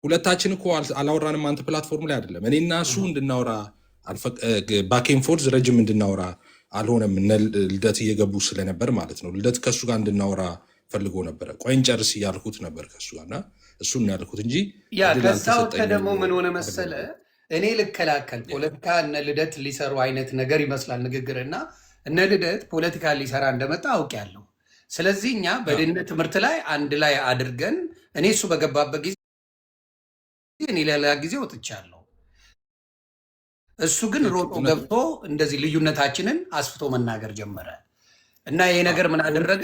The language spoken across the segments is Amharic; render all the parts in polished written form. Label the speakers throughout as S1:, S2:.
S1: ሁለታችን እኮ አላወራንም። አንተ ፕላትፎርም ላይ አይደለም እኔና እሱ እንድናወራ ባኬን ፎርዝ ረጅም እንድናወራ አልሆነም። እነ ልደት እየገቡ ስለነበር ማለት ነው። ልደት ከእሱ ጋር እንድናወራ ፈልጎ ነበረ። ቆይን ጨርስ እያልኩት ነበር ከእሱ ጋር እና እሱን ያልኩት እንጂ
S2: ከዛ ወጥተ ደግሞ ምን ሆነ መሰለ፣ እኔ ልከላከል ፖለቲካ እነ ልደት ሊሰሩ አይነት ነገር ይመስላል ንግግርና እነ ልደት ፖለቲካ ሊሰራ እንደመጣ አውቄያለሁ። ስለዚህ እኛ በድህነት ትምህርት ላይ አንድ ላይ አድርገን እኔ እሱ በገባበት ጊዜ እኔ ሌላ ጊዜ ወጥቻለሁ። እሱ ግን ሮጦ ገብቶ እንደዚህ ልዩነታችንን አስፍቶ መናገር ጀመረ እና ይሄ ነገር ምን አደረገ?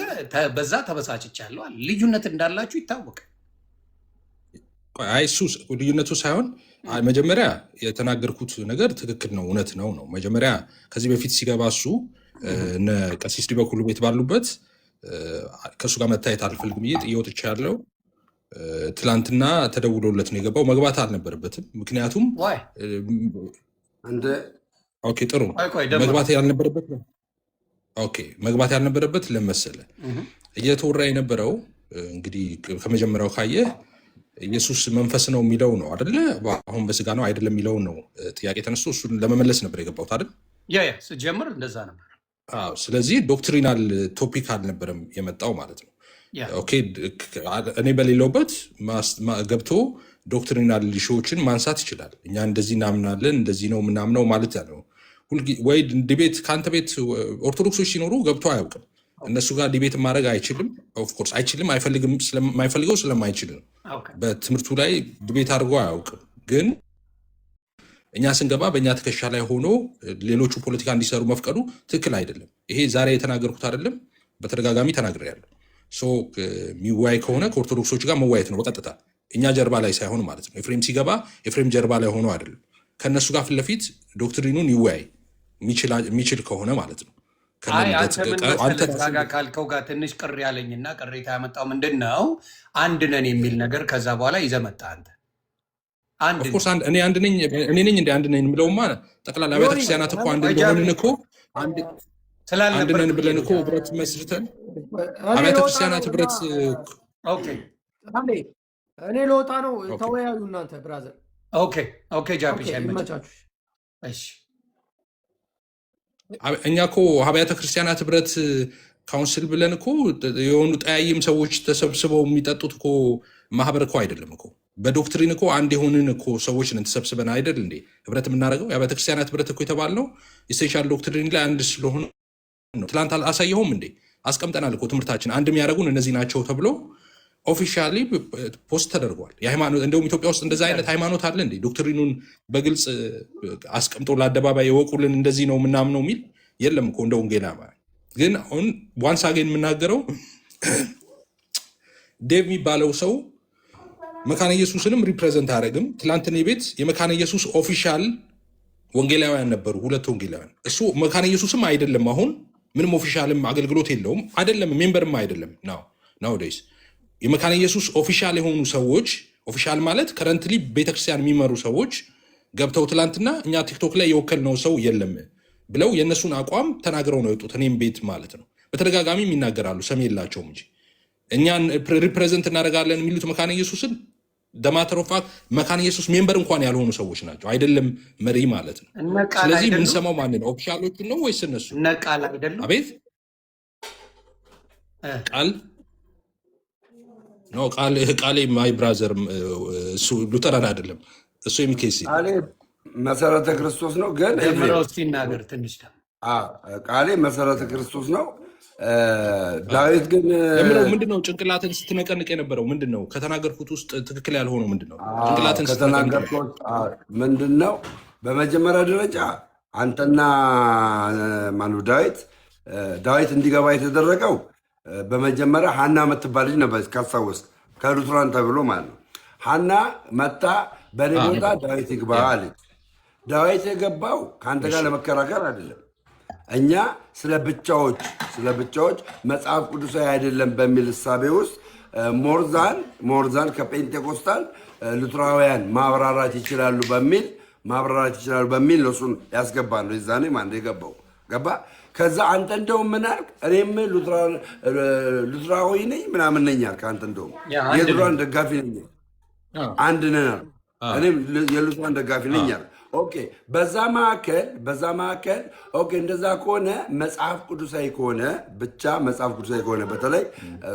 S2: በዛ ተበሳጭቻለሁ። ልዩነት እንዳላችሁ ይታወቃል።
S1: አይ እሱ ልዩነቱ ሳይሆን መጀመሪያ የተናገርኩት ነገር ትክክል ነው፣ እውነት ነው። መጀመሪያ ከዚህ በፊት ሲገባ እሱ እነ ቀሲስ ዲበኩሉ ቤት ባሉበት ከእሱ ጋር መታየት አልፈልግም ብዬ ጥዬ ወጥቻለሁ። ትላንትና ተደውሎለት ነው የገባው። መግባት አልነበረበትም። ምክንያቱም ጥሩ መግባት ያልነበረበት ለመሰለ እየተወራ የነበረው እንግዲህ ከመጀመሪያው ካየ ኢየሱስ መንፈስ ነው የሚለው ነው አይደለ? አሁን በስጋ ነው አይደለም የሚለው ነው ጥያቄ ተነስቶ እሱን ለመመለስ ነበር የገባሁት አይደል?
S2: ስጀምር እንደዛ ነበር።
S1: ስለዚህ ዶክትሪናል ቶፒክ አልነበረም የመጣው ማለት ነው። እኔ በሌለውበት ገብቶ ዶክትሪናል ሾዎችን ማንሳት ይችላል። እኛ እንደዚህ እናምናለን እንደዚህ ነው ምናምነው ማለት ነው። ወይ ዲቤት ከአንተ ቤት ኦርቶዶክሶች ሲኖሩ ገብቶ አያውቅም። እነሱ ጋር ዲቤት ማድረግ አይችልም። ኦፍኮርስ አይችልም፣ የማይፈልገው ስለማይችል ነው። በትምህርቱ ላይ ዲቤት አድርጎ አያውቅም። ግን እኛ ስንገባ በእኛ ትከሻ ላይ ሆኖ ሌሎቹ ፖለቲካ እንዲሰሩ መፍቀዱ ትክክል አይደለም። ይሄ ዛሬ የተናገርኩት አይደለም፣ በተደጋጋሚ ተናግሬያለሁ። የሚወያይ ከሆነ ከኦርቶዶክሶች ጋር መወያየት ነው በቀጥታ እኛ ጀርባ ላይ ሳይሆን ማለት ነው። ኤፍሬም ሲገባ ኤፍሬም ጀርባ ላይ ሆኖ አይደለም፣ ከእነሱ ጋር ፊት ለፊት ዶክትሪኑን ይወያይ የሚችል ከሆነ ማለት ነው።
S2: ካልከው ጋር ትንሽ ቅር ያለኝና ቅሬታ ያመጣው ምንድን ነው? አንድ ነን የሚል ነገር ከዛ በኋላ ይዘህ መጣህ አንተ።
S1: እኔ አንድ ነኝ እኔ ነኝ እንደ አንድ ነኝ የምለውማ ጠቅላላ አብያተ ክርስቲያናት እኮ አንድ እንደሆንን እኮ አንድ ነን ብለን እኮ ህብረት መስርተን አብያተ ክርስቲያናት ህብረት
S3: እኔ ለወጣ ነው። ተወያዩ እናንተ ብራዘር።
S2: ጃፒ
S1: እኛ እኮ አብያተ ክርስቲያናት ህብረት ካውንስል ብለን እኮ የሆኑ ጠያይም ሰዎች ተሰብስበው የሚጠጡት እኮ ማህበር እኮ አይደለም እኮ። በዶክትሪን እኮ አንድ የሆንን እኮ ሰዎች ነን ተሰብስበን አይደል እንዴ ህብረት የምናደርገው። የአብያተ ክርስቲያናት ህብረት እኮ የተባልነው ኢሴንሻል ዶክትሪን ላይ አንድ ስለሆነ ነው። ትላንት አሳየኸውም እንዴ? አስቀምጠናል እኮ ትምህርታችን አንድ የሚያደርጉን እነዚህ ናቸው ተብሎ ኦፊሻሊ ፖስት ተደርጓል። እንደውም ኢትዮጵያ ውስጥ እንደዛ አይነት ሃይማኖት አለ እንዴ? ዶክትሪኑን በግልጽ አስቀምጦ ለአደባባይ የወቁልን እንደዚህ ነው ምናምነው የሚል የለም እኮ እንደ ወንጌላ። ግን አሁን ዋንስ አገን የምናገረው ዴቭ የሚባለው ሰው መካነ ኢየሱስንም ሪፕሬዘንት አያደርግም። ትላንትና ቤት የመካነ ኢየሱስ ኦፊሻል ወንጌላውያን ነበሩ፣ 2 ወንጌላውያን። እሱ መካነ ኢየሱስም አይደለም፣ አሁን ምንም ኦፊሻልም አገልግሎት የለውም፣ አይደለም ሜምበርም አይደለም። ናውዴይስ የመካነ ኢየሱስ ኦፊሻል የሆኑ ሰዎች፣ ኦፊሻል ማለት ከረንትሊ ቤተክርስቲያን የሚመሩ ሰዎች ገብተው ትላንትና እኛ ቲክቶክ ላይ የወከልነው ሰው የለም ብለው የእነሱን አቋም ተናግረው ነው የወጡት። እኔም ቤት ማለት ነው በተደጋጋሚ ይናገራሉ፣ ሰሚ የላቸውም እንጂ እኛን ሪፕሬዘንት እናደርጋለን የሚሉት መካነ ኢየሱስን ደማተሮፋ መካነ ኢየሱስ ሜምበር እንኳን ያልሆኑ ሰዎች ናቸው፣ አይደለም መሪ ማለት ነው። ስለዚህ የምንሰማው ማን ነው? ኦፊሻሎቹን ነው ወይስ እነሱ? አቤት ቃል ነው ቃሌ ማይ ብራዘር እሱ ሉተራን አይደለም፣ እሱ የሚኬሲ
S4: መሰረተ ክርስቶስ ነው። ግን ቃሌ መሰረተ ክርስቶስ ነው። ዳዊት ግን
S1: ምንድነው ጭንቅላትን ስትነቀንቅ የነበረው? ምንድነው ከተናገርኩት ውስጥ ትክክል ያልሆነው? ምንድነው
S4: ጭንቅላትን ከተናገርኩት ምንድነው? በመጀመሪያ ደረጃ አንተና ማኑ ዳዊት እንዲገባ የተደረገው በመጀመሪያ ሀና የምትባል ልጅ ነበር፣ ካስታወስክ ከሉትራን ተብሎ ማለት ነው። ሀና መታ በእኔ ቦታ ዳዊት ይግባ አለች። ዳዊት የገባው ከአንተ ጋር ለመከራከር አይደለም። እኛ ስለ ብቻዎች መጽሐፍ ቅዱሳዊ አይደለም በሚል እሳቤ ውስጥ ሞርዛን ከጴንቴኮስታል ሉትራውያን ማብራራት ይችላሉ በሚል ነው እሱን ያስገባል። የዛኔ ማን የገባው ገባ። ከዛ አንተ እንደውም ምን አልክ? እኔም ሉትራዊ ነኝ ምናምን ነኝ አልክ። አንተ እንደውም የዱራን ደጋፊ ነኝ አንድ ነን አሉ። እኔም የሉተራን ደጋፊ ነኝ አሉ። ኦኬ በዛ መካከል ኦኬ እንደዛ ከሆነ መጽሐፍ ቅዱሳዊ ከሆነ ብቻ መጽሐፍ ቅዱሳዊ ከሆነ በተለይ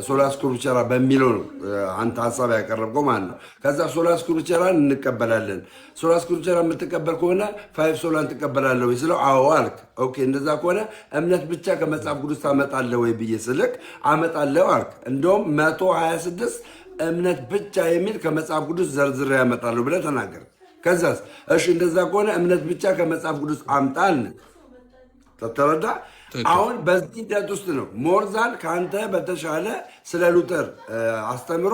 S4: ሶላ ስክሪፕቸራ በሚለው ነው አንተ ሀሳብ ያቀረብከው ማለት ነው። ከዛ ሶላ ስክሪፕቸራን እንቀበላለን። ሶላ ስክሪፕቸራ የምትቀበል ከሆነ 5 ሶላን ትቀበላለህ ወይ ስለው አዎ አልክ። ኦኬ እንደዛ ከሆነ እምነት ብቻ ከመጽሐፍ ቅዱስ ታመጣለህ ወይ ብዬ ስልክ አመጣለሁ አልክ። እንደውም 126 እምነት ብቻ የሚል ከመጽሐፍ ቅዱስ ዘርዝሬ ያመጣለሁ ብለህ ተናገር። ከዛስ እሺ እንደዛ ከሆነ እምነት ብቻ ከመጽሐፍ ቅዱስ አምጣል ተተረዳ። አሁን በዚህ ሂደት ውስጥ ነው ሞርዛን ከአንተ በተሻለ ስለ ሉተር አስተምሮ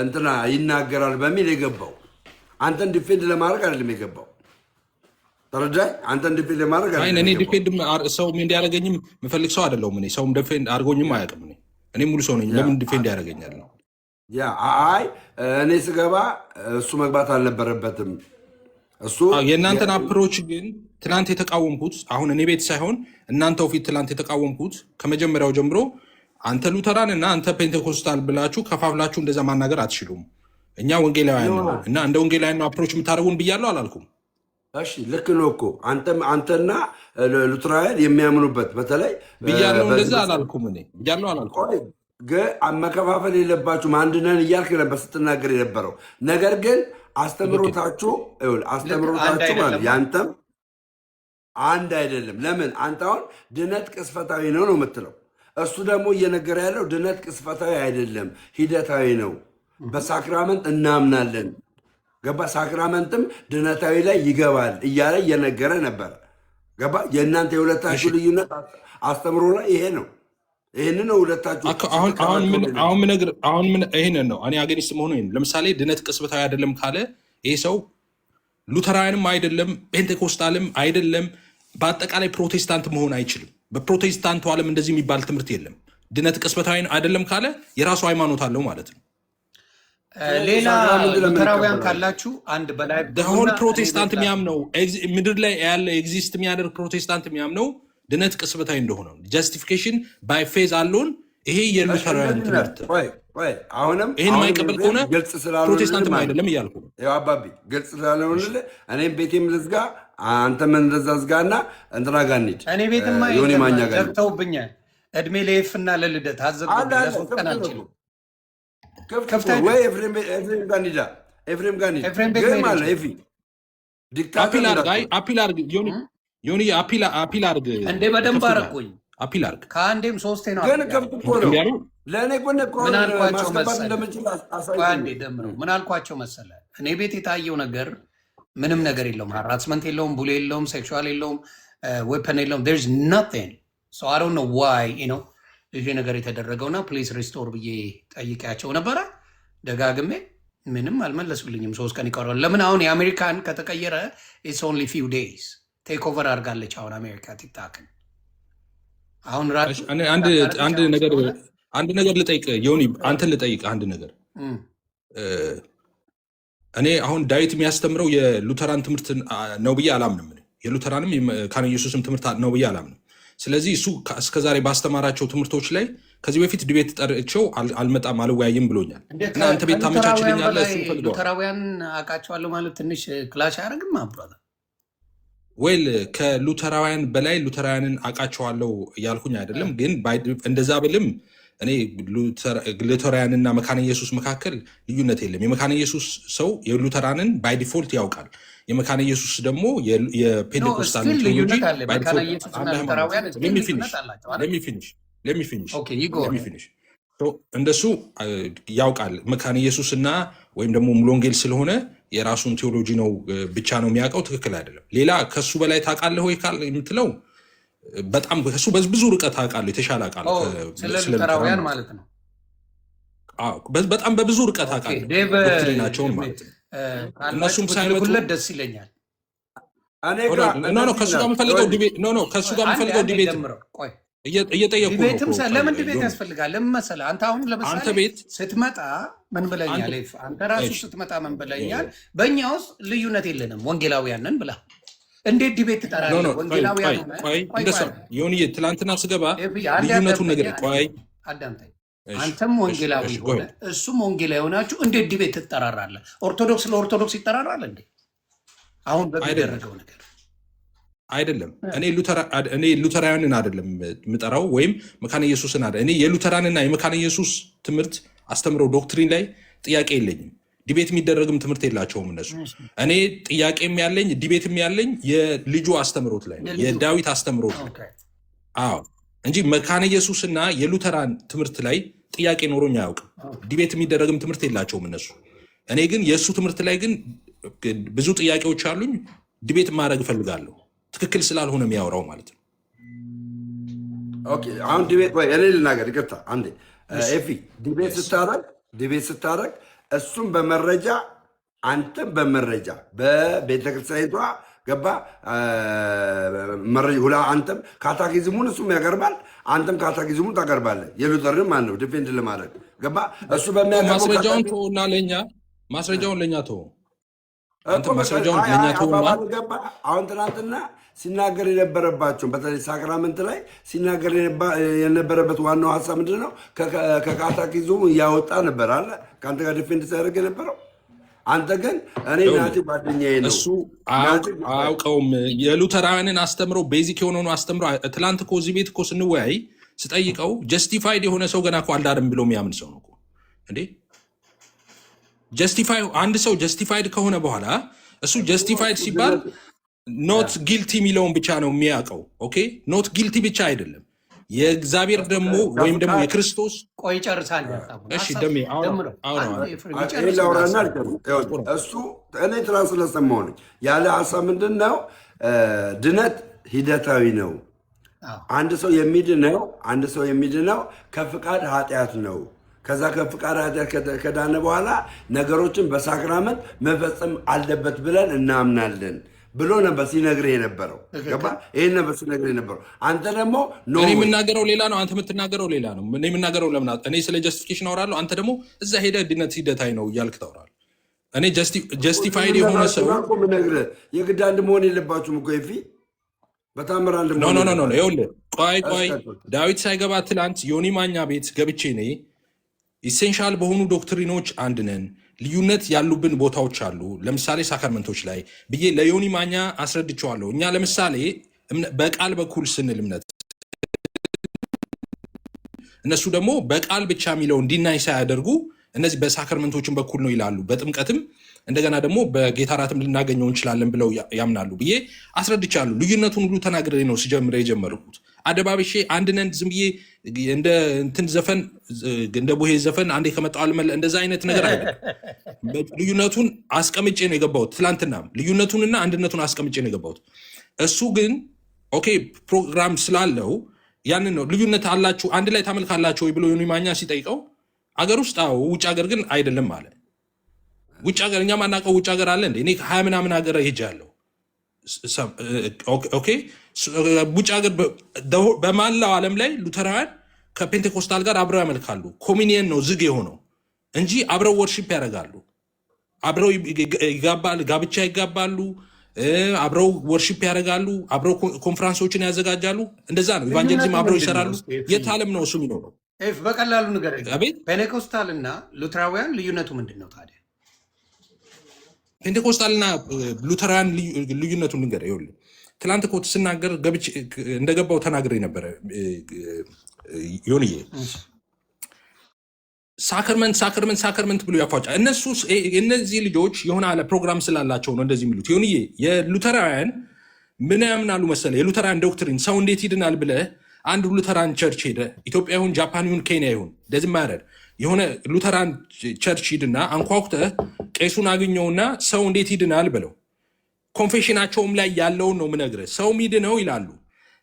S4: እንትና ይናገራል በሚል የገባው አንተን ዲፌንድ ለማድረግ አይደለም የገባው። ተረዳኝ። አንተን ዲፌንድ ለማድረግ አይደለም።
S1: እኔ ዲፌንድ ሰው እንዲያደርገኝም የምፈልግ ሰው አይደለሁም። እኔ ሰውም ዲፌንድ አድርጎኝም አያውቅም። እኔ ሙሉ ሰው ነኝ። ለምን ዲፌንድ ያደርገኛል ነው
S4: እኔ ስገባ እሱ መግባት አልነበረበትም። እሱ
S1: የእናንተን አፕሮች ግን ትናንት የተቃወምኩት አሁን እኔ ቤት ሳይሆን እናንተው ፊት ትናንት የተቃወምኩት ከመጀመሪያው ጀምሮ አንተ ሉተራን እና አንተ ፔንቴኮስታል ብላችሁ ከፋፍላችሁ እንደዛ ማናገር አትችሉም። እኛ ወንጌላውያን ነው እና እንደ ወንጌላውያን ነው አፕሮች የምታደርጉን ብያለሁ አላልኩም?
S4: እሺ ልክ ነው እኮ አንተና ሉተራውያን የሚያምኑበት በተለይ
S1: ብያለሁ። እንደዛ አላልኩም። እኔ ብያለሁ አላልኩም።
S4: መከፋፈል የለባችሁም አንድ ነን እያልክ ነበር ስትናገር የነበረው። ነገር ግን አስተምሮታችሁ ማለት ያንተም አንድ አይደለም። ለምን አንተ አሁን ድነት ቅስፈታዊ ነው ነው የምትለው፣ እሱ ደግሞ እየነገረ ያለው ድነት ቅስፈታዊ አይደለም ሂደታዊ ነው። በሳክራመንት እናምናለን። ገባ? ሳክራመንትም ድነታዊ ላይ ይገባል እያለ እየነገረ ነበረ። ገባ? የእናንተ የሁለታችሁ ልዩነት አስተምሮ ላይ ይሄ ነው። ይህንን ነው ሁለታችሁ
S1: አሁን ይህንን ነው እኔ አገኒስት መሆኑ። ለምሳሌ ድነት ቅስበታዊ አይደለም ካለ ይሄ ሰው ሉተራውያንም አይደለም ፔንቴኮስታልም አይደለም፣ በአጠቃላይ ፕሮቴስታንት መሆን አይችልም። በፕሮቴስታንቱ ዓለም እንደዚህ የሚባል ትምህርት የለም። ድነት ቅስበታዊ አይደለም ካለ የራሱ ሃይማኖት አለው ማለት ነው።
S2: ሌላ ሉተራውያን ካላችሁ አንድ በላይ
S1: ሆን ፕሮቴስታንት የሚያምነው ምድር ላይ ያለ ኤግዚስት የሚያደርግ ፕሮቴስታንት የሚያምነው ድነት ቅስበታዊ እንደሆነ ጀስቲፊኬሽን ባይ ፌዝ አለውን። ይሄ የሉተራውያን ትምህርት
S4: አሁንም
S1: ይህን የማይቀበል ከሆነ ፕሮቴስታንትም አይደለም እያልኩ ነው።
S4: አባቢ ግልጽ ስላልሆንልህ እኔም ቤቴም ልዝጋ፣ አንተም እንደዛ ዝጋና እንትና ጋር እንሂድ።
S2: እኔ ቤትማ ዘግተውብኛል። እድሜ ለኤፍ እና ለልደት አዘግተው ለሶስት ቀን አልችልም።
S4: ወይ ኤፍሬም ጋር እንሂዳ። ኤፍሬም ጋር እንሂድ ግን ማለት ኤፊ ዲክታተር
S1: አፒል አርግ ዮኒ አፒል አርግ
S2: እንዴ በደንብ አረኩኝ።
S1: አፒል አርግ
S2: ከአንዴም ሶስቴ ነው።
S4: ግን ከብት እኮ ነው ለእኔ ጎን
S2: ምን አልኳቸው መሰለ እኔ ቤት የታየው ነገር ምንም ነገር የለውም። ሃራስመንት የለውም፣ ቡሌ የለውም፣ ሴክሹዋል የለውም፣ ዌፐን የለውም። there's nothing so I don't know why ይሄ ነገር የተደረገውና ፕሊዝ ሪስቶር ብዬ ጠይቄያቸው ነበረ ደጋግሜ። ምንም አልመለሱልኝም። 3 ቀን ይቀረዋል። ለምን አሁን የአሜሪካን ከተቀየረ it's only few days ቴክ ኦቨር አድርጋለች አሁን አሜሪካ ቲክታክን። አሁን
S1: አንድ ነገር ልጠይቅ ዮኒ፣ አንተን ልጠይቅ አንድ ነገር። እኔ አሁን ዳዊት የሚያስተምረው የሉተራን ትምህርት ነው ብዬ አላምንም። የሉተራንም ካህነ ኢየሱስም ትምህርት ነው ብዬ አላምንም። ስለዚህ እሱ እስከዛሬ ባስተማራቸው ትምህርቶች ላይ ከዚህ በፊት ድቤት ጠርቸው አልመጣም አልወያይም ብሎኛል። እና አንተ ቤት ታመቻችልኛለህ?
S2: ሉተራውያን አውቃቸዋለሁ ማለት ትንሽ ክላሽ አያደርግም አብሯል
S1: ወይል ከሉተራውያን በላይ ሉተራውያንን አውቃቸዋለሁ እያልኩኝ አይደለም። ግን እንደዛ ብልም እኔ ሉተራውያንና መካነ ኢየሱስ መካከል ልዩነት የለም። የመካነ ኢየሱስ ሰው የሉተራንን ባይ ዲፎልት ያውቃል። የመካነ ኢየሱስ ደግሞ የፔንቴኮስታል ቴዎሎጂ እንደሱ ያውቃል። መካነ ኢየሱስና ወይም ደግሞ ሙሉ ወንጌል ስለሆነ የራሱን ቴዎሎጂ ነው ብቻ ነው የሚያውቀው። ትክክል አይደለም። ሌላ ከሱ በላይ ታውቃለህ ወይ የምትለው በጣም ከሱ ብዙ ርቀት አውቃለሁ፣ የተሻለ አውቃለሁ
S2: ስለሉተራውያን ማለት ነው።
S1: በጣም በብዙ ርቀት አውቃለሁ ዶክትሪናቸውን ማለት ነው። እነሱም ሳይመጡ
S2: ደስ ይለኛል።
S1: ከሱ ጋር የምፈልገው ዲቤት እየጠየኩ ነው።
S2: ለምን ዲቤት ያስፈልጋል? ለምን መሰለህ አንተ አሁን ለምሳሌ ቤት ስትመጣ ምን ብለኛል? አንተ ራሱ ስትመጣ ምን ብለኛል? በእኛ ውስጥ ልዩነት የለንም ወንጌላውያንን ብላ እንዴት ዲቤት ትጠራለህ? ወንጌላውያን
S1: ሆነ ትላንትና ስገባ ልዩነቱን ነገር ቆይ
S2: አዳምጠኝ አንተም ወንጌላዊ ሆነ እሱም ወንጌላዊ ሆናችሁ እንዴት ዲቤት ትጠራራለህ? ኦርቶዶክስ ለኦርቶዶክስ ይጠራራል እንዴ? አሁን በሚደረገው ነገር
S1: አይደለም። እኔ ሉተራውያንን አይደለም የምጠራው ወይም መካነ ኢየሱስን አይደለም። እኔ የሉተራንና የመካነ ኢየሱስ ትምህርት አስተምረው ዶክትሪን ላይ ጥያቄ የለኝም። ዲቤት የሚደረግም ትምህርት የላቸውም እነሱ። እኔ ጥያቄም ያለኝ ዲቤትም ያለኝ የልጁ አስተምሮት ላይ ነው፣ የዳዊት አስተምሮት ነው። አዎ እንጂ መካነ ኢየሱስና የሉተራን ትምህርት ላይ ጥያቄ ኖሮኝ አያውቅም። ዲቤት የሚደረግም ትምህርት የላቸውም እነሱ። እኔ ግን የእሱ ትምህርት ላይ ግን ብዙ ጥያቄዎች አሉኝ። ዲቤት ማድረግ እፈልጋለሁ። ትክክል ስላልሆነ የሚያወራው ማለት ነው።
S4: አሁን ዲቤት ወይ እኔ ልናገር፣ ይቅርታ አንዴ ኤፊ፣ ዲቤት ስታረግ እሱም በመረጃ አንተም በመረጃ በቤተክርስቲያኒቷ ገባ መረጃ ሁላ አንተም ካታኪዝሙን እሱም ያቀርባል፣ አንተም ካታኪዝሙን ታቀርባለህ። የሉተርን ማን ነው ዲፌንድ ለማድረግ ገባ እሱ በሚያቀርበው
S1: ማስረጃውን ተውና ማስረጃውን ለኛ ተው። ማስረጃውን ለኛ ተውና
S4: አሁን ትናንትና ሲናገር የነበረባቸውን በተለይ ሳክራመንት ላይ ሲናገር የነበረበት ዋናው ሀሳብ ምንድን ነው? ከካታኪዝሙ እያወጣ ነበር አለ ከአንተ ጋር ዲፌንድ ሲያደርግ የነበረው። አንተ ግን እኔ ናቲ ጓደኛዬ ነው
S1: እሱ አያውቀውም። የሉተራውያንን አስተምሮ ቤዚክ የሆነውን አስተምሮ ትላንት እኮ እዚህ ቤት እኮ ስንወያይ ስጠይቀው ጀስቲፋይድ የሆነ ሰው ገና እኮ አልዳርም ብሎ የሚያምን ሰው ነው እንዴ። አንድ ሰው ጀስቲፋይድ ከሆነ በኋላ እሱ ጀስቲፋይድ ሲባል ኖት ጊልቲ የሚለውን ብቻ ነው የሚያውቀው። ኦኬ ኖት ጊልቲ ብቻ አይደለም የእግዚአብሔር ደግሞ ወይም ደግሞ የክርስቶስ
S2: ቆይ ጨርሳል።
S4: እሺ ደሜ ላውራና እሱ እኔ ትራንስ ስለሰማሁ ነኝ ያለ ሀሳብ ምንድን ነው? ድነት ሂደታዊ ነው። አንድ ሰው የሚድነው ከፍቃድ ኃጢአት ነው። ከዛ ከፍቃድ ኃጢአት ከዳነ በኋላ ነገሮችን በሳክራመንት መፈጸም አለበት ብለን እናምናለን ብሎ ነበር ሲነግርህ የነበረው። ገባ? ይሄን ነበር ሲነግርህ የነበረው። አንተ ደግሞ
S1: እኔ የምናገረው ሌላ ነው፣ አንተ የምትናገረው ሌላ ነው። እኔ የምናገረው ለምናት እኔ ስለ ጀስቲፊኬሽን አወራለሁ፣ አንተ ደግሞ እዛ ሄደህ ድነት ሂደታዊ ነው እያልክ ታወራለህ። እኔ ጀስቲፋይድ የሆነ ሰው
S4: ምነግርህ የግድ አንድ መሆን የለባችሁም እኮ ፊ በታምር አንድ
S1: ኖ ይኸውልህ፣ ቆይ ዳዊት ሳይገባ ትላንት ዮኒ ማኛ ቤት ገብቼ እኔ ኢሴንሻል በሆኑ ዶክትሪኖች አንድ ነን፣ ልዩነት ያሉብን ቦታዎች አሉ፣ ለምሳሌ ሳክራመንቶች ላይ ብዬ ለዮኒ ማኛ አስረድቸዋለሁ። እኛ ለምሳሌ በቃል በኩል ስንል እምነት፣ እነሱ ደግሞ በቃል ብቻ የሚለው እንዲናይ ሳያደርጉ እነዚህ በሳክራመንቶችን በኩል ነው ይላሉ። በጥምቀትም እንደገና ደግሞ በጌታ እራትም ልናገኘው እንችላለን ብለው ያምናሉ ብዬ አስረድቻለሁ። ልዩነቱን ሁሉ ተናግሬ ነው ሲጀምረ የጀመርኩት። አደባብሼ አንድ ነን ዝም ብዬ እንደ እንትን ዘፈን እንደ ቦሄ ዘፈን አንዴ ከመጣው አልመለ እንደዛ አይነት ነገር አይደለም። ልዩነቱን አስቀምጬ ነው የገባሁት። ትላንትናም ልዩነቱንና አንድነቱን አስቀምጬ ነው የገባሁት። እሱ ግን ኦኬ ፕሮግራም ስላለው ያንን ነው ልዩነት አላችሁ አንድ ላይ ታመልካላችሁ ወይ ብሎ ዮኒ ማኛ ሲጠይቀው አገር ውስጥ ውጭ ሀገር ግን አይደለም አለ። ውጭ ሀገር እኛ ማናውቀው ውጭ ሀገር አለ እንዴ? እኔ 20 ምናምን ሀገር ሄጃለሁ። ኦኬ ውጭ ሀገር በማላው ዓለም ላይ ሉተራውያን ከፔንቴኮስታል ጋር አብረው ያመልካሉ። ኮሚኒየን ነው ዝግ የሆነው እንጂ አብረው ወርሺፕ ያደርጋሉ። አብረው ጋብቻ ይጋባሉ፣ አብረው ወርሺፕ ያደርጋሉ፣ አብረው ኮንፈረንሶችን ያዘጋጃሉ። እንደዛ ነው። ኢቫንጀሊዝም አብረው ይሰራሉ። የት ዓለም ነው እሱ የሚኖረው?
S2: በቀላሉ ነገር ፔንቴኮስታል እና ሉተራውያን ልዩነቱ ምንድን ነው ታዲያ?
S1: ፔንቴኮስታልና ሉተራውያን ልዩነቱን ልንገር። ይኸውልህ ትላንት እኮ ስናገር እንደገባው ተናግሬ ነበረ ዮኒዬ። ሳክርመንት ብሎ ያፏጫ። እነዚህ ልጆች የሆነ አለ ፕሮግራም ስላላቸው ነው እንደዚህ የሚሉት። ዮኒዬ የሉተራውያን ምን ያምናሉ መሰለ? የሉተራውያን ዶክትሪን ሰው እንዴት ይድናል ብለህ አንድ ሉተራን ቸርች ሄደ፣ ኢትዮጵያ ይሁን ጃፓን ይሁን ኬንያ ይሁን ደዝ ማረር የሆነ ሉተራን ቸርች ሂድና አንኳኩተህ ቄሱን አግኘውና ሰው እንዴት ይድናል ብለው ኮንፌሽናቸውም ላይ ያለውን ነው ምነግርህ። ሰው ሚድነው ይላሉ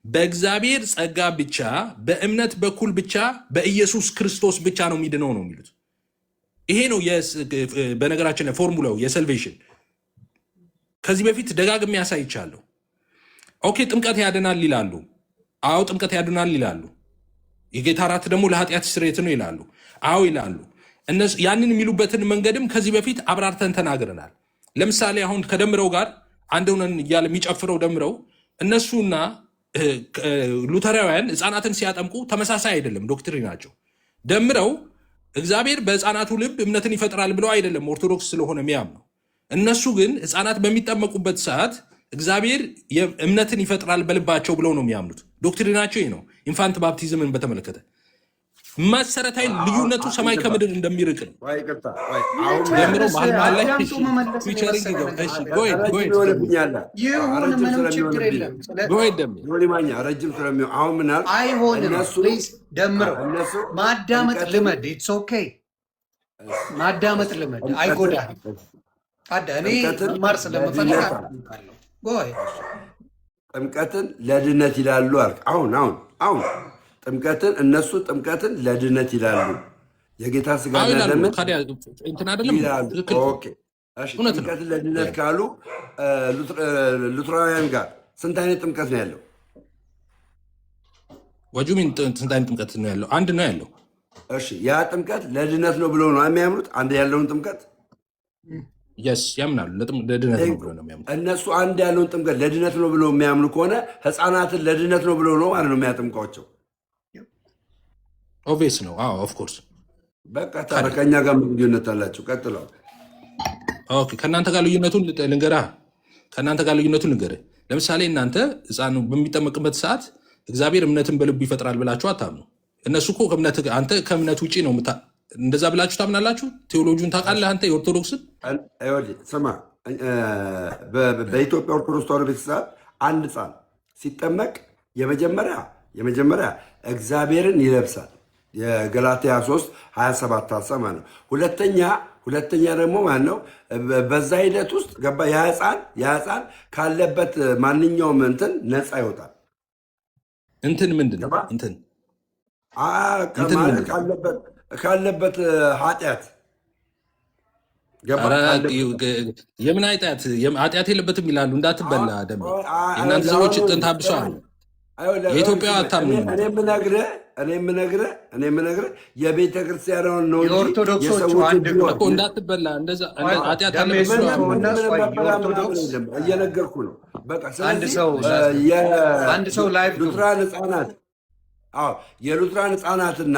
S1: በእግዚአብሔር ጸጋ ብቻ በእምነት በኩል ብቻ በኢየሱስ ክርስቶስ ብቻ ነው ሚድነው ነው የሚሉት። ይሄ ነው በነገራችን ላይ ፎርሙላው የሰልቬሽን። ከዚህ በፊት ደጋግሜ ያሳይቻለሁ። ኦኬ ጥምቀት ያድናል ይላሉ። አዎ ጥምቀት ያድናል ይላሉ። የጌታ እራት ደግሞ ለኃጢአት ስርየት ነው ይላሉ። አዎ ይላሉ። እነሱ ያንን የሚሉበትን መንገድም ከዚህ በፊት አብራርተን ተናግረናል። ለምሳሌ አሁን ከደምረው ጋር አንድ ሆነን እያለ የሚጨፍረው ደምረው እነሱና ሉተራውያን ህፃናትን ሲያጠምቁ ተመሳሳይ አይደለም ዶክትሪናቸው። ደምረው እግዚአብሔር በህፃናቱ ልብ እምነትን ይፈጥራል ብለው አይደለም ኦርቶዶክስ ስለሆነ የሚያምነው። እነሱ ግን ህፃናት በሚጠመቁበት ሰዓት እግዚአብሔር እምነትን ይፈጥራል በልባቸው ብለው ነው የሚያምኑት። ዶክትሪናቸው ይህ ነው። ኢንፋንት ባፕቲዝምን በተመለከተ መሰረታዊ ልዩነቱ ሰማይ ከምድር እንደሚርቅ ነው። ደምረው መሀል ላይ ፊቸሪንግ
S4: ረጅም ስለሚሆን አሁን ምናል
S2: አይሆንም። ደምረው ማዳመጥ ልመድ። ኢትስ ኦኬ ማዳመጥ ልመድ። አይጎዳም። እኔ መማር ስለምፈልግ
S4: ጥምቀትን ለድነት ይላሉ አልክ። አሁን ጥምቀትን እነሱ ጥምቀትን ለድነት ይላሉ። የጌታ ስጋና ደምን ይላሉ። ጥምቀትን ለድነት ካሉ ሉትራውያን ጋር ስንት አይነት ጥምቀት ነው ያለው?
S1: ወጁሚን ስንት አይነት ጥምቀት ነው ያለው? አንድ ነው ያለው።
S4: እሺ ያ ጥምቀት ለድነት ነው ብለው ነው የሚያምኑት። አንድ ያለውን ጥምቀት
S1: ያምናሉ። ለድነት ነው ብለው ነው የሚያምኑት።
S4: እነሱ አንድ ያለውን ጥምቀት ለድነት ነው ብለው የሚያምኑ ከሆነ ህፃናትን ለድነት ነው ብለው ነው ማለት ነው የሚያጠምቋቸው።
S1: ኦብቪየስ ነው። ኦፍኮርስ
S4: በቃ ታዲያ ከእኛ ጋር ልዩነት አላቸው። ቀጥለው
S1: ከእናንተ ጋር ልዩነቱን ልንገርህ። ለምሳሌ እናንተ ህፃኑ በሚጠመቅበት ሰዓት እግዚአብሔር እምነትን በልቡ ይፈጥራል ብላችሁ አታምኑ። እነሱ እኮ አንተ ከእምነት ውጭ ነው እንደዛ ብላችሁ ታምናላችሁ። ቴዎሎጂውን ታውቃለህ አንተ የኦርቶዶክስን።
S4: ስማ፣ በኢትዮጵያ ኦርቶዶክስ ተዋሕዶ ቤተሰብ አንድ ህፃን ሲጠመቅ የመጀመሪያ እግዚአብሔርን ይለብሳል። የገላትያ 3:27 ታሰማ ነው። ሁለተኛ ደግሞ ማለት ነው በዛ ሂደት ውስጥ ገባ የህፃን ካለበት ማንኛውም እንትን ነፃ ይወጣል።
S1: እንትን ምንድን ነው
S4: ካለበት ኃጢአት
S1: የምን ኃጢአት የለበትም ይላሉ። እንዳትበላ ደግሞ የእናንተ ሰዎች ጥንት አብሰዋል። የኢትዮጵያ አታምኑ።
S4: እኔ የምነግርህ የቤተ ክርስቲያናውን ነው
S2: የኦርቶዶክሶቹ
S1: እንዳትበላ ኃጢአት
S4: እየነገርኩ ነው። በቃ ሉትራን ህፃናት የሉትራን ህፃናትና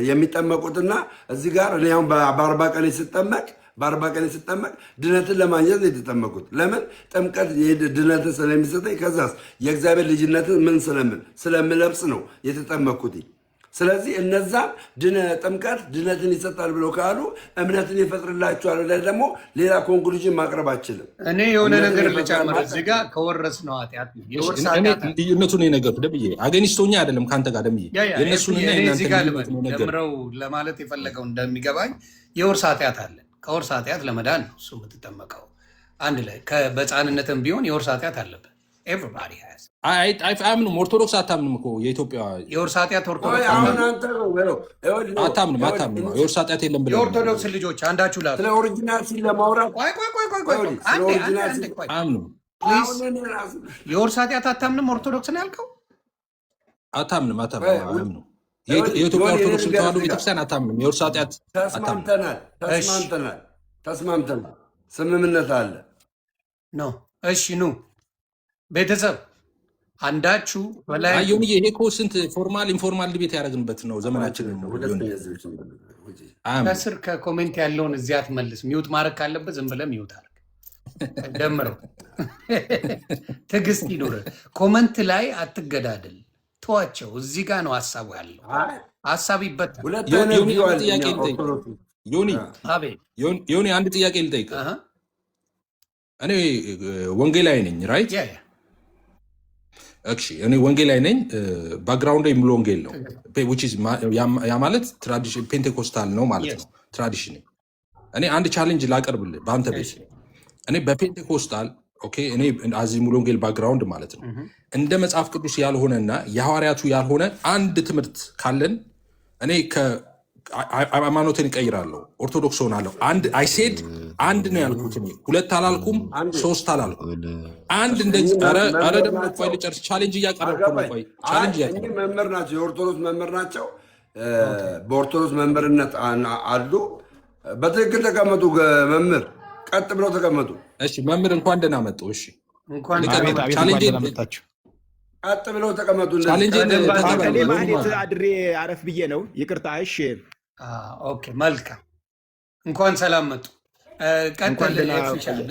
S4: የሚጠመቁትና እዚህ ጋር እኔ አሁን በአርባ ቀን ስጠመቅ ድነትን ለማግኘት የተጠመቁት ለምን ጥምቀት ድነትን ስለሚሰጠኝ ከዛስ የእግዚአብሔር ልጅነትን ምን ስለምለብስ ነው የተጠመቅኩት። ስለዚህ እነዛም ጥምቀት ድነትን ይሰጣል ብለው ካሉ እምነትን ይፈጥርላቸዋል ብለህ ደግሞ ሌላ ኮንክሉዥን ማቅረብ አችልም።
S2: እኔ የሆነ ነገር ልጨምር እዚህ ጋር ከወረስነው ኃጢአት
S1: ልዩነቱን የነገርኩህ ደምዬ አገኒስቶኛ አይደለም ከአንተ ጋር ደምዬ
S2: ደምረው ለማለት የፈለገው እንደሚገባኝ የውርስ ኃጢአት አለ። ከውርስ ኃጢአት ለመዳን ነው እሱ የምትጠመቀው። አንድ ላይ በህፃንነትም ቢሆን የውርስ ኃጢአት አለበት። ኤቭሪባዲ
S1: አያምንም። ኦርቶዶክስ አታምንም እኮ የኢትዮጵያ
S2: የውርስ ኃጢአት ኦርቶዶክስ
S1: አታምንም። የውርስ ኃጢአት የለም ብለው
S2: የኦርቶዶክስ ልጆች አንዳችሁ ላ
S4: ስለ ኦሪጂናል ሲል ለማውራት
S1: አያምንም።
S2: የውርስ ኃጢአት አታምንም። ኦርቶዶክስ ነው ያልከው።
S1: አታምንም። የኢትዮጵያ ኦርቶዶክስ ተዋሕዶ ቤተክርስቲያን አታምንም። የውርስ ኃጢአት
S4: ተስማምተናል። ስምምነት አለ
S2: ነው። እሺ ኑ ቤተሰብ አንዳችሁ በላይ
S1: ይሄ እኮ ስንት ፎርማል ኢንፎርማል ዲቤት ያደረግንበት ነው ዘመናችንን ነው።
S2: ከስር ከኮሜንት ያለውን እዚያ አትመልስ። ሚውት ማድረግ ካለበት ዝም ብለህ ሚውት አድርግ። ደምረው ትዕግስት ይኑር። ኮመንት ላይ አትገዳደል፣ ተዋቸው። እዚህ ጋር ነው ሀሳቡ ያለው። ሀሳብ ይበታል።
S1: ዮኒ አንድ ጥያቄ ልጠይቅ። እኔ ወንጌላዊ ነኝ ራይት? እኔ ወንጌላዊ ነኝ። ባክግራውንድ ሙሉ ወንጌል ነው። ያ ማለት ፔንቴኮስታል ነው ማለት ነው። ትራዲሽን እኔ አንድ ቻሌንጅ ላቀርብልህ በአንተ ቤት። እኔ በፔንቴኮስታል እኔ አዚ ሙሉ ወንጌል ባክግራውንድ ማለት ነው። እንደ መጽሐፍ ቅዱስ ያልሆነና የሐዋርያቱ ያልሆነ አንድ ትምህርት ካለን እኔ ሃይማኖትን እቀይራለሁ፣ ኦርቶዶክስ ሆናለሁ። አይሴድ አንድ ነው ያልኩት። ሁለት አላልኩም፣ ሶስት አላልኩም። አንድ እንደዚህ ኧረ ደግሞ ቆይ ልጨርስ። ቻሌንጅ እያቀረብኩ ነው። ቆይ ቻሌንጅ
S4: መምህር ናቸው፣ የኦርቶዶክስ መምህር ናቸው። በኦርቶዶክስ መምህርነት አሉ። በትክክል ተቀመጡ። መምህር ቀጥ ብለው ተቀመጡ።
S1: እሺ መምህር እንኳን ደህና መጡ። እሺ ቻሌንጅ
S4: ቀጥ ብለው ተቀመጡ።
S1: ቻሌንጅን
S5: እኔ ማህሌት አድሬ አረፍ ብዬ ነው። ይቅርታ። እሺ
S2: ኦኬ፣ መልካም። እንኳን ሰላም መጡ። ቀጥል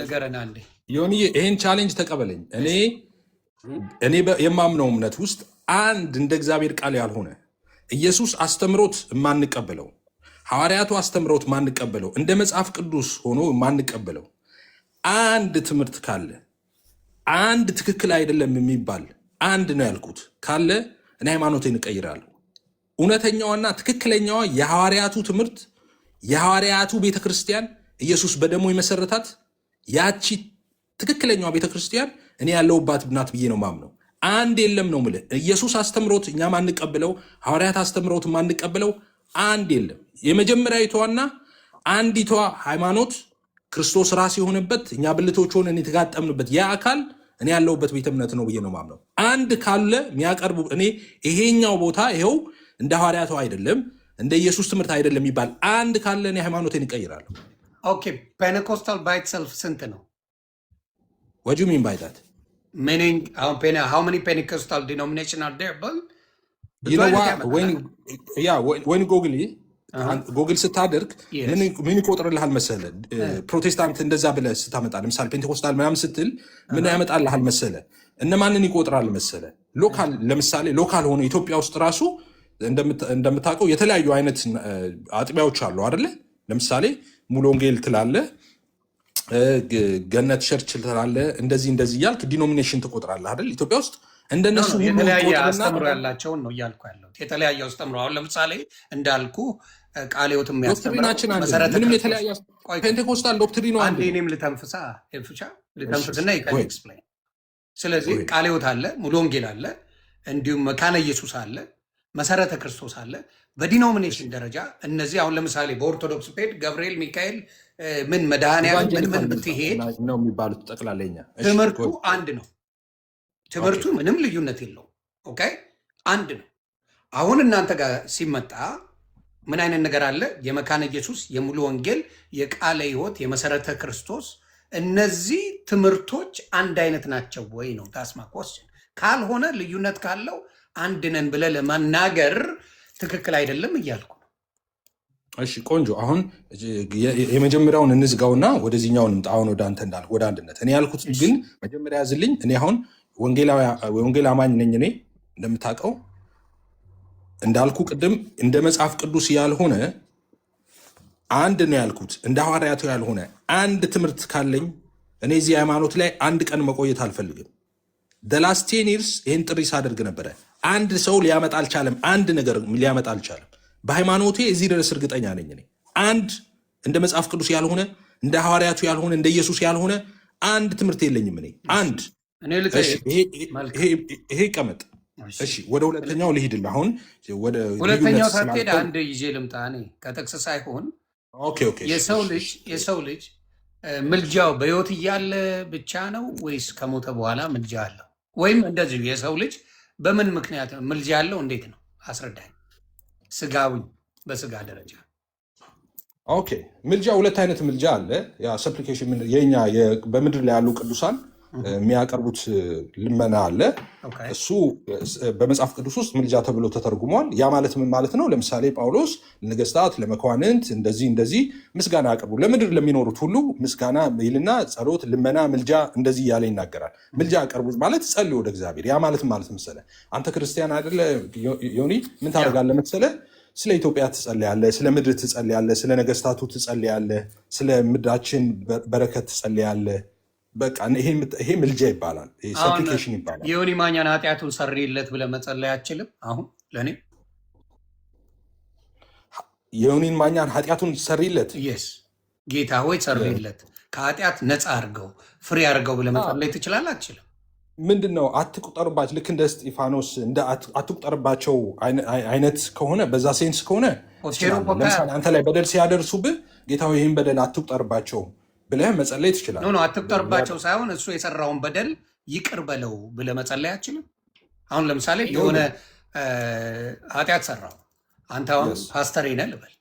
S2: ነገረና እንዴ
S1: ዮኒ፣ ይሄን ቻሌንጅ ተቀበለኝ። እኔ የማምነው እምነት ውስጥ አንድ እንደ እግዚአብሔር ቃል ያልሆነ ኢየሱስ አስተምሮት የማንቀበለው ሐዋርያቱ አስተምሮት የማንቀበለው እንደ መጽሐፍ ቅዱስ ሆኖ የማንቀበለው አንድ ትምህርት ካለ አንድ ትክክል አይደለም የሚባል አንድ ነው ያልኩት ካለ እኔ ሃይማኖቴን እቀይራለሁ። እውነተኛዋና ትክክለኛዋ የሐዋርያቱ ትምህርት የሐዋርያቱ ቤተክርስቲያን ኢየሱስ በደሙ የመሰረታት ያቺ ትክክለኛዋ ቤተክርስቲያን እኔ ያለሁባት ናት ብዬ ነው ማምነው። አንድ የለም ነው የምልህ። ኢየሱስ አስተምሮት እኛ ማንቀበለው ሐዋርያት አስተምሮት ማንቀበለው አንድ የለም። የመጀመሪያዊቷና አንዲቷ ሃይማኖት ክርስቶስ ራስ የሆነበት እኛ ብልቶች ሆነን የተጋጠምንበት ያ አካል እኔ ያለሁበት ቤተ እምነት ነው ብዬ ነው ማምነው። አንድ ካለ የሚያቀርቡ እኔ ይሄኛው ቦታ ይኸው እንደ ሐዋርያቱ አይደለም እንደ ኢየሱስ ትምህርት አይደለም የሚባል አንድ ካለ እኔ ሃይማኖቴን እቀይራለሁ።
S2: ኦኬ፣ ፔንቴኮስታል ባይ ኢትሰልፍ ስንት ነው?
S1: what do you mean by that?
S2: meaning how many Pentecostal denomination are there? But
S1: you know what, when ጎግል ስታደርግ ምን ይቆጥርልሃል መሰለ? ፕሮቴስታንት እንደዛ ብለህ ስታመጣ ለምሳሌ ፔንቴኮስታል ምናምን ስትል ምን ያመጣልሃል መሰለ? እነማንን ይቆጥራል መሰለ? ሎካል፣ ለምሳሌ ሎካል ሆኖ ኢትዮጵያ ውስጥ ራሱ እንደምታውቀው የተለያዩ አይነት አጥቢያዎች አሉ አይደለ? ለምሳሌ ሙሉ ወንጌል ትላለ፣ ገነት ቸርች ትላለ፣ እንደዚህ እያልክ ዲኖሚኔሽን ትቆጥራለህ አይደል? ኢትዮጵያ ውስጥ እንደነሱ
S2: የተለያየ አስተምሮ ያላቸውን ነው እያልኩ ያለው። የተለያየ አስተምሮ አሁን ለምሳሌ እንዳልኩ ቃለ ሕይወት የሚያስተምረው መሰረተ
S1: ምንም የተለያየ ፔንቴኮስታል ዶክትሪኑ
S2: አንድ እኔም ልተንፍስና ይካን ኤክስፕሌን። ስለዚህ ቃለ ሕይወት አለ፣ ሙሉ ወንጌል አለ፣ እንዲሁም መካነ ኢየሱስ አለ፣ መሰረተ ክርስቶስ አለ። በዲኖሚኔሽን ደረጃ እነዚህ አሁን ለምሳሌ በኦርቶዶክስ ፔድ ገብርኤል፣ ሚካኤል፣ ምን መድኃኔዓለም ምን ብትሄድ
S1: ነው የሚባሉት ጠቅላላኛ
S2: ትምህርቱ አንድ ነው። ትምህርቱ ምንም ልዩነት የለው። ኦኬ፣ አንድ ነው። አሁን እናንተ ጋር ሲመጣ ምን አይነት ነገር አለ? የመካነ ኢየሱስ፣ የሙሉ ወንጌል፣ የቃለ ሕይወት፣ የመሰረተ ክርስቶስ እነዚህ ትምህርቶች አንድ አይነት ናቸው ወይ ነው ታስማ ኮስችን። ካልሆነ ልዩነት ካለው አንድ ነን ብለህ ለመናገር ትክክል አይደለም እያልኩ ነው።
S1: እሺ ቆንጆ። አሁን የመጀመሪያውን እንዝጋውና ወደዚህኛውን እንምጣ። አሁን ወደ አንተ እንዳልኩ ወደ አንድነት እኔ ያልኩት ግን መጀመሪያ ያዝልኝ። እኔ አሁን ወንጌል አማኝ ነኝ። እኔ እንደምታውቀው እንዳልኩ ቅድም እንደ መጽሐፍ ቅዱስ ያልሆነ አንድ ነው ያልኩት፣ እንደ ሐዋርያቱ ያልሆነ አንድ ትምህርት ካለኝ እኔ እዚህ ሃይማኖት ላይ አንድ ቀን መቆየት አልፈልግም። ላስት 10 years ይህን ጥሪ ሳደርግ ነበረ። አንድ ሰው ሊያመጣ አልቻለም። አንድ ነገር ሊያመጣ አልቻለም። በሃይማኖቴ እዚህ ድረስ እርግጠኛ ነኝ። እኔ አንድ እንደ መጽሐፍ ቅዱስ ያልሆነ እንደ ሐዋርያቱ ያልሆነ እንደ ኢየሱስ ያልሆነ አንድ ትምህርት የለኝም። እኔ አንድ ይሄ ቀመጥ። እሺ ወደ ሁለተኛው ልሂድልህ። አሁን ወደ
S2: ሁለተኛው ሳትሄድ አንድ ይዤ ልምጣ። እኔ ከጥቅስ ሳይሆን የሰው ልጅ ምልጃው በሕይወት እያለ ብቻ ነው ወይስ ከሞተ በኋላ ምልጃ አለው? ወይም እንደዚሁ የሰው ልጅ በምን ምክንያት ምልጃ ያለው? እንዴት ነው? አስረዳኝ። ስጋዊ፣ በስጋ ደረጃ።
S1: ኦኬ፣ ምልጃ ሁለት አይነት ምልጃ አለ። ያ ሰፕሊኬሽን የኛ በምድር ላይ ያሉ ቅዱሳን የሚያቀርቡት ልመና አለ። እሱ በመጽሐፍ ቅዱስ ውስጥ ምልጃ ተብሎ ተተርጉሟል። ያ ማለት ምን ማለት ነው? ለምሳሌ ጳውሎስ ለነገስታት፣ ለመኳንንት እንደዚህ ምስጋና ያቀርቡ፣ ለምድር ለሚኖሩት ሁሉ ምስጋና ይልና ጸሎት፣ ልመና፣ ምልጃ እንደዚህ እያለ ይናገራል። ምልጃ ያቀርቡ ማለት ጸልዩ ወደ እግዚአብሔር። ያ ማለት መሰለ አንተ ክርስቲያን አይደለ ዮኒ? ምን ታደርጋለህ መሰለ? ስለ ኢትዮጵያ ትጸልያለህ፣ ስለ ምድር ትጸልያለህ፣ ስለ ነገስታቱ ትጸልያለህ፣ ስለ ምድራችን በረከት ትጸልያለህ። በቃ ይሄ ምልጃ ይባላል። ሰፕሊኬሽን ይባላል።
S2: የዮኒ ማኛን ኃጢአቱን ሰርይለት ብለህ መጸለይ አችልም? አሁን ለእኔ
S1: የዮኒን ማኛን ኃጢአቱን ሰርይለት፣
S2: ጌታ ሆይ ሰርይለት፣ ከኃጢአት ነፃ አድርገው፣ ፍሬ አድርገው ብለህ መጸለይ ትችላለህ? አችልም?
S1: ምንድነው አትቁጠርባቸው። ልክ እንደ እስጢፋኖስ አትቁጠርባቸው አይነት ከሆነ በዛ ሴንስ ከሆነ ለምሳሌ አንተ ላይ በደል ሲያደርሱብህ ጌታ ሆይ ይህን በደል አትቁጠርባቸው ብለህ መጸለይ ትችላለህ።
S2: አትቁጠርባቸው ሳይሆን እሱ የሰራውን በደል ይቅር በለው ብለህ መጸለይ አችልም? አሁን ለምሳሌ የሆነ ኃጢአት ሰራው፣ አንተ አሁን ፓስተር ነህ ልበል።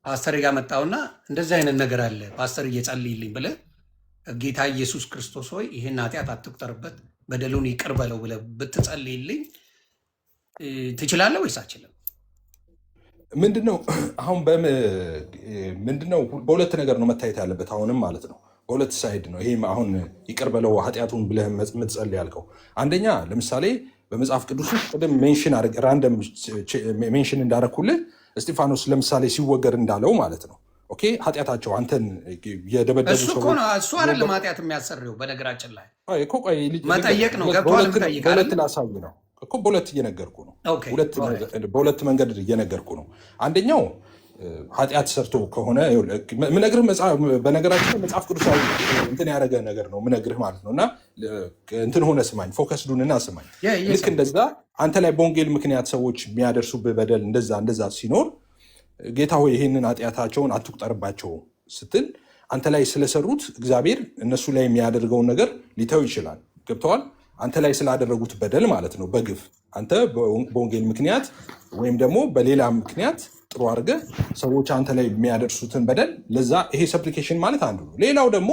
S2: ፓስተር ጋር መጣውና እንደዚህ አይነት ነገር አለ ፓስተር እየጸልይልኝ ብለህ ጌታ ኢየሱስ ክርስቶስ ሆይ ይህን ኃጢአት አትቁጠርበት በደሉን ይቅር በለው ብለህ ብትጸልይልኝ ትችላለህ ወይስ አችልም?
S1: ምንድነው አሁን ምንድነው በሁለት ነገር ነው መታየት ያለበት አሁንም ማለት ነው። በሁለት ሳይድ ነው ይሄ። አሁን ይቅር በለው ኃጢአቱን ብለህ የምትጸልይ ያልከው አንደኛ ለምሳሌ በመጽሐፍ ቅዱስ ውስጥ ቅድም ራንደም ሜንሽን እንዳረኩልህ እስጢፋኖስ ለምሳሌ ሲወገር እንዳለው ማለት ነው። ኦኬ ኃጢአታቸው አንተን የደበደቡ
S2: እሱ አይደለም ኃጢአት የሚያሰርየው በነገራችን ላይ
S1: መጠየቅ ነው። በሁለት ላሳይ ነው እኮ በሁለት እየነገርኩ ነው። በሁለት መንገድ እየነገርኩ ነው። አንደኛው ኃጢአት ሰርቶ ከሆነ ምነግርህ በነገራችን መጽሐፍ ቅዱሳዊ እንትን ያደረገ ነገር ነው ምነግርህ ማለት ነው። እና እንትን ሆነ ስማኝ፣ ፎከስ ዱንና ስማኝ። ልክ እንደዛ አንተ ላይ በወንጌል ምክንያት ሰዎች የሚያደርሱብህ በደል እንደዛ ሲኖር ጌታ ሆይ ይህንን ኃጢአታቸውን አትቁጠርባቸው ስትል አንተ ላይ ስለሰሩት እግዚአብሔር እነሱ ላይ የሚያደርገውን ነገር ሊተው ይችላል። ገብተዋል? አንተ ላይ ስላደረጉት በደል ማለት ነው። በግፍ አንተ በወንጌል ምክንያት ወይም ደግሞ በሌላ ምክንያት ጥሩ አድርገህ ሰዎች አንተ ላይ የሚያደርሱትን በደል ለዛ ይሄ ሰፕሊኬሽን ማለት አንዱ ነው። ሌላው ደግሞ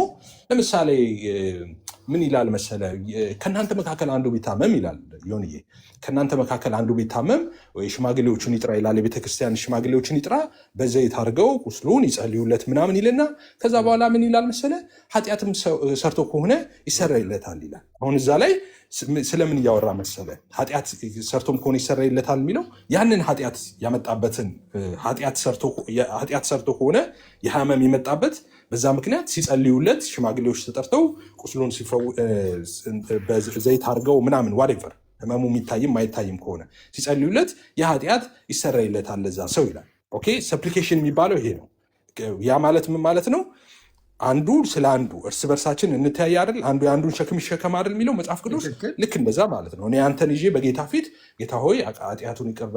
S1: ለምሳሌ ምን ይላል መሰለ፣ ከእናንተ መካከል አንዱ ቢታመም ይላል ዮንዬ፣ ከእናንተ መካከል አንዱ ቢታመም ወይ ሽማግሌዎችን ይጥራ ይላል። የቤተክርስቲያን ሽማግሌዎችን ይጥራ፣ በዘይት አድርገው ቁስሉን ይጸልዩለት ምናምን ይልና ከዛ በኋላ ምን ይላል መሰለ፣ ኃጢአትም ሰርቶ ከሆነ ይሰረይለታል ይላል። አሁን እዛ ላይ ስለምን እያወራ መሰለ፣ ኃጢአት ሰርቶም ከሆነ ይሰረይለታል የሚለው ያንን ኃጢአት ያመጣበትን ኃጢአት ሰርቶ ከሆነ የህመም የመጣበት በዛ ምክንያት ሲጸልዩለት ሽማግሌዎች ተጠርተው ቁስሉን በዘይት አድርገው ምናምን ዋሬቨር ህመሙ የሚታይም ማይታይም ከሆነ ሲጸልዩለት የኃጢአት ይሰረይለታል ለዛ ሰው ይላል። ኦኬ ሰፕሊኬሽን የሚባለው ይሄ ነው። ያ ማለት ምን ማለት ነው? አንዱ ስለ አንዱ እርስ በርሳችን እንተያይ አይደል? አንዱ የአንዱን ሸክም ይሸከም አይደል የሚለው መጽሐፍ ቅዱስ። ልክ እንደዛ ማለት ነው። እኔ አንተን ይዤ በጌታ ፊት ጌታ ሆይ ኃጢአቱን ይቅር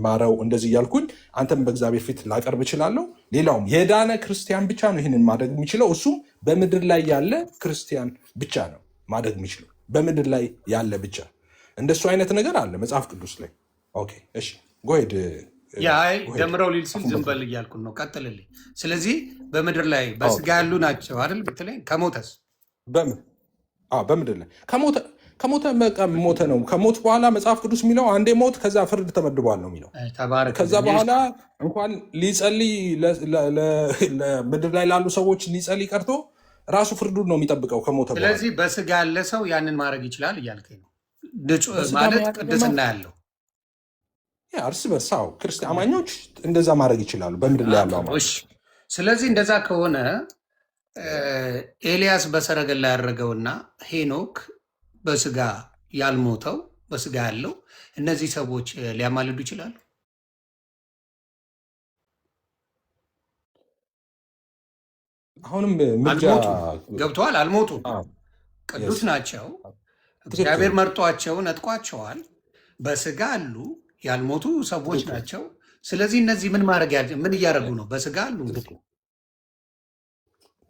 S1: ማረው እንደዚህ እያልኩኝ አንተም በእግዚአብሔር ፊት ላቀርብ እችላለሁ። ሌላውም የዳነ ክርስቲያን ብቻ ነው ይህንን ማድረግ የሚችለው። እሱም በምድር ላይ ያለ ክርስቲያን ብቻ ነው ማድረግ የሚችለው፣ በምድር ላይ ያለ ብቻ። እንደሱ አይነት ነገር አለ መጽሐፍ ቅዱስ ላይ። ኦኬ እሺ ጎሄድ
S2: ደምረው ሊል ሲል ዝም በል እያልኩን ነው። ቀጥልልኝ። ስለዚህ በምድር ላይ በስጋ ያሉ ናቸው አይደል ብትለኝ፣ ከሞተስ
S1: በምድር ላይ ከሞተ ሞተ ነው። ከሞት በኋላ መጽሐፍ ቅዱስ የሚለው አንዴ ሞት ከዛ ፍርድ ተመድቧል ነው የሚለው። ከዛ በኋላ እንኳን ሊጸልይ ምድር ላይ ላሉ ሰዎች ሊጸልይ ቀርቶ ራሱ ፍርዱን ነው የሚጠብቀው ከሞተ በኋላ።
S2: ስለዚህ በስጋ ያለ ሰው ያንን ማድረግ ይችላል እያልከኝ ነው ማለት ቅድስና ያለው
S1: እርስ በርሳው ክርስቲያን አማኞች እንደዛ ማድረግ ይችላሉ በምድር ላይ ያለው አማኞች።
S2: ስለዚህ እንደዛ ከሆነ ኤልያስ በሰረገላ ያደረገውና ሄኖክ በስጋ ያልሞተው በስጋ ያለው እነዚህ ሰዎች ሊያማልዱ ይችላሉ?
S1: አሁንም ምልጃ
S2: ገብተዋል። አልሞቱም፣ ቅዱስ ናቸው። እግዚአብሔር መርጧቸው ነጥቋቸዋል። በስጋ አሉ፣ ያልሞቱ ሰዎች ናቸው። ስለዚህ እነዚህ ምን እያደረጉ ነው? በስጋ አሉ።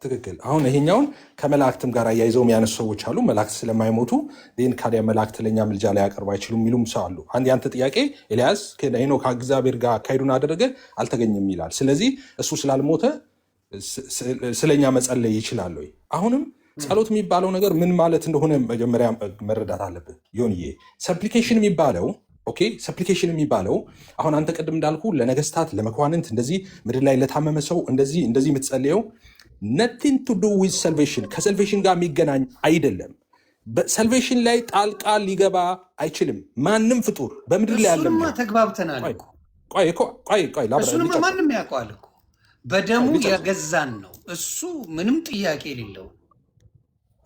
S1: ትክክል። አሁን ይሄኛውን ከመላእክትም ጋር አያይዘው የሚያነሱ ሰዎች አሉ። መላእክት ስለማይሞቱ ይህን ካዲያ መላእክት ለእኛ ምልጃ ላይ ያቀርቡ አይችሉም የሚሉም ሰው አሉ። አንድ ያንተ ጥያቄ ኤልያስ ሄኖክ ከእግዚአብሔር ጋር አካሄዱን አደረገ አልተገኘም ይላል። ስለዚህ እሱ ስላልሞተ ስለኛ መጸለይ ይችላል ወይ? አሁንም ጸሎት የሚባለው ነገር ምን ማለት እንደሆነ መጀመሪያ መረዳት አለብህ ዮንዬ። ሰፕሊኬሽን የሚባለው ሰፕሊኬሽን የሚባለው አሁን አንተ ቅድም እንዳልኩ ለነገስታት ለመኳንንት እንደዚህ ምድር ላይ ለታመመ ሰው እንደዚህ የምትጸልየው ነቲንግ ቱ ዱ ዊዝ ሰልቬሽን ከሰልቬሽን ጋር የሚገናኝ አይደለም። በሰልቬሽን ላይ ጣልቃ ሊገባ አይችልም ማንም ፍጡር በምድር ላይ ያለ።
S2: ተግባብተናል። እሱንማ ማንም ያውቀዋል እኮ በደሙ የገዛን ነው እሱ፣ ምንም ጥያቄ የሌለው።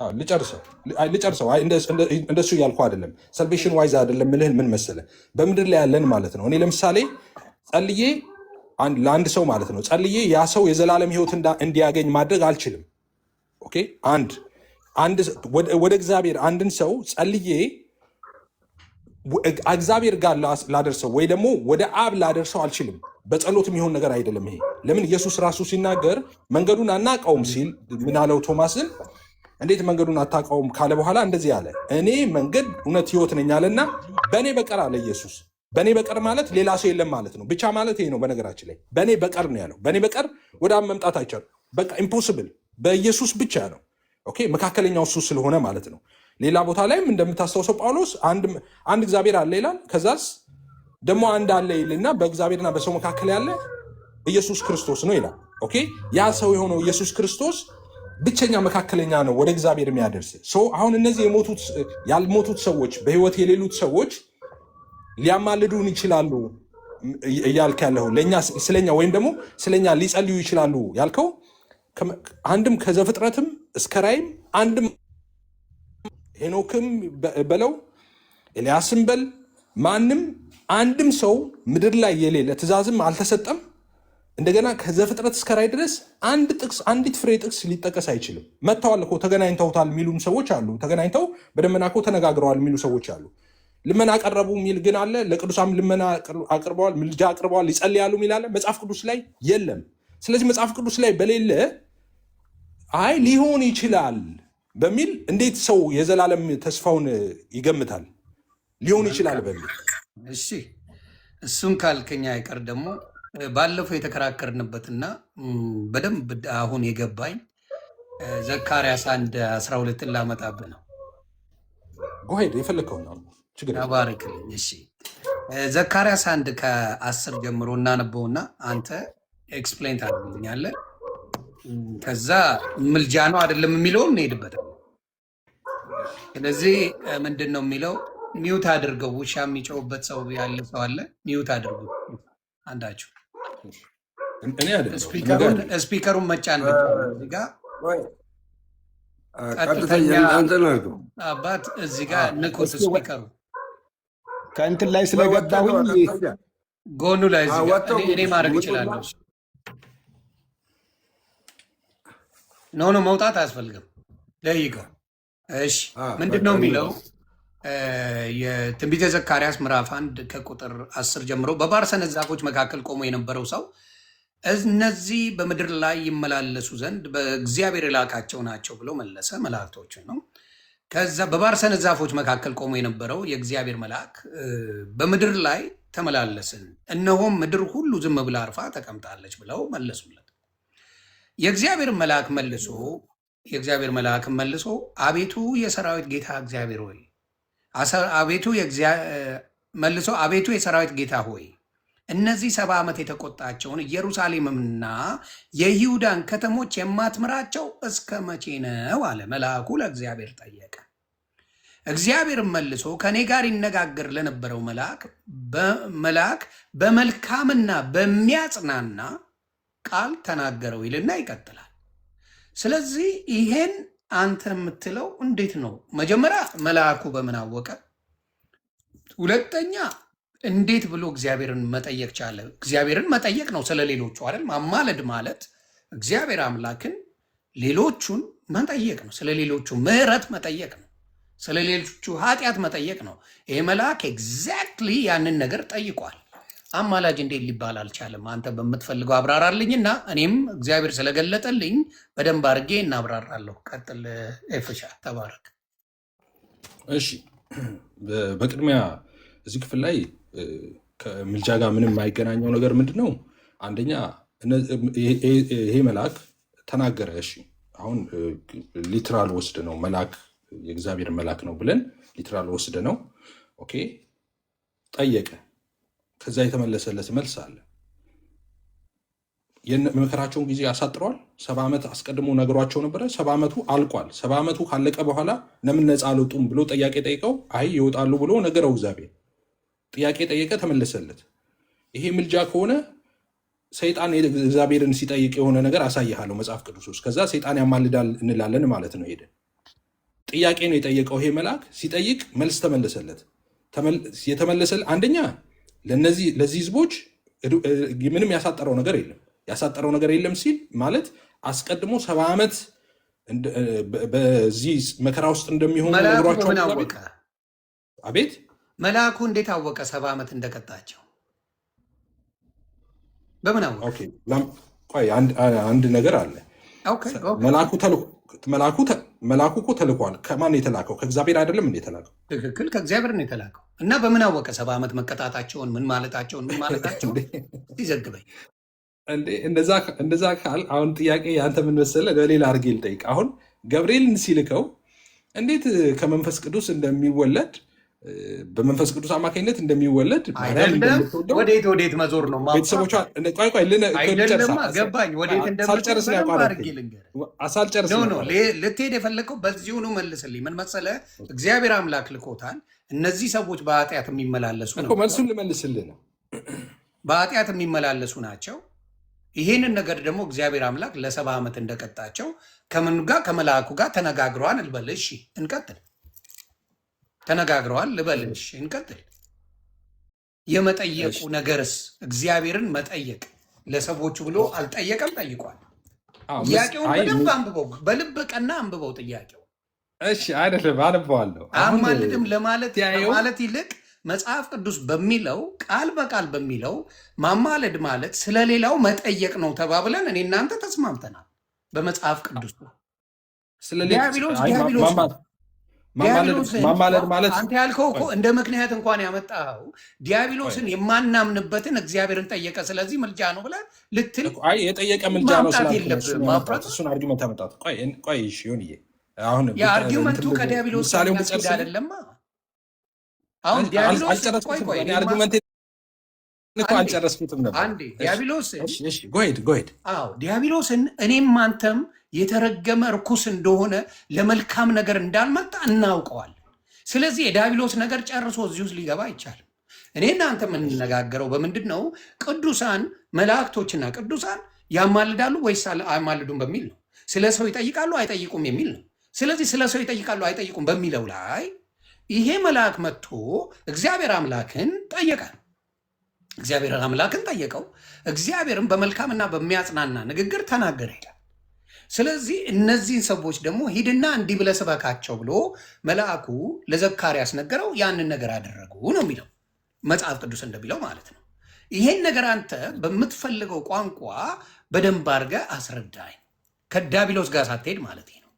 S1: ልጨርሰው እንደሱ እያልኩ አይደለም። ሰልቬሽን ዋይዝ አይደለም ምልህን ምን መሰለህ፣ በምድር ላይ ያለን ማለት ነው። እኔ ለምሳሌ ጸልዬ ለአንድ ሰው ማለት ነው ጸልዬ ያ ሰው የዘላለም ሕይወት እንዲያገኝ ማድረግ አልችልም። ኦኬ ወደ እግዚአብሔር አንድን ሰው ጸልዬ እግዚአብሔር ጋር ላደርሰው ወይ ደግሞ ወደ አብ ላደርሰው አልችልም። በጸሎት የሚሆን ነገር አይደለም ይሄ። ለምን ኢየሱስ ራሱ ሲናገር መንገዱን አናውቀውም ሲል ምን አለው ቶማስን? እንዴት መንገዱን አታውቀውም ካለ በኋላ እንደዚህ አለ፣ እኔ መንገድ እውነት ሕይወት ነኝ አለና በእኔ በቀር አለ ኢየሱስ። በእኔ በቀር ማለት ሌላ ሰው የለም ማለት ነው። ብቻ ማለት ይሄ ነው። በነገራችን ላይ በእኔ በቀር ነው ያለው። በእኔ በቀር ወደ አብ መምጣት አይቻልም። በቃ ኢምፖስብል፣ በኢየሱስ ብቻ ነው። ኦኬ መካከለኛው እሱ ስለሆነ ማለት ነው። ሌላ ቦታ ላይም እንደምታስታውሰው ጳውሎስ አንድ እግዚአብሔር አለ ይላል። ከዛስ ደግሞ አንድ አለ ይልና በእግዚአብሔርና በሰው መካከል ያለ ኢየሱስ ክርስቶስ ነው ይላል። ኦኬ ያ ሰው የሆነው ኢየሱስ ክርስቶስ ብቸኛ መካከለኛ ነው ወደ እግዚአብሔር የሚያደርስ። አሁን እነዚህ ያልሞቱት ሰዎች በህይወት የሌሉት ሰዎች ሊያማልዱን ይችላሉ እያልክ ያለው ለኛ ስለኛ ወይም ደግሞ ስለኛ ሊጸልዩ ይችላሉ ያልከው አንድም ከዘፍጥረትም እስከ ራእይም አንድም ሄኖክም በለው ኤልያስም በል ማንም አንድም ሰው ምድር ላይ የሌለ ትእዛዝም አልተሰጠም። እንደገና ከዘፍጥረት እስከ ራእይ ድረስ አንዲት ፍሬ ጥቅስ ሊጠቀስ አይችልም። መጥተዋል እኮ ተገናኝተውታል የሚሉም ሰዎች አሉ። ተገናኝተው በደመና እኮ ተነጋግረዋል የሚሉ ሰዎች አሉ። ልመና አቀረቡ የሚል ግን አለ። ለቅዱሳም ልመና አቅርበዋል፣ ምልጃ አቅርበዋል፣ ይጸልያሉ የሚል አለ። መጽሐፍ ቅዱስ ላይ የለም። ስለዚህ መጽሐፍ ቅዱስ ላይ በሌለ አይ ሊሆን ይችላል በሚል እንዴት ሰው የዘላለም ተስፋውን ይገምታል? ሊሆን ይችላል በሚል
S2: እሺ፣ እሱን ካልከኛ አይቀር ደግሞ ባለፈው የተከራከርንበትና በደንብ አሁን የገባኝ ዘካርያስ 1:12 ላመጣብህ ነው።
S1: ጎሄድ የፈለግከው ነው
S2: ባርክልኝ። እሺ ዘካርያስ 1:10 ጀምሮ እናነበውና አንተ ኤክስፕሌን ታደርግልኛለህ። ከዛ ምልጃ ነው አይደለም የሚለው እንሄድበታል። ስለዚህ ምንድን ነው የሚለው? ሚውት አድርገው። ውሻ የሚጮውበት ሰው ያለ ሰው አለ። ሚውት አድርጉ አንዳችሁ። ስፒከሩን መጫን ጋ ቀጥተኛ አባት እዚህ ጋር ንኩት። ስፒከሩ
S5: ከእንትን ላይ ስለገባሁኝ
S2: ጎኑ ላይ እኔ ማድረግ ይችላለሁ። ኖ መውጣት አያስፈልግም። ለይቀው። እሺ ምንድን ነው የሚለው? የትንቢተ ዘካርያስ ምዕራፍ 1 ከቁጥር 10 ጀምሮ በባርሰነት ዛፎች መካከል ቆሞ የነበረው ሰው እነዚህ በምድር ላይ ይመላለሱ ዘንድ በእግዚአብሔር የላካቸው ናቸው ብሎ መለሰ። መላእክቶችን ነው። ከዛ በባርሰነት ዛፎች መካከል ቆሞ የነበረው የእግዚአብሔር መልአክ በምድር ላይ ተመላለስን፣ እነሆም ምድር ሁሉ ዝም ብላ አርፋ ተቀምጣለች ብለው መለሱለት። የእግዚአብሔር መልአክም መልሶ አቤቱ የሰራዊት ጌታ እግዚአብሔር ሆይ አቤቱ የሰራዊት ጌታ ሆይ እነዚህ 70 ዓመት የተቆጣቸውን ኢየሩሳሌምና የይሁዳን ከተሞች የማትምራቸው እስከ መቼ ነው አለ። መልአኩ ለእግዚአብሔር ጠየቀ። እግዚአብሔርም መልሶ ከእኔ ጋር ይነጋገር ለነበረው መልአክ በመልካምና በሚያጽናና ቃል ተናገረው ይልና ይቀጥላል። ስለዚህ ይሄን አንተ የምትለው እንዴት ነው? መጀመሪያ መልአኩ በምን አወቀ? ሁለተኛ እንዴት ብሎ እግዚአብሔርን መጠየቅ ቻለ? እግዚአብሔርን መጠየቅ ነው ስለሌሎቹ አይደል? ማማለድ ማለት እግዚአብሔር አምላክን ሌሎቹን መጠየቅ ነው። ስለሌሎቹ ምሕረት መጠየቅ ነው። ስለሌሎቹ ኃጢአት መጠየቅ ነው። ይሄ መልአክ ኤግዛክትሊ ያንን ነገር ጠይቋል። አማላጅ እንዴት ሊባል አልቻለም? አንተ በምትፈልገው አብራራልኝና እኔም እግዚአብሔር ስለገለጠልኝ በደንብ አድርጌ እናብራራለሁ። ቀጥል ኤፍሻ፣ ተባረክ።
S1: እሺ፣ በቅድሚያ እዚህ ክፍል ላይ ከምልጃ ጋር ምንም የማይገናኘው ነገር ምንድን ነው? አንደኛ ይሄ መልአክ ተናገረ። እሺ፣ አሁን ሊትራል ወስድ ነው መልአክ የእግዚአብሔር መልአክ ነው ብለን ሊትራል ወስድ ነው። ኦኬ፣ ጠየቀ። ከዛ የተመለሰለት መልስ አለ። የመከራቸውን ጊዜ ያሳጥረዋል። 70 ዓመት አስቀድሞ ነግሯቸው ነበረ። 70 ዓመቱ አልቋል። 70 ዓመቱ ካለቀ በኋላ ለምን ነፃ አልወጡም ብሎ ጥያቄ ጠይቀው አይ ይወጣሉ ብሎ ነገረው። እግዚአብሔር ጥያቄ ጠየቀ፣ ተመለሰለት። ይሄ ምልጃ ከሆነ ሰይጣን እግዚአብሔርን ሲጠይቅ የሆነ ነገር አሳይሃለሁ መጽሐፍ ቅዱስ ውስጥ። ከዛ ሰይጣን ያማልዳል እንላለን ማለት ነው። ሄደ ጥያቄ ነው የጠየቀው። ይሄ መልአክ ሲጠይቅ መልስ ተመለሰለት። የተመለሰል አንደኛ ለዚህ ህዝቦች ምንም ያሳጠረው ነገር የለም ሲል ማለት አስቀድሞ 70 ዓመት በዚህ መከራ ውስጥ እንደሚሆኑ ነግሯቸው። አቤት
S2: መልአኩ እንዴት አወቀ 70 ዓመት እንደቀጣቸው? በምን አወቀ?
S1: ቆይ አንድ ነገር አለ። መልአኩ እኮ ተልኳል። ከማን የተላከው? ከእግዚአብሔር አይደለም እንዴ የተላከው?
S2: ትክክል፣ ከእግዚአብሔር ነው የተላከው። እና በምን አወቀ 70 ዓመት መቀጣታቸውን? ምን ማለታቸውን ይዘግበኝ።
S1: እንደዛ ካል አሁን ጥያቄ አንተ ምን መሰለህ፣ ለሌላ አድርጌ ልጠይቅ። አሁን ገብርኤልን ሲልከው እንዴት ከመንፈስ ቅዱስ እንደሚወለድ በመንፈስ ቅዱስ አማካኝነት እንደሚወለድ
S2: አይደለም። ወዴት መዞር ነው?
S1: ቤተሰቦቿ
S2: ገባኝ። ወዴት
S1: ሳልጨርስ
S2: ልትሄድ የፈለግከው በዚሁ ነው። መልስልኝ። ምን መሰለህ፣ እግዚአብሔር አምላክ ልኮታል። እነዚህ ሰዎች በኃጢአት የሚመላለሱ ነው።
S1: መልሱን ልመልስልህ ነው።
S2: በኃጢአት የሚመላለሱ ናቸው። ይህንን ነገር ደግሞ እግዚአብሔር አምላክ ለ70 ዓመት እንደቀጣቸው ከምን ጋር ከመልአኩ ጋር ተነጋግረዋል ልበል። እሺ እንቀጥል። ተነጋግረዋል ልበል። እሺ እንቀጥል። የመጠየቁ ነገርስ እግዚአብሔርን መጠየቅ ለሰዎቹ ብሎ አልጠየቀም? ጠይቋል። ጥያቄውን በደንብ አንብበው፣ በልብ ቀና አንብበው ጥያቄው።
S1: እሺ አይደለም፣ አነበዋለሁ።
S2: አማልድም ለማለት ይልቅ መጽሐፍ ቅዱስ በሚለው ቃል በቃል በሚለው ማማለድ ማለት ስለሌላው መጠየቅ ነው ተባብለን እኔ እናንተ ተስማምተናል። በመጽሐፍ ቅዱስ
S1: ማማለድ ማለት
S2: አንተ ያልከው እኮ እንደ ምክንያት እንኳን ያመጣኸው ዲያብሎስን የማናምንበትን እግዚአብሔርን ጠየቀ፣ ስለዚህ ምልጃ ነው ብለህ ልትል
S1: የጠየቀ ምልጃ ነው
S2: እሱን
S1: አርጊመንት ያመጣት። ቆይ ሆን
S2: የአርጊመንቱ ከዲያብሎስ አይደለማ። አሁን
S1: አልጨረስኩትም ነበር።
S2: ዲያብሎስን እኔም አንተም የተረገመ እርኩስ እንደሆነ ለመልካም ነገር እንዳልመጣ እናውቀዋል። ስለዚህ የዲያብሎስ ነገር ጨርሶ እዚህ ውስጥ ሊገባ አይቻልም። እኔ እናንተ የምንነጋገረው በምንድን ነው? ቅዱሳን መላእክቶችና ቅዱሳን ያማልዳሉ ወይስ አያማልዱም በሚል ነው። ስለ ሰው ይጠይቃሉ አይጠይቁም የሚል ነው። ስለዚህ ስለ ሰው ይጠይቃሉ አይጠይቁም በሚለው ላይ ይሄ መልአክ መጥቶ እግዚአብሔር አምላክን ጠየቃል። እግዚአብሔር አምላክን ጠየቀው። እግዚአብሔርን በመልካምና በሚያጽናና ንግግር ተናገረ ይላል። ስለዚህ እነዚህን ሰዎች ደግሞ ሂድና እንዲህ ብለህ ስበካቸው ብሎ መልአኩ ለዘካርያስ ነገረው። ያንን ነገር አደረጉ ነው የሚለው መጽሐፍ ቅዱስ እንደሚለው ማለት ነው። ይሄን ነገር አንተ በምትፈልገው ቋንቋ በደንብ አድርገህ አስረዳኝ፣ ከዲያብሎስ ጋር ሳትሄድ ማለት ነው።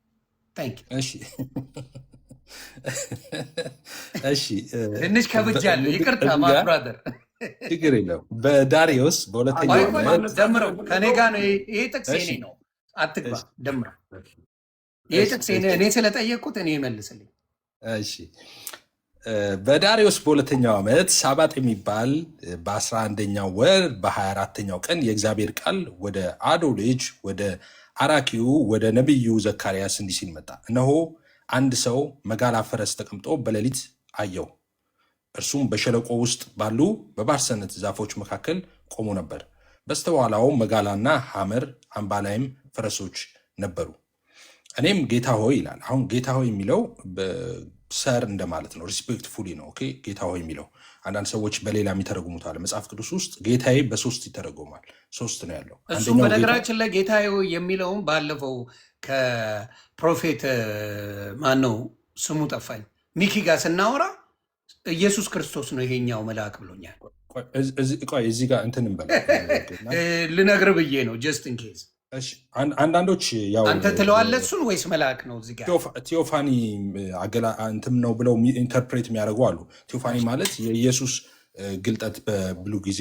S2: ትንሽ ከብጃለሁ፣ ይቅርታ ማብራደር
S1: ችግር የለው። በዳሪዮስ በሁለተኛው
S2: ደምረው ከኔ ጋር ነው። ይሄ ጥቅስ የኔ ነው፣ አትግባ። ደምረው ይሄ ጥቅስ እኔ ስለጠየቅኩት እኔ መልስልኝ።
S1: እሺ በዳሪዮስ በሁለተኛው ዓመት ሳባጥ የሚባል በ11ኛው ወር በ24ኛው ቀን የእግዚአብሔር ቃል ወደ አዶ ልጅ ወደ አራኪው ወደ ነቢዩ ዘካርያስ እንዲህ ሲል መጣ። እነሆ አንድ ሰው መጋላ ፈረስ ተቀምጦ በሌሊት አየው። እርሱም በሸለቆ ውስጥ ባሉ በባርሰነት ዛፎች መካከል ቆሞ ነበር። በስተኋላው መጋላና ሐመር አምባላይም ፈረሶች ነበሩ። እኔም ጌታ ሆይ ይላል። አሁን ጌታ ሆይ የሚለው ሰር እንደማለት ነው። ሪስፔክትፉሊ ነው። ኦኬ ጌታ ሆይ የሚለው አንዳንድ ሰዎች በሌላ የሚተረጉሙታል። መጽሐፍ ቅዱስ ውስጥ ጌታዬ በሶስት ይተረጎማል። ሶስት ነው ያለው።
S2: እሱም በነገራችን ላይ ጌታዬ የሚለውም ባለፈው ከፕሮፌት ማነው ስሙ ጠፋኝ ሚኪ ጋር ስናወራ ኢየሱስ ክርስቶስ ነው ይሄኛው መልአክ ብሎኛል።
S1: ቆይ እዚህ ጋር እንትን እንበል
S2: ልነግርህ ብዬ ነው ጀስት ኢን ኬዝ።
S1: አንዳንዶች ያው
S2: አንተ ትለዋለህ እሱን ወይስ መልአክ ነው? እዚህ ጋር
S1: ቴዎፋኒ እንትን ነው ብለው ኢንተርፕሬት የሚያደርጉ አሉ። ቴዎፋኒ ማለት የኢየሱስ ግልጠት በብሉ ጊዜ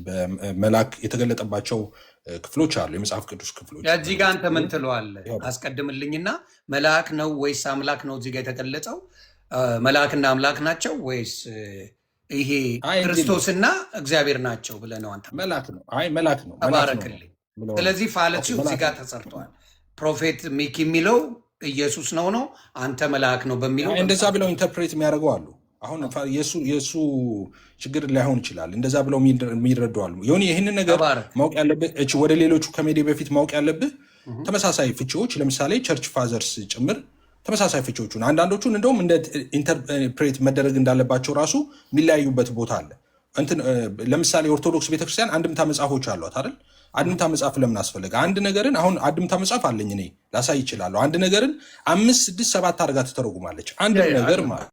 S1: በመልአክ የተገለጠባቸው ክፍሎች አሉ፣ የመጽሐፍ ቅዱስ ክፍሎች።
S2: እዚህ ጋር አንተ ምን ትለዋለህ? አስቀድምልኝና መልአክ ነው ወይስ አምላክ ነው እዚህ ጋር የተገለጸው? መልአክና አምላክ ናቸው ወይስ ይሄ ክርስቶስና እግዚአብሔር ናቸው ብለህ ነው አንተ?
S1: መልአክ ነው። መልአክ ነው።
S2: ተባረክልኝ። ስለዚህ ፋለሲው እዚህ ጋር ተሰርተዋል። ፕሮፌት ሚኪ የሚለው ኢየሱስ ነው፣ አንተ መልአክ ነው በሚለው
S1: እንደዛ ብለው ኢንተርፕሬት የሚያደርጉ አሉ። አሁን የእሱ ችግር ላይሆን ይችላል፣ እንደዛ ብለው የሚረዱ አሉ። ይህንን ነገር ማወቅ ያለብህ ወደ ሌሎቹ ከሜዲ በፊት ማወቅ ያለብህ ተመሳሳይ ፍቺዎች፣ ለምሳሌ ቸርች ፋዘርስ ጭምር ተመሳሳይ ፍቺዎቹን አንዳንዶቹን እንደውም እንደ ኢንተርፕሬት መደረግ እንዳለባቸው ራሱ የሚለያዩበት ቦታ አለ። ለምሳሌ ኦርቶዶክስ ቤተክርስቲያን አንድምታ መጽሐፎች አሏት አይደል? አንድምታ መጽሐፍ ለምን አስፈለገ? አንድ ነገርን አሁን አንድምታ መጽሐፍ አለኝ እኔ ላሳይ ይችላለሁ። አንድ ነገርን 5፣ 6፣ 7 አድርጋ ትተረጉማለች። አንድ ነገር ማለት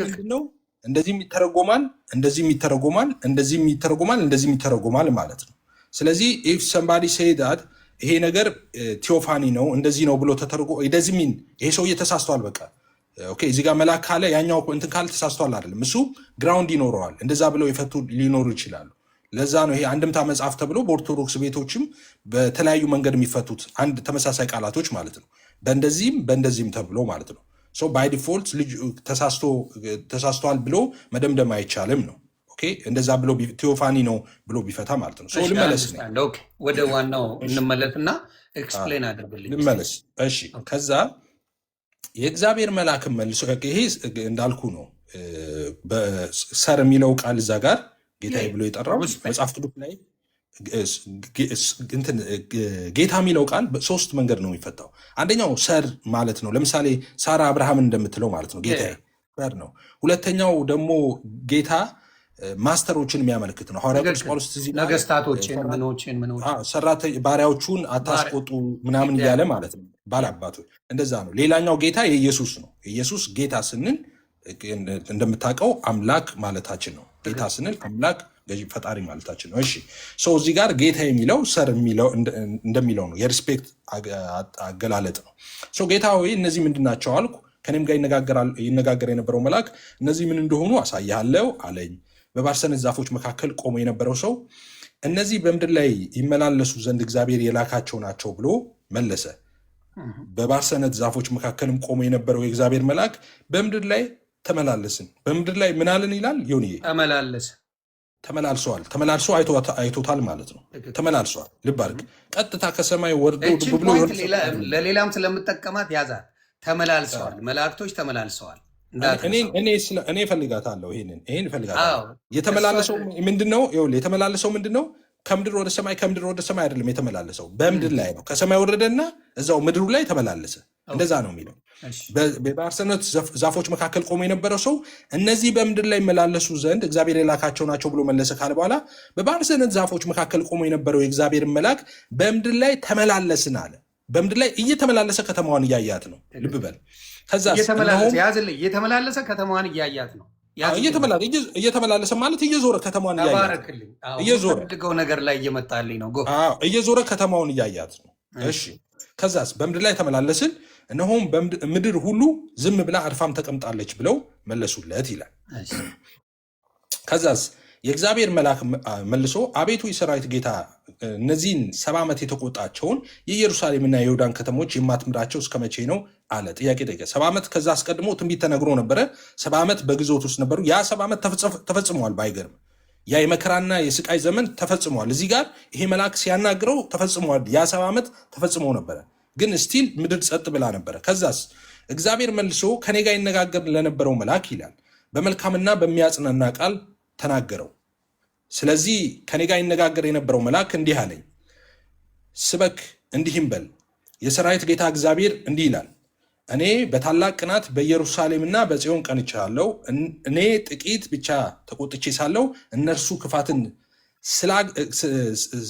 S1: ምንድን ነው? እንደዚህም ይተረጎማል፣ እንደዚህም ይተረጎማል፣ እንደዚህም ይተረጎማል፣ እንደዚህም ይተረጎማል ማለት ነው። ስለዚህ ኢፍ ሰምባዲ ሴዳት ይሄ ነገር ቴዎፋኒ ነው እንደዚህ ነው ብሎ ተተርጎ እንደዚህ ሚን ይሄ ሰውዬ ተሳስቷል። በቃ ኦኬ፣ እዚህ ጋር መልአክ ካለ ያኛው እንትን ካለ ተሳስቷል አይደለም። እሱ ግራውንድ ይኖረዋል። እንደዛ ብለው የፈቱ ሊኖሩ ይችላሉ። ለዛ ነው ይሄ አንድምታ መጽሐፍ ተብሎ በኦርቶዶክስ ቤቶችም በተለያዩ መንገድ የሚፈቱት አንድ ተመሳሳይ ቃላቶች ማለት ነው። በእንደዚህም ተብሎ ማለት ነው። ሶ ባይ ዲፎልት ልጅ ተሳስቷል ብሎ መደምደም አይቻልም ነው። ኦኬ እንደዛ ብሎ ቴዎፋኒ ነው ብሎ ቢፈታ ማለት ነው። ሶ ልመለስ ነው
S2: ወደ ዋናው እንመለስና ኤክስፕሌን አድርግልኝ
S1: ልመለስ። እሺ ከዛ የእግዚአብሔር መልአክም መልሶ ይሄ እንዳልኩ ነው። በሰር የሚለው ቃል እዛ ጋር ጌታዬ ብሎ የጠራው መጽሐፍ ቅዱስ ላይ ጌታ የሚለው ቃል በሶስት መንገድ ነው የሚፈታው። አንደኛው ሰር ማለት ነው። ለምሳሌ ሳራ አብርሃምን እንደምትለው ማለት ነው ጌታዬ ሰር ነው። ሁለተኛው ደግሞ ጌታ ማስተሮችን የሚያመለክት ነው። ሐዋርያው ቅዱስ ጳውሎስ
S2: ነገስታቶችን
S1: ባሪያዎቹን አታስቆጡ ምናምን እያለ ማለት ነው። ባላባቶች እንደዛ ነው። ሌላኛው ጌታ የኢየሱስ ነው። ኢየሱስ ጌታ ስንል እንደምታውቀው አምላክ ማለታችን ነው። ጌታ ስንል አምላክ ገዢ ፈጣሪ ማለታችን ነው። እሺ ሰው እዚህ ጋር ጌታ የሚለው ሰር የሚለው እንደሚለው ነው። የሪስፔክት አገላለጥ ነው። ሰው ጌታ ሆይ እነዚህ ምንድን ናቸው አልኩ። ከኔም ጋር ይነጋገር የነበረው መልአክ እነዚህ ምን እንደሆኑ አሳያለሁ አለኝ። በባርሰነት ዛፎች መካከል ቆሞ የነበረው ሰው እነዚህ በምድር ላይ ይመላለሱ ዘንድ እግዚአብሔር የላካቸው ናቸው ብሎ መለሰ። በባርሰነት ዛፎች መካከልም ቆሞ የነበረው የእግዚአብሔር መልአክ በምድር ላይ ተመላለስን። በምድር ላይ ምናልን ይላል ዮኒ ተመላልሰዋል። ተመላልሶ አይቶታል ማለት ነው። ተመላልሰዋል። ልብ አድርግ። ቀጥታ ከሰማይ ወርዶ ብሎ
S2: ለሌላም ስለምጠቀማት ያዛት። ተመላልሰዋል፣ መላእክቶች ተመላልሰዋል።
S1: እኔ እፈልጋታለሁ። ይሄን እፈልጋታለሁ። የተመላለሰው ምንድነው? የተመላለሰው ምንድነው? ከምድር ወደ ሰማይ ከምድር ወደ ሰማይ አይደለም የተመላለሰው፣ በምድር ላይ ነው። ከሰማይ ወረደና እዛው ምድሩ ላይ ተመላለሰ። እንደዛ ነው የሚለው። በባርሰነት ዛፎች መካከል ቆሞ የነበረው ሰው እነዚህ በምድር ላይ መላለሱ ዘንድ እግዚአብሔር የላካቸው ናቸው ብሎ መለሰ ካለ በኋላ በባርሰነት ዛፎች መካከል ቆሞ የነበረው የእግዚአብሔር መልአክ በምድር ላይ ተመላለስን አለ። በምድር ላይ እየተመላለሰ ከተማዋን እያያት ነው። ልብ በል። ከዛ
S2: እየተመላለሰ ከተማዋን እያያት ነው።
S1: እየተመላለሰ ማለት እየዞረ ከተማዋን እያያት
S2: እየዞረ ነገር ላይ እየመጣልኝ ነው።
S1: እየዞረ ከተማውን እያያት ነው። እሺ ከዛስ በምድር ላይ ተመላለስን፣ እነሆም ምድር ሁሉ ዝም ብላ አርፋም ተቀምጣለች ብለው መለሱለት ይላል። ከዛስ የእግዚአብሔር መልአክ መልሶ አቤቱ የሰራዊት ጌታ እነዚህን 70 ዓመት የተቆጣቸውን የኢየሩሳሌምና የይሁዳን ከተሞች የማትምራቸው እስከ መቼ ነው አለ። ጥያቄ ጠየቀ። 70 ዓመት ከዛ አስቀድሞ ትንቢት ተነግሮ ነበረ። 70 ዓመት በግዞት ውስጥ ነበሩ። ያ 70 ዓመት ተፈጽመዋል። ባይገርም ያ የመከራና የስቃይ ዘመን ተፈጽመዋል። እዚህ ጋር ይሄ መልአክ ሲያናግረው ተፈጽመዋል። ያ 70 ዓመት ተፈጽሞ ነበረ፣ ግን ስቲል ምድር ጸጥ ብላ ነበረ። ከዛስ እግዚአብሔር መልሶ ከኔ ጋር ይነጋገር ለነበረው መልአክ ይላል በመልካምና በሚያጽናና ቃል ተናገረው። ስለዚህ ከኔ ጋር ይነጋገር የነበረው መልአክ እንዲህ አለኝ፣ ስበክ እንዲህም በል የሰራዊት ጌታ እግዚአብሔር እንዲህ ይላል፣ እኔ በታላቅ ቅናት በኢየሩሳሌምና በጽዮን ቀንቻለሁ። እኔ ጥቂት ብቻ ተቆጥቼ ሳለሁ እነርሱ ክፋትን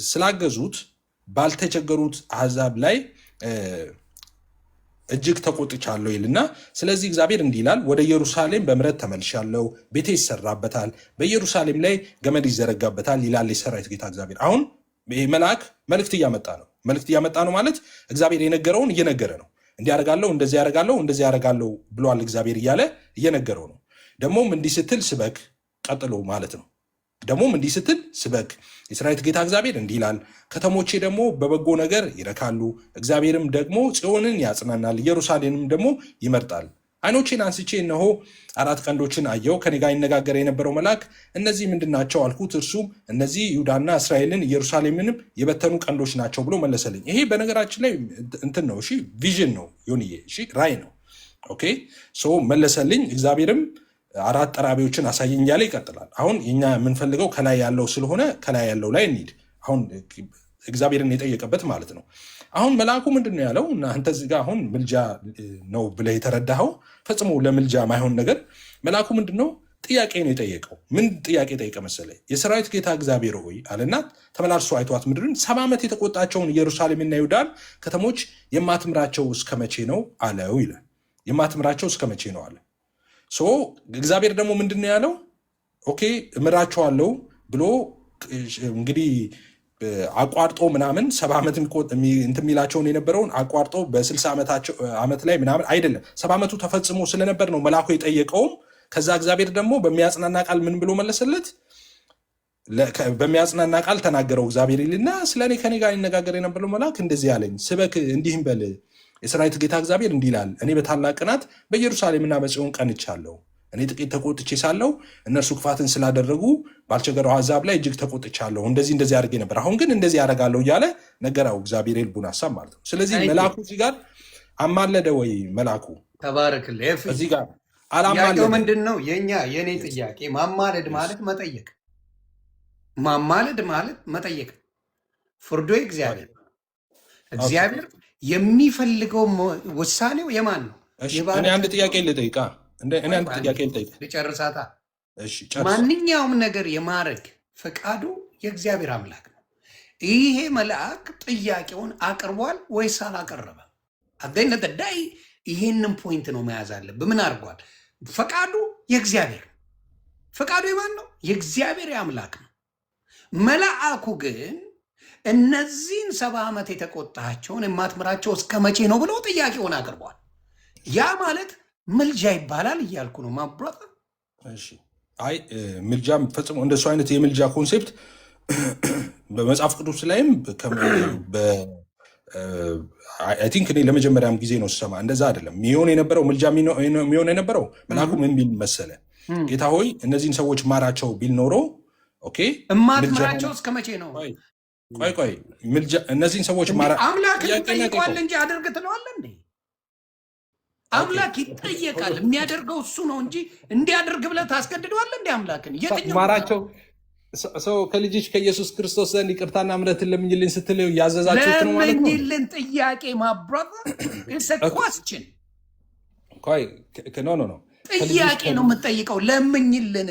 S1: ስላገዙት ባልተቸገሩት አሕዛብ ላይ እጅግ ተቆጥቻለሁ ይልና፣ ስለዚህ እግዚአብሔር እንዲህ ይላል፣ ወደ ኢየሩሳሌም በምሕረት ተመልሻለሁ፣ ቤቴ ይሰራበታል፣ በኢየሩሳሌም ላይ ገመድ ይዘረጋበታል ይላል የሰራዊት ጌታ እግዚአብሔር። አሁን ይህ መልአክ መልእክት እያመጣ ነው። መልእክት እያመጣ ነው ማለት እግዚአብሔር የነገረውን እየነገረ ነው። እንዲያደርጋለሁ፣ እንደዚህ ያደርጋለሁ፣ እንደዚህ ያደርጋለሁ ብሏል እግዚአብሔር እያለ እየነገረው ነው። ደግሞም እንዲህ ስትል ስበክ፣ ቀጥሎ ማለት ነው። ደግሞም እንዲህ ስትል ስበክ፣ የሰራዊት ጌታ እግዚአብሔር እንዲህ ይላል፣ ከተሞቼ ደግሞ በበጎ ነገር ይረካሉ፣ እግዚአብሔርም ደግሞ ጽዮንን ያጽናናል፣ ኢየሩሳሌምም ደግሞ ይመርጣል። ዓይኖቼን አንስቼ እነሆ 4 ቀንዶችን አየሁ። ከኔ ጋር ይነጋገር የነበረው መልአክ እነዚህ ምንድናቸው አልኩት። እርሱም እነዚህ ይሁዳና እስራኤልን ኢየሩሳሌምንም የበተኑ ቀንዶች ናቸው ብሎ መለሰልኝ። ይሄ በነገራችን ላይ እንትን ነው፣ እሺ ቪዥን ነው ዮኒዬ፣ እሺ ራእይ ነው። ኦኬ ሶ መለሰልኝ። እግዚአብሔርም 4 ጠራቢዎችን አሳየኝ እያለ ይቀጥላል። አሁን እኛ የምንፈልገው ከላይ ያለው ስለሆነ ከላይ ያለው ላይ እንሂድ። አሁን እግዚአብሔርን የጠየቀበት ማለት ነው። አሁን መልአኩ ምንድን ነው ያለው? እና አንተ እዚህ ጋር አሁን ምልጃ ነው ብለህ የተረዳኸው ፈጽሞ ለምልጃ ማይሆን ነገር መልአኩ ምንድን ነው ጥያቄ ነው የጠየቀው። ምን ጥያቄ ጠየቀ መሰለህ? የሰራዊት ጌታ እግዚአብሔር ሆይ አለና ተመላልሶ አይቷት ምድርን 70 ዓመት የተቆጣቸውን ኢየሩሳሌምና ይሁዳን ከተሞች የማትምራቸው እስከ መቼ ነው አለው ይላል። የማትምራቸው እስከ መቼ ነው አለ። እግዚአብሔር ደግሞ ምንድን ነው ያለው? ኦኬ እምራቸዋለሁ ብሎ እንግዲህ አቋርጦ ምናምን 70 ዓመት እንትን የሚላቸውን የነበረውን አቋርጦ በ60 ዓመት ላይ ምናምን አይደለም 70 ዓመቱ ተፈጽሞ ስለነበር ነው መልአኩ የጠየቀውም። ከዛ እግዚአብሔር ደግሞ በሚያጽናና ቃል ምን ብሎ መለሰለት? በሚያጽናና ቃል ተናገረው እግዚአብሔር ይልና ስለኔ ከኔ ጋር ይነጋገር የነበረው መልአክ እንደዚህ ያለኝ ስበክ እንዲህም በል የሰራዊት ጌታ እግዚአብሔር እንዲህ ይላል እኔ በታላቅ ቅናት በኢየሩሳሌምና በጽዮን ቀንቻለሁ እኔ ጥቂት ተቆጥቼ ሳለሁ እነርሱ ክፋትን ስላደረጉ ባልቸገረው አሕዛብ ላይ እጅግ ተቆጥቻለሁ እንደዚህ አድርጌ ነበር አሁን ግን እንደዚህ ያደርጋለሁ እያለ ነገረው እግዚአብሔር የልቡን ሐሳብ ማለት ነው ስለዚህ መልአኩ እዚህ ጋር አማለደ ወይ መልአኩ
S2: ተባረክልህ
S1: እዚህ ጋር
S2: ጥያቄው ምንድን ነው የኔ ጥያቄ ማማለድ ማለት መጠየቅ መጠየቅ ፍርዶ እግዚአብሔር የሚፈልገው ውሳኔው የማን ነው
S1: እኔ አንድ ጥያቄ ልጠይቃ
S2: ልጨርሳታ ማንኛውም ነገር የማድረግ ፈቃዱ የእግዚአብሔር አምላክ ነው ይሄ መልአክ ጥያቄውን አቅርቧል ወይስ አላቀረበም አገኘት ዳይ ይሄንን ፖይንት ነው መያዝ አለብህ ምን አድርጓል ፈቃዱ የእግዚአብሔር ፈቃዱ የማን ነው የእግዚአብሔር አምላክ ነው መልአኩ ግን እነዚህን 70 ዓመት የተቆጣቸውን የማትምራቸው እስከ መቼ ነው ብለው ጥያቄውን አቅርቧል ያ ማለት ምልጃ ይባላል እያልኩ ነው ማብራታ
S1: እሺ አይ ምልጃ ፈጽሞ እንደሱ አይነት የምልጃ ኮንሴፕት በመጽሐፍ ቅዱስ ላይም አይ ቲንክ እኔ ለመጀመሪያም ጊዜ ነው ስሰማ እንደዛ አይደለም ሚሆን የነበረው ምልጃ ሚሆን የነበረው መልአኩ ምን ቢል መሰለ ጌታ ሆይ እነዚህን ሰዎች ማራቸው ቢል ኖሮ ኦኬ
S2: እማትምራቸው እስከ መቼ ነው
S1: ቆይ ምልጃ እነዚህን ሰዎች ማራ
S2: አምላክ ይጠይቃል እንጂ አድርግ ትለዋለህ እንዴ አምላክ ይጠየቃል የሚያደርገው እሱ ነው እንጂ እንዲያደርግ ብለህ ታስገድደዋለህ እንዴ አምላክን የትኛው
S1: ማራቸው ሰው ከልጅሽ ከኢየሱስ ክርስቶስ ዘንድ ይቅርታና ምሕረትን ለምኝልኝ ስትለው ያዘዛችሁት ነው ማለት ነው
S2: ለምኝልኝ ጥያቄ ማብራታ it's a question
S1: ቆይ ኖ
S2: ጥያቄ ነው የምጠይቀው ለምኝልን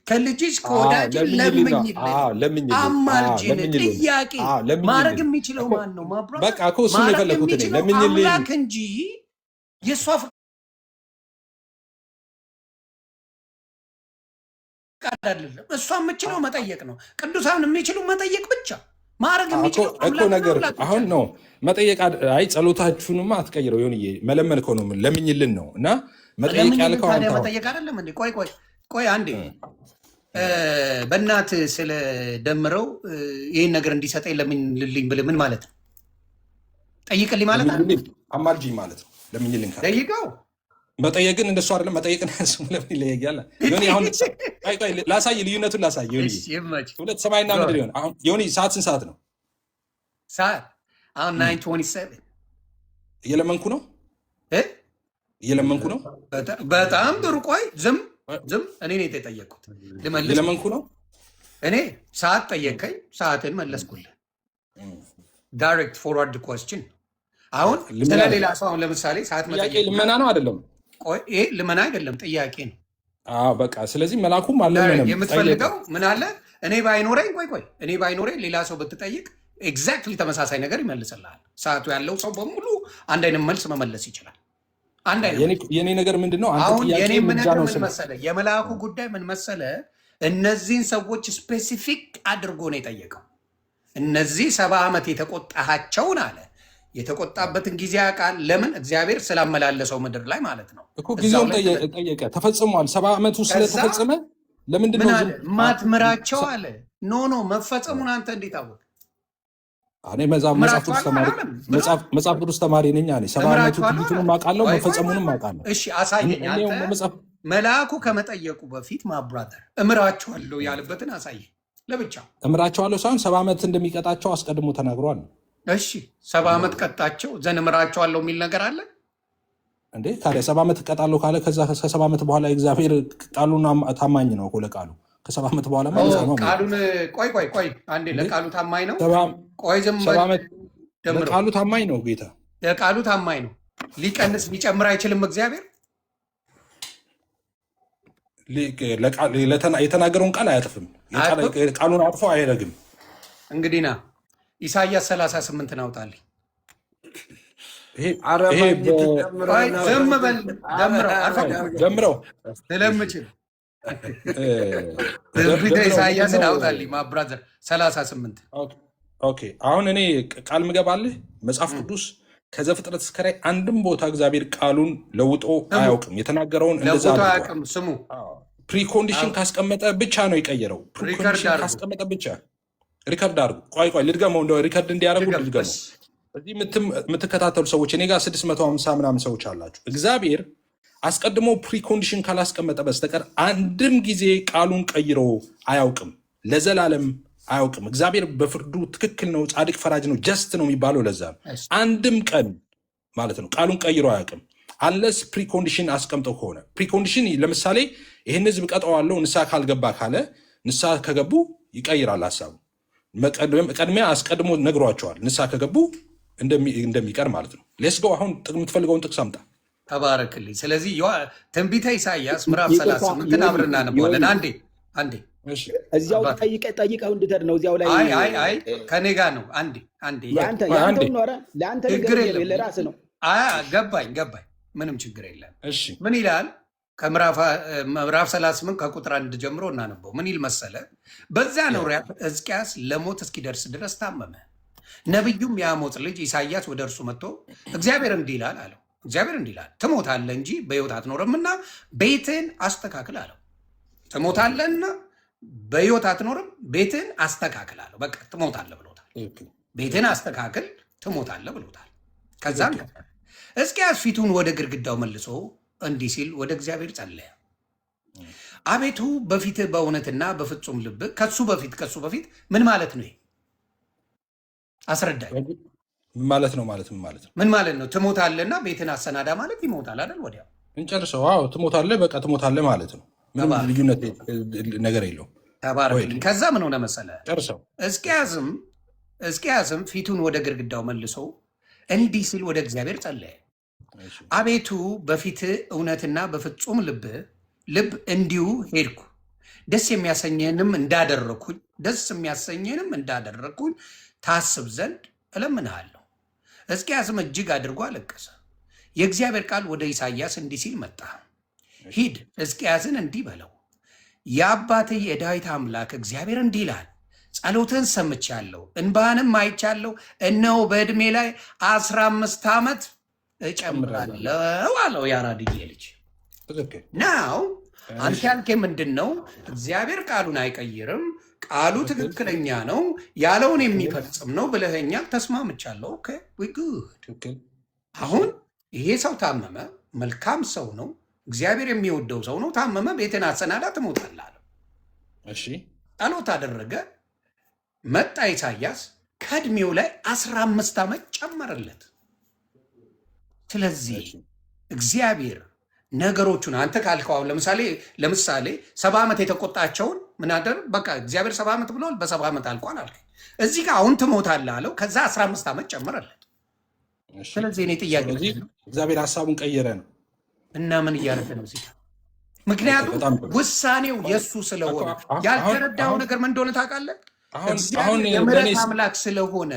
S2: ከልጅሽ ከወዳጅ ለምኝልን አማልጅን ጥያቄ ማድረግ የሚችለው ማን ነው ማብራታ
S1: በቃ እኮ እሱን የፈለኩት እኔ ለምኝልኝ
S2: አምላክ እንጂ የሷ ፈቃድ አይደለም እሷ የምችለው መጠየቅ ነው ቅዱሳን የሚችሉ መጠየቅ ብቻ ማድረግ የሚችለው
S1: እኮ ነገር አሁን ነው መጠየቅ አይ ጸሎታችሁንማ አትቀይረው ይሁንዬ መለመን እኮ ነው ለምኝልን ነው እና መጠየቅ ያልከው አንተ
S2: መጠየቅ አይደለም እንዴ ቆይ አንዴ በእናት ስለ ደምረው ይሄን ነገር እንዲሰጠኝ ለምኝልኝ ብል ምን ማለት ነው ጠይቅልኝ ማለት አይደል
S1: አማልጅኝ ማለት ነው ለምኝልኝ ካለ
S2: ጠይቀው
S1: መጠየቅን እንደሱ አይደለም መጠየቅን ስሙ ለምን ይለያያል ይሁን አሁን ቆይ ላሳይ ልዩነቱን ላሳይ ይሁን ሁለት ሰማይና ምድር ይሁን አሁን ይሁን ሰዓት ስንት ሰዓት ነው
S2: ሰዓት አሁን 9:27
S1: እየለመንኩ ነው እየለመንኩ ነው
S2: በጣም ጥሩ ቆይ ዝም እኔ ነኝ የተጠየቅኩት
S1: እየለመንኩ ነው
S2: እኔ ሰዓት ጠየቀኝ ሰዓትን መለስኩልህ ዳይሬክት ፎርዋርድ ኩዌስችን አሁን ስለሌላ ሰው አሁን ለምሳሌ ሰዓት መጠየቅ
S1: ልመና ነው አይደለም
S2: ቆይ ይሄ ልመና አይደለም ጥያቄ ነው
S1: በቃ ስለዚህ መልአኩም አለመነም
S2: የምትፈልገው ምን አለ እኔ ባይኖረኝ ሌላ ሰው ብትጠይቅ ኤግዛክትሊ ተመሳሳይ ነገር ይመልስልሃል ሰዓቱ ያለው ሰው በሙሉ አንድ አይነት መልስ መመለስ ይችላል አንድ አይነት
S1: የኔ ነገር ምንድነው አንተ ጥያቄ ምንጃ ነው
S2: መሰለ የመልአኩ ጉዳይ ምን መሰለ እነዚህን ሰዎች ስፔሲፊክ አድርጎ ነው የጠየቀው እነዚህ 70 ዓመት የተቆጣሃቸውን አለ የተቆጣበትን ጊዜ ያውቃል ለምን እግዚአብሔር ስላመላለሰው ምድር ላይ ማለት ነው
S1: እኮ ጊዜውን ጠየቀ ተፈጽሟል 70 ዓመቱ ስለተፈጸመ ለምንድን ነው
S2: ማትምራቸው አለ ኖ መፈጸሙን አንተ እንዴት አወቅ
S1: እኔ መጽሐፍ ቅዱስ ተማሪ ነኝ እኔ 70 ዓመቱ ትንቢቱንም አውቃለሁ መፈጸሙንም አውቃለሁ
S2: እሺ አሳየኝ አንተ መልአኩ ከመጠየቁ በፊት ማብራተር እምራቸዋለሁ ያለበትን አሳየኝ ለብቻ
S1: እምራቸዋለሁ ሳይሆን 70 ዓመት እንደሚቀጣቸው አስቀድሞ ተናግሯል
S2: እሺ 70 ዓመት ቀጣቸው ዘንምራቸዋለሁ የሚል ነገር አለ
S1: እንዴ ታዲያ 70 ዓመት ቀጣለሁ ካለ ከዛ ከ70 ዓመት በኋላ እግዚአብሔር ቃሉን ታማኝ ነው እኮ ለቃሉ ከ70 ዓመት በኋላ ማለት ነው
S2: ቃሉን ቆይ አንዴ ለቃሉ ታማኝ ነው ቆይ ዝም
S1: ለቃሉ ታማኝ ነው ጌታ
S2: ለቃሉ ታማኝ ነው ሊቀንስ ሊጨምር አይችልም እግዚአብሔር
S1: የተናገረውን ቃል አያጥፍም ቃሉን አጥፎ አይረግም
S2: እንግዲህ ና ኢሳይያስ 38 ናውጣልኝ ዝም በል
S1: ደምረው
S2: ስለምችል ኢሳይያስን አውጣልኝ ማብራዘር 38
S1: ኦኬ አሁን እኔ ቃል ምገባልህ መጽሐፍ ቅዱስ ከዘፍጥረት እስከ ራዕይ አንድም ቦታ እግዚአብሔር ቃሉን ለውጦ አያውቅም የተናገረውን እንደዛ
S2: አያውቅም ስሙ
S1: ፕሪኮንዲሽን ካስቀመጠ ብቻ ነው የቀየረው። ፕሪኮንዲሽን ካስቀመጠ ብቻ ሪከርድ አድርጉ። ቆይ ልድገመው፣ እንደው ሪከርድ እንዲያደርጉ ልድገመው። እዚህ የምትከታተሉ ሰዎች እኔ ጋር 650 ምናምን ሰዎች አላችሁ። እግዚአብሔር አስቀድሞ ፕሪኮንዲሽን ካላስቀመጠ በስተቀር አንድም ጊዜ ቃሉን ቀይሮ አያውቅም፣ ለዘላለም አያውቅም። እግዚአብሔር በፍርዱ ትክክል ነው፣ ጻድቅ ፈራጅ ነው፣ ጀስት ነው የሚባለው ለዛ ነው። አንድም ቀን ማለት ነው ቃሉን ቀይሮ አያውቅም። አንለስ ፕሪኮንዲሽን አስቀምጠው ከሆነ ፕሪኮንዲሽን ለምሳሌ ይህን ህዝብ ቀጠዋለው ንስሐ ካልገባ ካለ ንስሐ ከገቡ ይቀይራል ሀሳቡ። ቀድሚያ አስቀድሞ ነግሯቸዋል ንስሐ ከገቡ እንደሚቀር ማለት ነው። ሌስጎ አሁን የምትፈልገውን ጥቅስ አምጣ።
S2: ተባረክልኝ። ስለዚህ ትንቢተ ኢሳያስ ምዕራፍ 38 አብረን እናነባዋለን። አንዴ
S5: እዚያው ጠይቀው እንድትሄድ ነው። እዚያው ላይ
S2: አይ ከኔ ጋር ነው። አንዴ
S5: ለአንተ ለራስህ ነው።
S2: ገባኝ። ምንም ችግር የለም። ምን ይላል? ከምዕራፍ 38 ከቁጥር 1 ጀምሮ እናነበው። ምን ይል መሰለ? በዚያ ኖሪያ ሕዝቅያስ ለሞት እስኪደርስ ድረስ ታመመ። ነቢዩም የአሞጽ ልጅ ኢሳያስ ወደ እርሱ መጥቶ እግዚአብሔር እንዲህ ይላል አለው። እግዚአብሔር እንዲህ ይላል፣ ትሞታለህ እንጂ በሕይወት አትኖርምና ቤትህን አስተካክል አለው። ትሞታለህና በሕይወት አትኖርም፣ ቤትህን አስተካክል አለው። በቃ ትሞታለህ ብሎታል። ቤትህን አስተካክል፣ ትሞታለህ ብሎታል። ከዛም ሕዝቅያስ ፊቱን ወደ ግድግዳው መልሶ እንዲህ ሲል ወደ እግዚአብሔር ጸለየ። አቤቱ በፊትህ በእውነትና በፍጹም ልብ ከሱ በፊት ምን ማለት ነው? አስረዳኝ።
S1: ማለት ነው
S2: ምን ማለት ነው? ትሞታለህና ቤትን አሰናዳ ማለት ይሞታል አይደል? ወዲያው
S1: እንጨርሰው። አዎ ትሞታለህ፣ በቃ ትሞታለህ ማለት ነው። ምንም ልዩነት ነገር የለውም።
S2: ተባረክ። ከዛ ምን ሆነ መሰለህ?
S1: ጨርሰው።
S2: ሕዝቅያስም ፊቱን ወደ ግድግዳው መልሶ እንዲህ ሲል ወደ እግዚአብሔር ጸለየ። አቤቱ በፊትህ እውነትና በፍጹም ልብ እንዲሁ ሄድኩ፣ ደስ የሚያሰኝህንም እንዳደረግኩኝ ታስብ ዘንድ እለምንሃለሁ። ሕዝቅያስም እጅግ አድርጎ አለቀሰ። የእግዚአብሔር ቃል ወደ ኢሳያስ እንዲህ ሲል መጣ። ሂድ ሕዝቅያስን እንዲህ በለው፣ የአባትህ የዳዊት አምላክ እግዚአብሔር እንዲህ ይላል፣ ጸሎትህን ሰምቻለሁ፣ እንባህንም አይቻለሁ። እነሆ በዕድሜ ላይ 15 ዓመት እጨምራለሁ አለው። የአራድዬ ልጅ ናው አንተ ያልከኝ ምንድን ነው? እግዚአብሔር ቃሉን አይቀይርም፣ ቃሉ ትክክለኛ ነው፣ ያለውን የሚፈጽም ነው ብለኸኛል። ተስማምቻለሁ። ጉድ። አሁን ይሄ ሰው ታመመ፣ መልካም ሰው ነው፣ እግዚአብሔር የሚወደው ሰው ነው። ታመመ፣ ቤትን አሰናዳ፣ ትሞታለህ አለው። ጸሎት አደረገ። መጣ ኢሳያስ፣ ከዕድሜው ላይ 15 ዓመት ጨመረለት። ስለዚህ እግዚአብሔር ነገሮቹን አንተ ካልከው ለምሳሌ 70 ዓመት የተቆጣቸውን ምን አደር በቃ እግዚአብሔር 70 ዓመት ብሏል፣ በ70 ዓመት አልቋል አልከ። እዚህ ጋር አሁን ትሞታለህ አለው። ከዛ 15 ዓመት ጨመረለት። ስለዚህ እኔ ጥያቄ
S1: እግዚአብሔር ሀሳቡን ቀየረ ነው
S2: እና ምን እያደረገ ነው እዚህ ጋር? ምክንያቱም ውሳኔው የእሱ ስለሆነ ያልተረዳው ነገር ምን እንደሆነ ታውቃለህ? እግዚአብሔር የምሕረት አምላክ ስለሆነ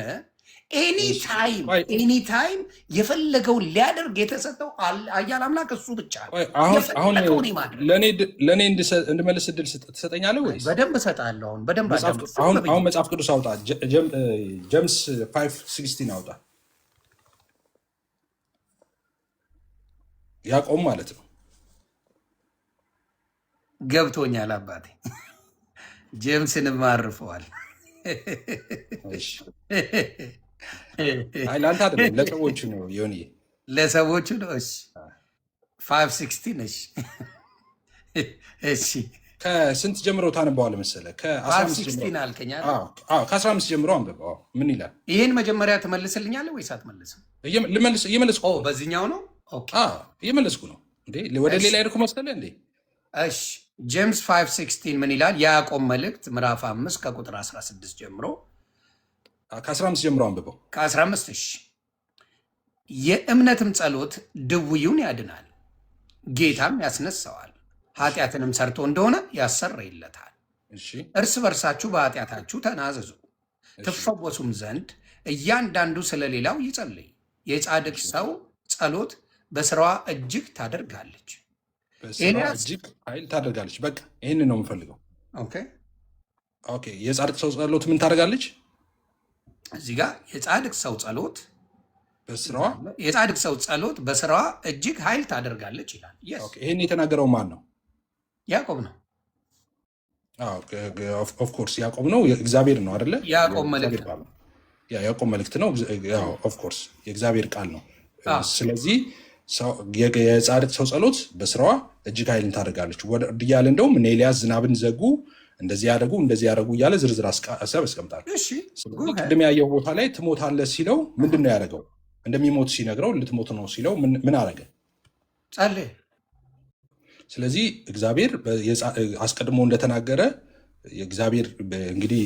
S2: ኤኒታይም የፈለገውን ሊያደርግ የተሰጠው አያል አምላክ እሱ ብቻ ነው።
S1: ለእኔ እንድመልስ እድል ትሰጠኛለህ ወይስ?
S2: በደንብ እሰጥሃለሁ።
S1: አሁን መጽሐፍ ቅዱስ አውጣ። ጀምስ 5:16 አውጣ። ያዕቆብ ማለት ነው።
S2: ገብቶኛል አባቴ። ጄምስንም አርፈዋል።
S1: ለአንተ አይደለም ለሰዎቹ ነው። ዮኒ
S2: ለሰዎቹ ነው። 5:16 እሺ
S1: ከስንት ጀምሮ ታነበዋለህ መሰለህ?
S2: ከ15 አልከኝ።
S1: ከ15 ጀምሮ አንብበው። ምን ይላል?
S2: ይህን መጀመሪያ ትመልስልኛለህ ወይስ አትመልስም?
S1: እየመለስኩ
S2: በዚህኛው ነው
S1: እየመለስኩ ነው እንዴ? ወደ ሌላ ሄድኩ መሰለህ እንዴ?
S2: እሺ ጄምስ 5:16 ምን ይላል? የያዕቆብ መልእክት ምዕራፍ 5 ከቁጥር 16 ጀምሮ
S1: ከ15 ጀምሮ አንብበው።
S2: ከ15 እሺ። የእምነትም ጸሎት ድውዩን ያድናል፣ ጌታም ያስነሳዋል፣ ኃጢአትንም ሰርቶ እንደሆነ ያሰረይለታል። እርስ በርሳችሁ በኃጢአታችሁ ተናዘዙ፣ ትፈወሱም ዘንድ እያንዳንዱ ስለሌላው ይጸልይ። የጻድቅ ሰው ጸሎት በስራዋ እጅግ ታደርጋለች።
S1: እጅግ ኃይል ታደርጋለች። በቃ ይህንን ነው የምፈልገው። የጻድቅ ሰው ጸሎት ምን ታደርጋለች?
S2: እዚህ ጋር የጻድቅ ሰው ጸሎት በስራዋ እጅግ ኃይል ታደርጋለች ይላል።
S1: ይህን የተናገረው ማን ነው?
S2: ያዕቆብ ነው።
S1: ኦፍኮርስ ያዕቆብ ነው እግዚአብሔር ነው አይደለ?
S2: ያዕቆብ መልእክት
S1: ያዕቆብ መልእክት ነው። ኦፍኮርስ የእግዚአብሔር ቃል ነው። ስለዚህ የጻድቅ ሰው ጸሎት በስራዋ እጅግ ኃይልን ታደርጋለች እያለ እንደውም እነ ኤልያስ ዝናብን ዘጉ፣ እንደዚህ ያደረጉ እያለ ዝርዝር ሀሳብ ያስቀምጣል። ስለዚህ ቅድም ያየው ቦታ ላይ ትሞታለህ ሲለው ምንድን ነው ያደረገው? እንደሚሞት ሲነግረው ልትሞት ነው ሲለው ምን አደረገ?
S2: ጸለየ።
S1: ስለዚህ እግዚአብሔር አስቀድሞ እንደተናገረ እግዚአብሔር እንግዲህ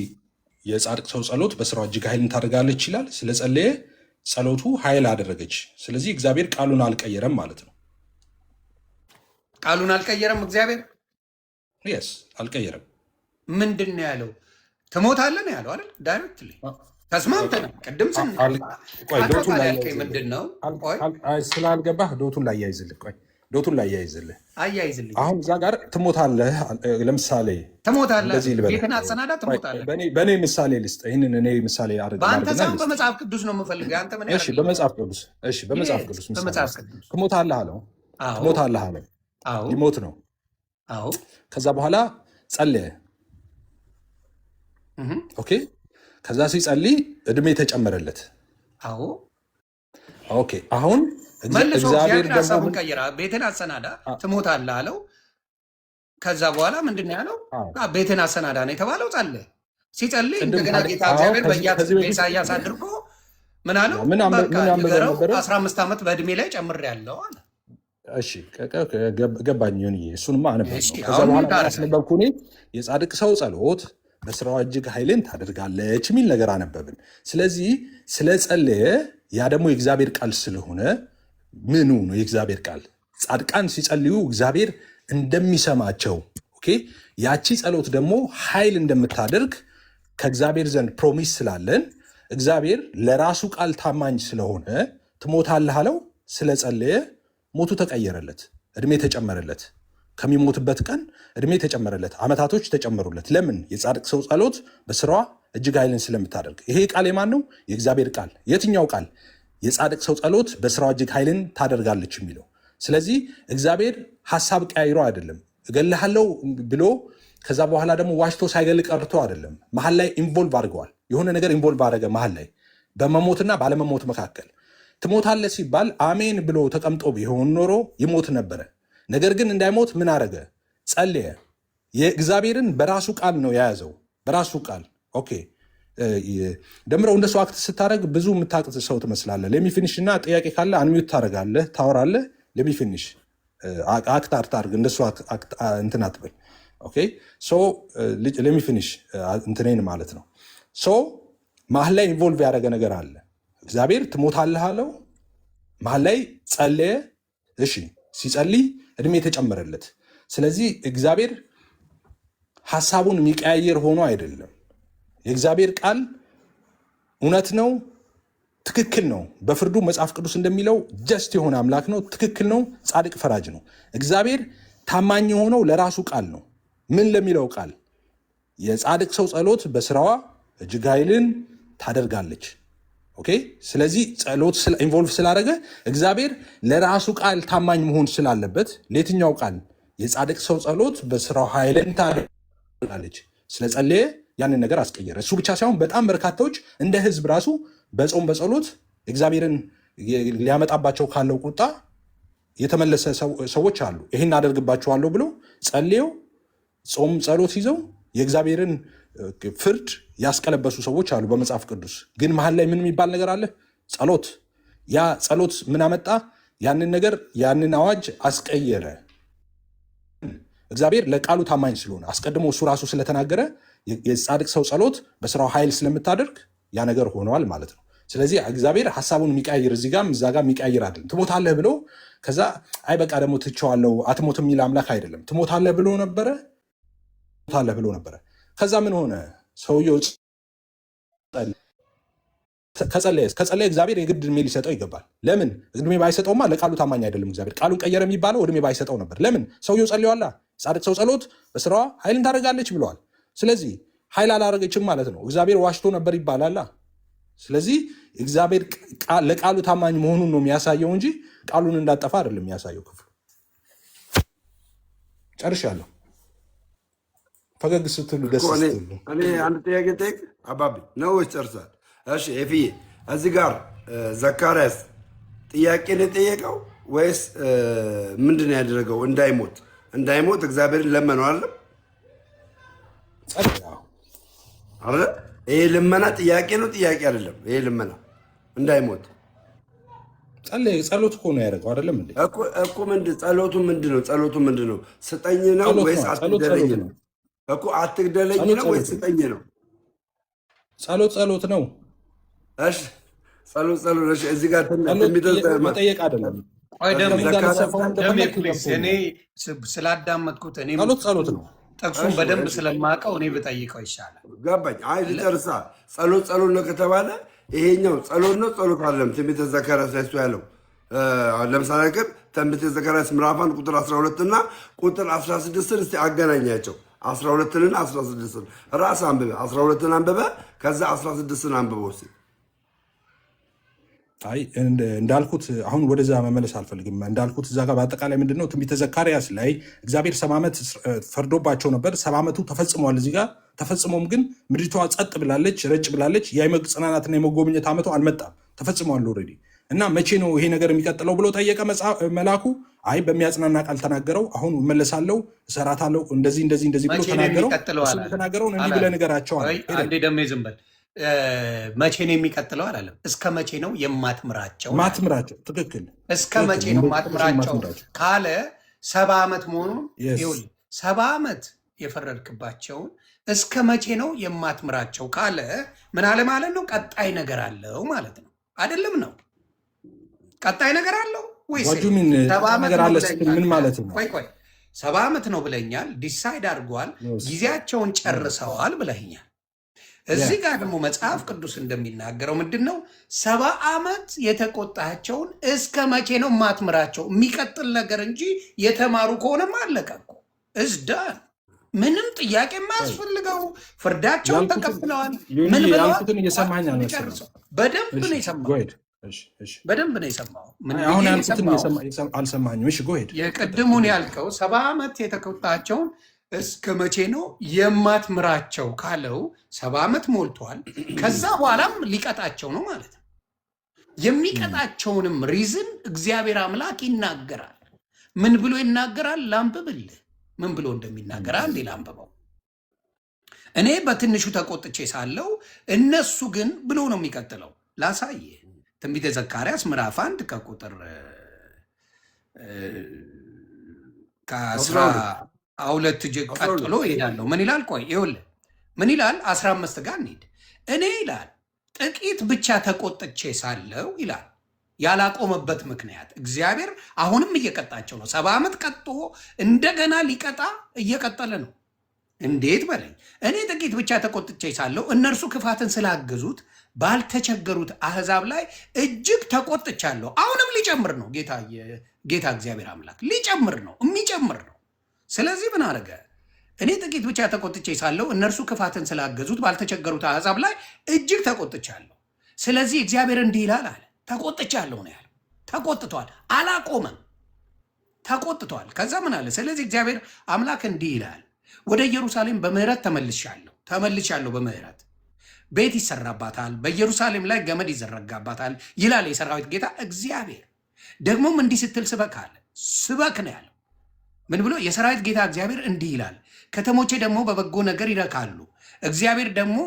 S1: የጻድቅ ሰው ጸሎት በስራዋ እጅግ ኃይልን ታደርጋለች ይላል። ስለጸለየ ጸሎቱ ኃይል አደረገች። ስለዚህ እግዚአብሔር ቃሉን አልቀየረም ማለት ነው።
S2: ቃሉን አልቀየረም እግዚአብሔር።
S1: የስ አልቀየረም።
S2: ምንድን ነው ያለው? ትሞታለህ ነው ያለው አይደል? ዳይሬክት ተስማምተናል። ቅድም ምንድን ነው
S1: ስላልገባህ ዶቱን ላይ ያይዝልህ አሁን እዛ ጋር ትሞታለህ። ለምሳሌ ቤትን አሰናዳ ትሞታለህ። በእኔ ምሳሌ ልስጥ። ይህንን እኔ ምሳሌ
S2: በአንተ ሳይሆን በመጽሐፍ ቅዱስ ነው የምፈልገው። አንተ ምን
S1: በመጽሐፍ ቅዱስ ትሞታለህ አለው። ሊሞት ነው። ከዛ በኋላ ጸለየ። ኦኬ። ከዛ ሲጸልይ እድሜ ተጨመረለት። ኦኬ። አሁን እግዚአብሔር ደግሞ
S2: ቀይራ ቤትን አሰናዳ ትሞታለህ አለው። ከዛ በኋላ ምንድን ነው ያለው? ቤትን አሰናዳ ነው የተባለው። ጸለየ። ሲጸልይ እንደገና ጌታ እግዚአብሔር በኢሳያስ አድርጎ ምን አለው? 15 ዓመት በእድሜ ላይ ጨምሬያለሁ አለ።
S1: እሺ ገባኝ። እሱንማ አነበብኩ። ከዛ በኋላ ያስነበብኩ እኔ የጻድቅ ሰው ጸሎት በስራዋ እጅግ ኃይልን ታደርጋለች የሚል ነገር አነበብን። ስለዚህ ስለጸለየ ያ ደግሞ የእግዚአብሔር ቃል ስለሆነ ምኑ ነው የእግዚአብሔር ቃል? ጻድቃን ሲጸልዩ እግዚአብሔር እንደሚሰማቸው ያቺ ጸሎት ደግሞ ኃይል እንደምታደርግ ከእግዚአብሔር ዘንድ ፕሮሚስ ስላለን እግዚአብሔር ለራሱ ቃል ታማኝ ስለሆነ ትሞታለህ አለው። ስለጸለየ ሞቱ ተቀየረለት፣ እድሜ ተጨመረለት። ከሚሞትበት ቀን እድሜ ተጨመረለት፣ ዓመታቶች ተጨመሩለት። ለምን? የጻድቅ ሰው ጸሎት በስራዋ እጅግ ኃይልን ስለምታደርግ። ይሄ ቃል የማን ነው? የእግዚአብሔር ቃል። የትኛው ቃል? የጻድቅ ሰው ጸሎት በስራዋ እጅግ ኃይልን ታደርጋለች የሚለው። ስለዚህ እግዚአብሔር ሀሳብ ቀያይሮ አይደለም። እገልሃለሁ ብሎ ከዛ በኋላ ደግሞ ዋሽቶ ሳይገል ቀርቶ አይደለም። መሀል ላይ ኢንቮልቭ አድርገዋል። የሆነ ነገር ኢንቮልቭ አደረገ መሀል ላይ በመሞትና ባለመሞት መካከል። ትሞታለህ ሲባል አሜን ብሎ ተቀምጦ ቢሆን ኖሮ ይሞት ነበረ። ነገር ግን እንዳይሞት ምን አደረገ? ጸለየ። የእግዚአብሔርን በራሱ ቃል ነው የያዘው፣ በራሱ ቃል። ኦኬ። ደምረው እንደሱ አክት ስታደረግ ብዙ የምታቅት ሰው ትመስላለህ። ለሚፊኒሽ እና ጥያቄ ካለ አንሚዩት ታደረጋለህ፣ ታወራለህ። ለሚፊኒሽ አክት አርታርግ እንደሱ እንትን አትበል። ኦኬ። ለሚፊኒሽ እንትኔን ማለት ነው። መሀል ላይ ኢንቮልቭ ያደረገ ነገር አለ። እግዚአብሔር ትሞታለህ አለው። መሀል ላይ ጸለየ። እሺ፣ ሲጸልይ እድሜ ተጨመረለት። ስለዚህ እግዚአብሔር ሐሳቡን የሚቀያየር ሆኖ አይደለም። የእግዚአብሔር ቃል እውነት ነው፣ ትክክል ነው። በፍርዱ መጽሐፍ ቅዱስ እንደሚለው ጀስት የሆነ አምላክ ነው፣ ትክክል ነው፣ ጻድቅ ፈራጅ ነው። እግዚአብሔር ታማኝ የሆነው ለራሱ ቃል ነው። ምን ለሚለው ቃል? የጻድቅ ሰው ጸሎት በስራዋ እጅግ ኃይልን ታደርጋለች። ኦኬ። ስለዚህ ጸሎት ኢንቮልቭ ስላደረገ እግዚአብሔር ለራሱ ቃል ታማኝ መሆን ስላለበት ለየትኛው ቃል? የጻድቅ ሰው ጸሎት በስራው ኃይልን ታደርጋለች። ስለጸለየ ያንን ነገር አስቀየረ። እሱ ብቻ ሳይሆን በጣም በርካታዎች እንደ ህዝብ ራሱ በጾም በጸሎት እግዚአብሔርን ሊያመጣባቸው ካለው ቁጣ የተመለሰ ሰዎች አሉ። ይህን አደርግባቸዋለሁ ብሎ ጸልየው ጾም ጸሎት ይዘው የእግዚአብሔርን ፍርድ ያስቀለበሱ ሰዎች አሉ በመጽሐፍ ቅዱስ። ግን መሀል ላይ ምን የሚባል ነገር አለ? ጸሎት። ያ ጸሎት ምን አመጣ? ያንን ነገር ያንን አዋጅ አስቀየረ። እግዚአብሔር ለቃሉ ታማኝ ስለሆነ አስቀድሞ እሱ ራሱ ስለተናገረ የጻድቅ ሰው ጸሎት በስራው ኃይል ስለምታደርግ ያ ነገር ሆነዋል ማለት ነው። ስለዚህ እግዚአብሔር ሀሳቡን የሚቀያይር እዚህ ጋም እዛ ጋር የሚቀያይር አይደለም። ትሞታለህ ብሎ ከዛ አይ በቃ ደግሞ ትቼዋለሁ አትሞት የሚል አምላክ አይደለም። ትሞታለህ ብሎ ነበረ። ከዛ ምን ሆነ? ሰውየው ከጸለየ እግዚአብሔር የግድ እድሜ ሊሰጠው ይገባል። ለምን? እድሜ ባይሰጠውማ ለቃሉ ታማኝ አይደለም። እግዚአብሔር ቃሉን ቀየረ የሚባለው እድሜ ባይሰጠው ነበር። ለምን? ሰውየው ጸልዮአላ። ጻድቅ ሰው ጸሎት በስራዋ ኃይልን ታደርጋለች ብለዋል። ስለዚህ ኃይል አላደረገችም ማለት ነው። እግዚአብሔር ዋሽቶ ነበር ይባላላ። ስለዚህ እግዚአብሔር ለቃሉ ታማኝ መሆኑን ነው የሚያሳየው እንጂ ቃሉን እንዳጠፋ አይደለም የሚያሳየው። ክፍሉ ጨርሻለሁ። ፈገግ ስትሉ ደስ ስትሉ።
S4: እኔ አንድ ጥያቄ ጠይቅ አባቢ ነው ወይስ ጨርሳል? እሺ ኤፍዬ፣ እዚህ ጋር ዘካርያስ ጥያቄ ነው የጠየቀው ወይስ ምንድን ነው ያደረገው? እንዳይሞት እግዚአብሔርን ለመነው አይደለም አረ ይሄ ልመና ጥያቄ ነው ጥያቄ አይደለም። ይሄ ልመና እንዳይሞት
S1: ጸሎት እኮ ነው ያደረገው አይደለም እንዴ?
S4: እኮ ጸሎቱ ምንድን ነው? ጸሎቱ ምንድን ነው? ስጠኝ ነው ወይስ አትግደለኝ ነው? እኮ አትግደለኝ ነው ወይስ ስጠኝ ነው?
S1: ጸሎት ነው።
S4: እሺ ጸሎት። እሺ እዚህ ጋር
S1: መጠየቅ አይደለም።
S2: እኔ ስላዳመጥኩት እኔ
S1: ጸሎት ነው።
S2: ጥቅሱን በደንብ ስለማውቀው እኔ ብጠይቀው ይሻላል።
S4: ገባኝ። አይ ልጨርሳ። ጸሎት ነው ከተባለ ይሄኛው ጸሎት ነው ጸሎት አይደለም። ትንቢተ ዘካርያስ ላይ እሱ ያለው ለምሳሌ ግን ትንቢተ ዘካርያስ ምዕራፍ 1 ቁጥር 12 እና ቁጥር 16 እስቲ አገናኛቸው። 12ና 16 ራስ አንብበ 12ን አንብበ ከዛ 16ን አንብበው እስቲ።
S1: አይ እንዳልኩት አሁን ወደዛ መመለስ አልፈልግም። እንዳልኩት እዛ ጋር በአጠቃላይ ምንድነው ትንቢተ ዘካርያስ ላይ እግዚአብሔር 70 ዓመት ፈርዶባቸው ነበር። 70 ዓመቱ ተፈጽሟል። እዚህ ጋር ተፈጽሞም ግን ምድሪቷ ጸጥ ብላለች፣ ረጭ ብላለች። የመጽናናትና የመጎብኘት ዓመቱ አልመጣም፣ ተፈጽሟል ኦልሬዲ። እና መቼ ነው ይሄ ነገር የሚቀጥለው ብሎ ጠየቀ መልአኩ። አይ በሚያጽናና ቃል ተናገረው። አሁን እመለሳለሁ፣ እሰራታለሁ፣ እንደዚህ ብሎ ተናገረው። ተናገረው እንዲህ ብለህ ንገራቸው።
S2: አንዴ ደሜ ዝም በል። መቼ ነው የሚቀጥለው አላለም። እስከ መቼ ነው የማትምራቸው?
S1: ትክክል።
S2: እስከ መቼ ነው የማትምራቸው ካለ 70 ዓመት መሆኑን 70 ዓመት የፈረድክባቸውን እስከ መቼ ነው የማትምራቸው ካለ ምን አለ ማለት ነው? ቀጣይ ነገር አለው ማለት ነው አይደለም? ነው ቀጣይ ነገር አለው ወይስ 70 ዓመት
S1: ምን ማለት ነው?
S2: ቆይ 70 ዓመት ነው ብለኛል። ዲሳይድ አድርጓል፣ ጊዜያቸውን ጨርሰዋል ብለኛል። እዚህ ጋር ደግሞ መጽሐፍ ቅዱስ እንደሚናገረው ምንድን ነው 70 ዓመት የተቆጣቸውን እስከ መቼ ነው ማትምራቸው? የሚቀጥል ነገር እንጂ የተማሩ ከሆነም አለቀ እኮ እዝዳን ምንም ጥያቄ የማያስፈልገው ፍርዳቸውን ተቀብለዋል። ምን ብለዋል? በደንብ ነው የሰማው።
S1: አሁን ያልኩትን አልሰማኝም። እሺ ጎሄድ
S2: የቅድሙን ያልከው 70 ዓመት የተቆጣቸውን እስከ መቼ ነው የማትምራቸው ካለው 70 ዓመት ሞልቷል። ከዛ በኋላም ሊቀጣቸው ነው ማለት ነው። የሚቀጣቸውንም ሪዝን እግዚአብሔር አምላክ ይናገራል። ምን ብሎ ይናገራል? ላንብብልህ ምን ብሎ እንደሚናገር አንዴ ላንብበው። እኔ በትንሹ ተቆጥቼ ሳለው እነሱ ግን ብሎ ነው የሚቀጥለው። ላሳየ ትንቢተ ዘካርያስ ምዕራፍ 1 ከቁጥር 12 ቀጥሎ ይሄዳለሁ። ምን ይላል? ቆይ ይኸውልህ ምን ይላል? 15 ጋር እንሂድ። እኔ ይላል ጥቂት ብቻ ተቆጥቼ ሳለው ይላል ያላቆመበት ምክንያት እግዚአብሔር አሁንም እየቀጣቸው ነው። 70 ዓመት ቀጥቶ እንደገና ሊቀጣ እየቀጠለ ነው። እንዴት በለኝ። እኔ ጥቂት ብቻ ተቆጥቼ ሳለው እነርሱ ክፋትን ስላገዙት ባልተቸገሩት አሕዛብ ላይ እጅግ ተቆጥቻለሁ። አሁንም ሊጨምር ነው ጌታ እግዚአብሔር አምላክ ሊጨምር ነው፣ የሚጨምር ነው። ስለዚህ ምን አደረገ? እኔ ጥቂት ብቻ ተቆጥቼ ሳለው እነርሱ ክፋትን ስላገዙት ባልተቸገሩት አሕዛብ ላይ እጅግ ተቆጥቻለሁ። ስለዚህ እግዚአብሔር እንዲህ ይላል አለ። ተቆጥቻለሁ ነው ያለው። ተቆጥቷል፣ አላቆመም፣ ተቆጥቷል። ከዛ ምን አለ? ስለዚህ እግዚአብሔር አምላክ እንዲህ ይላል፣ ወደ ኢየሩሳሌም በምህረት ተመልሻለሁ በምህረት ቤት ይሰራባታል፣ በኢየሩሳሌም ላይ ገመድ ይዘረጋባታል ይላል የሰራዊት ጌታ እግዚአብሔር። ደግሞም እንዲህ ስትል ስበክ አለ። ስበክ ነው ያለው። ምን ብሎ? የሰራዊት ጌታ እግዚአብሔር እንዲህ ይላል፣ ከተሞቼ ደግሞ በበጎ ነገር ይረካሉ። እግዚአብሔር ደግሞ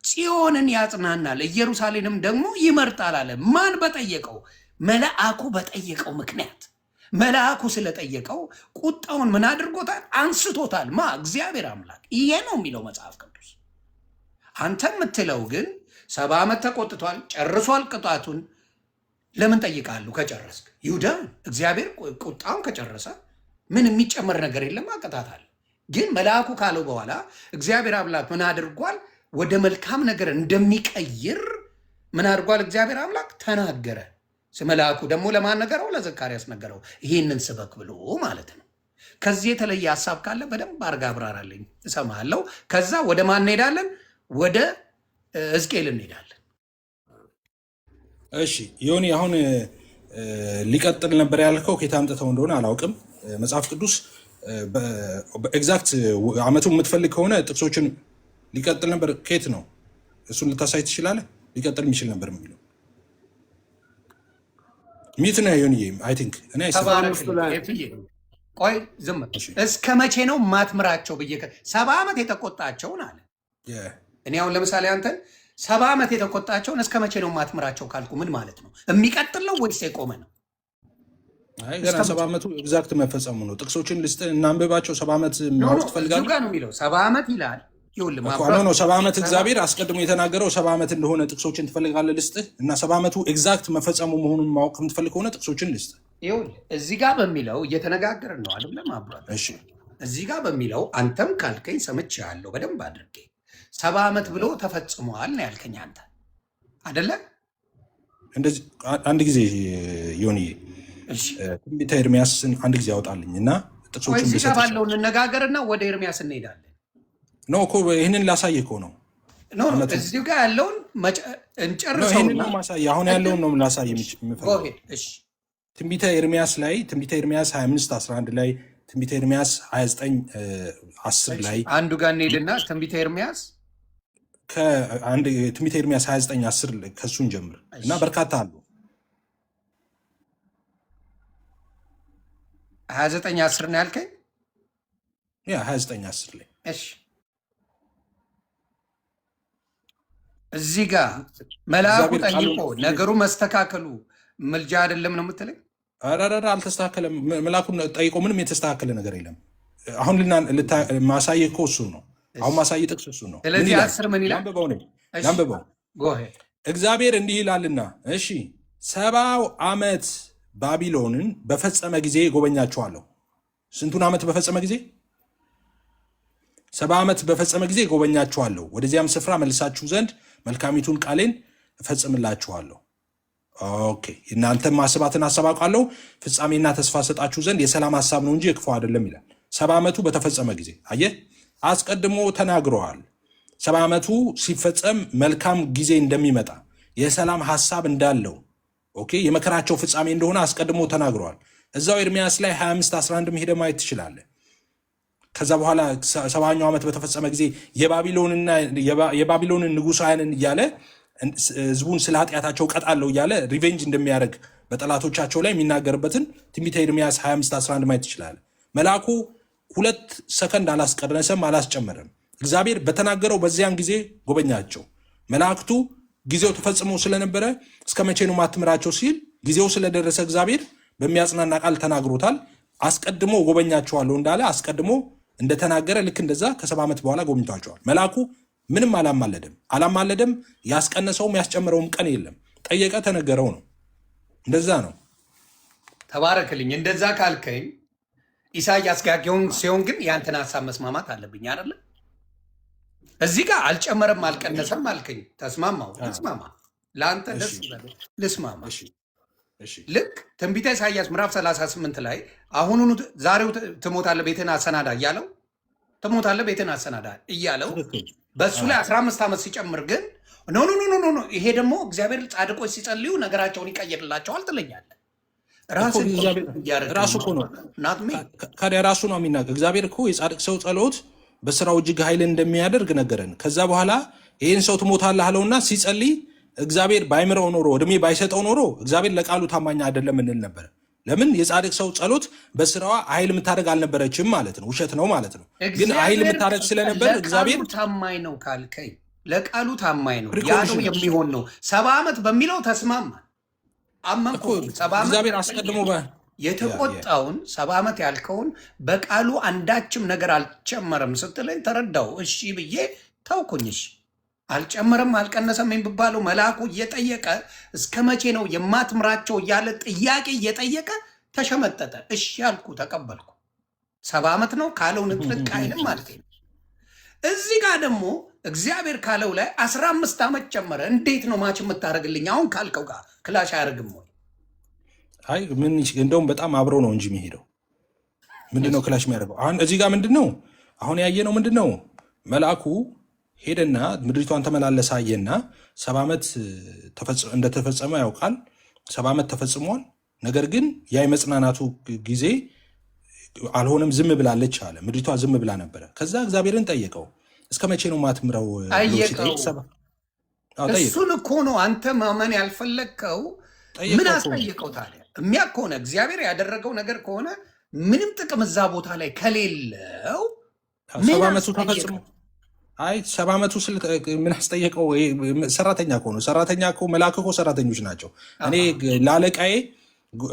S2: ጽዮንን ያጽናናል፣ ኢየሩሳሌንም ደግሞ ይመርጣል አለ። ማን በጠየቀው? መልአኩ በጠየቀው ምክንያት። መልአኩ ስለጠየቀው ቁጣውን ምን አድርጎታል? አንስቶታል። ማ? እግዚአብሔር አምላክ። ይሄ ነው የሚለው መጽሐፍ ቅዱስ። አንተ የምትለው ግን 70 ዓመት ተቆጥቷል፣ ጨርሷል ቅጣቱን። ለምን ጠይቃሉ? ከጨረስክ ይሁዳን እግዚአብሔር ቁጣውን ከጨረሰ ምን የሚጨመር ነገር የለም፣ አቀጣታል። ግን መልአኩ ካለው በኋላ እግዚአብሔር አምላክ ምን አድርጓል? ወደ መልካም ነገር እንደሚቀይር ምን አድርጓል? እግዚአብሔር አምላክ ተናገረ። መልአኩ ደግሞ ለማን ነገረው? ለዘካርያስ ነገረው። ይህንን ስበክ ብሎ ማለት ነው። ከዚህ የተለየ ሀሳብ ካለ በደንብ አድርጋ አብራራልኝ፣ እሰማለሁ። ከዛ ወደ ማን እንሄዳለን? ወደ ሕዝቅኤል እንሄዳለን።
S1: እሺ ዮኒ፣ አሁን ሊቀጥል ነበር ያልከው ከየት አምጥተው እንደሆነ አላውቅም። መጽሐፍ ቅዱስ ኤግዛክት አመቱ የምትፈልግ ከሆነ ጥቅሶችን ሊቀጥል ነበር። ከየት ነው እሱን ልታሳይ ትችላለህ? ሊቀጥል የሚችል ነበር የሚለው ሚት ነው ዮኒ። አይ ቲንክ እኔ
S2: ቆይ ዝም እስከ መቼ ነው ማትምራቸው ብዬ 70 ዓመት የተቆጣቸውን አለ። እኔ አሁን ለምሳሌ አንተን 70 ዓመት የተቆጣቸውን እስከ መቼ ነው ማትምራቸው ካልኩ ምን ማለት ነው? የሚቀጥል ነው ወይስ የቆመ ነው?
S1: አይ ገና 70 ዓመቱ ኤግዛክት መፈጸሙ ነው። ጥቅሶችን ልስጥ እናንብባቸው። 70 ዓመቱ ማወቅ ትፈልጋለህ?
S2: ጋር ነው የሚለው 70 ዓመት ይላል። ይኸውልህ
S1: ነው 70 ዓመት እግዚአብሔር አስቀድሞ የተናገረው 70 ዓመት እንደሆነ ጥቅሶችን ትፈልጋለህ ልስጥህ? እና 70 ዓመቱ ኤግዛክት መፈጸሙ መሆኑን ማወቅ የምትፈልግ ከሆነ ጥቅሶችን ልስጥህ።
S2: ይኸውልህ እዚህ ጋር በሚለው እየተነጋገርን ነው አይደለም? አብሯል።
S1: እሺ
S2: እዚህ ጋር በሚለው አንተም ካልከኝ ሰምቼሃለሁ በደንብ አድርጌ 70 ዓመት ብሎ ተፈጽሟል ነው ያልከኝ አንተ አይደለ?
S1: እንደዚህ አንድ ጊዜ ዮኒዬ ትንቢተ ኤርሚያስን አንድ ጊዜ ያወጣልኝ እና ጥቅሶችን
S2: እዚህ ጋር ባለው እንነጋገርና ወደ ኤርሚያስ እንሄዳለን።
S1: ኖ እኮ ይህንን ላሳይ እኮ ነው።
S2: ኖ እዚሁ ጋር ያለውን እንጨርሰውና
S1: አሁን ያለውን ነው ላሳይ የምፈልገው። ትንቢተ ኤርሚያስ ላይ ትንቢተ ኤርሚያስ 25:11 ላይ ትንቢተ ኤርሚያስ 29:10 ላይ
S2: አንዱ ጋር እንሄድና ትንቢተ ኤርሚያስ
S1: ትንቢተ ኤርሚያስ 29:10 ከሱን ጀምር እና በርካታ አሉ።
S2: 29:10 ነው ያልከኝ?
S1: ያ 29:10 ላይ
S2: እሺ እዚህ ጋር መልአኩ ጠይቆ ነገሩ መስተካከሉ ምልጃ አይደለም ነው የምትለኝ?
S1: አራራራ አልተስተካከለም። መልአኩን ጠይቆ ምንም የተስተካከለ ነገር የለም። አሁን ማሳየ እኮ እሱ ነው። አሁን ማሳየ ጥቅስ እሱ ነው።
S2: ስለዚህ 10 ምን ይላል?
S1: ላንብበው። እግዚአብሔር እንዲህ ይላልና እሺ 70 ዓመት ባቢሎንን በፈጸመ ጊዜ ጎበኛችኋለሁ። ስንቱን ዓመት በፈጸመ ጊዜ? 70 ዓመት በፈጸመ ጊዜ ጎበኛችኋለሁ። ወደዚያም ስፍራ መልሳችሁ ዘንድ መልካሚቱን ቃሌን እፈጽምላችኋለሁ። ኦኬ እናንተም ማስባትን ሐሳብ አውቃለሁ፣ ፍጻሜና ተስፋ ሰጣችሁ ዘንድ የሰላም ሐሳብ ነው እንጂ የክፉ አይደለም ይላል። 70 ዓመቱ በተፈጸመ ጊዜ አየህ፣ አስቀድሞ ተናግረዋል። 70 ዓመቱ ሲፈጸም መልካም ጊዜ እንደሚመጣ የሰላም ሐሳብ እንዳለው ኦኬ የመከራቸው ፍጻሜ እንደሆነ አስቀድሞ ተናግረዋል። እዛው ኤርሚያስ ላይ 25:11 ሄደ ማየት ትችላለህ። ከዛ በኋላ 70ኛው ዓመት በተፈጸመ ጊዜ የባቢሎንን ንጉሳውያንን እያለ ህዝቡን ስለ ኃጢአታቸው ቀጣለው እያለ ሪቬንጅ እንደሚያደርግ በጠላቶቻቸው ላይ የሚናገርበትን ትንቢተ ኤርሚያስ 25:11 ማየት ትችላለህ። መልአኩ 2 ሰከንድ አላስቀነሰም አላስጨመረም። እግዚአብሔር በተናገረው በዚያን ጊዜ ጎበኛቸው። መላእክቱ ጊዜው ተፈጽሞ ስለነበረ እስከ መቼ ነው ማትምራቸው ሲል ጊዜው ስለደረሰ እግዚአብሔር በሚያጽናና ቃል ተናግሮታል። አስቀድሞ ጎበኛቸዋለሁ እንዳለ አስቀድሞ እንደተናገረ ልክ እንደዛ ከ70 ዓመት በኋላ ጎብኝቷቸዋል። መልአኩ ምንም አላማለደም። ያስቀነሰውም ያስጨመረውም ቀን የለም። ጠየቀ፣ ተነገረው ነው። እንደዛ ነው።
S2: ተባረክልኝ። እንደዛ ካልከኝ ኢሳያስ ጋር ሲሆን ግን ያንተን ሀሳብ መስማማት አለብኝ አይደለ? እዚህ ጋር አልጨመረም አልቀነሰም አልከኝ። ተስማማው። ልስማማ፣ ለአንተ ደስ ይበል፣ ልስማማ። ልክ ትንቢተ ኢሳያስ ምዕራፍ 38 ላይ አሁኑኑ ዛሬው ትሞታለህ ቤትን አሰናዳ እያለው ትሞታለህ ቤትን አሰናዳ እያለው በሱ ላይ 15 ዓመት ሲጨምር ግን ኖ ይሄ ደግሞ እግዚአብሔር ጻድቆች ሲጸልዩ ነገራቸውን ይቀይርላቸዋል ትለኛለህ።
S1: ራሱ እኮ ነው ካዲያ ራሱ ነው የሚናገር። እግዚአብሔር እኮ የጻድቅ ሰው ጸሎት በስራው እጅግ ኃይልን እንደሚያደርግ ነገረን። ከዛ በኋላ ይህን ሰው ትሞታለህ አለውና ሲጸልይ እግዚአብሔር ባይምረው ኖሮ እድሜ ባይሰጠው ኖሮ እግዚአብሔር ለቃሉ ታማኝ አይደለም እንል ነበር። ለምን? የጻድቅ ሰው ጸሎት በስራዋ ኃይል የምታደርግ አልነበረችም ማለት ነው። ውሸት ነው ማለት ነው። ግን ኃይል የምታደርግ ስለነበር እግዚአብሔር
S2: ታማኝ ነው ካልከኝ ለቃሉ ታማኝ ነው ያለው የሚሆን ነው። 70 ዓመት በሚለው ተስማማ አመንኩ።
S1: እግዚአብሔር አስቀድሞ
S2: የተቆጣውን 70 ዓመት ያልከውን በቃሉ አንዳችም ነገር አልጨመረም ስትለኝ ተረዳው። እሺ ብዬ ታውኩኝሽ። አልጨመረም አልቀነሰም የሚባለው መልአኩ እየጠየቀ እስከ መቼ ነው የማትምራቸው እያለ ጥያቄ እየጠየቀ ተሸመጠጠ። እሺ ያልኩ ተቀበልኩ። 70 ዓመት ነው ካለው ንጥልቅ አይልም ማለት ነው። እዚህ ጋር ደግሞ እግዚአብሔር ካለው ላይ 15 ዓመት ጨመረ። እንዴት ነው ማች የምታደርግልኝ? አሁን ካልከው ጋር ክላሽ አያደርግም ወይ?
S1: አይ ምን እንደውም በጣም አብሮ ነው እንጂ የሚሄደው። ምንድነው ክላሽ የሚያደርገው? አሁን እዚህ ጋር ምንድነው አሁን ያየነው? ምንድነው መልአኩ ሄደና ምድሪቷን ተመላለሰ አየና 70 ዓመት እንደተፈጸመ ያውቃል። 70 ዓመት ተፈጽሟል። ነገር ግን ያ የመጽናናቱ ጊዜ አልሆነም፣ ዝም ብላለች አለ። ምድሪቷ ዝም ብላ ነበረ። ከዛ እግዚአብሔርን ጠየቀው፣ እስከ መቼ ነው ማትምረው ብሎ ሲጠይቅ
S2: እሱን እኮ ነው አንተ ማመን ያልፈለግከው። ምን አስጠየቀው ታዲያ? የሚያ ከሆነ እግዚአብሔር ያደረገው ነገር ከሆነ ምንም ጥቅም እዛ ቦታ ላይ ከሌለው
S1: 70 ዓመቱ ተፈጽሞ 70 ዓመቱ ምን አስጠየቀው? ሰራተኛ እኮ ነው። ሰራተኛ እኮ መልአክ እኮ ሰራተኞች ናቸው። እኔ ለአለቃዬ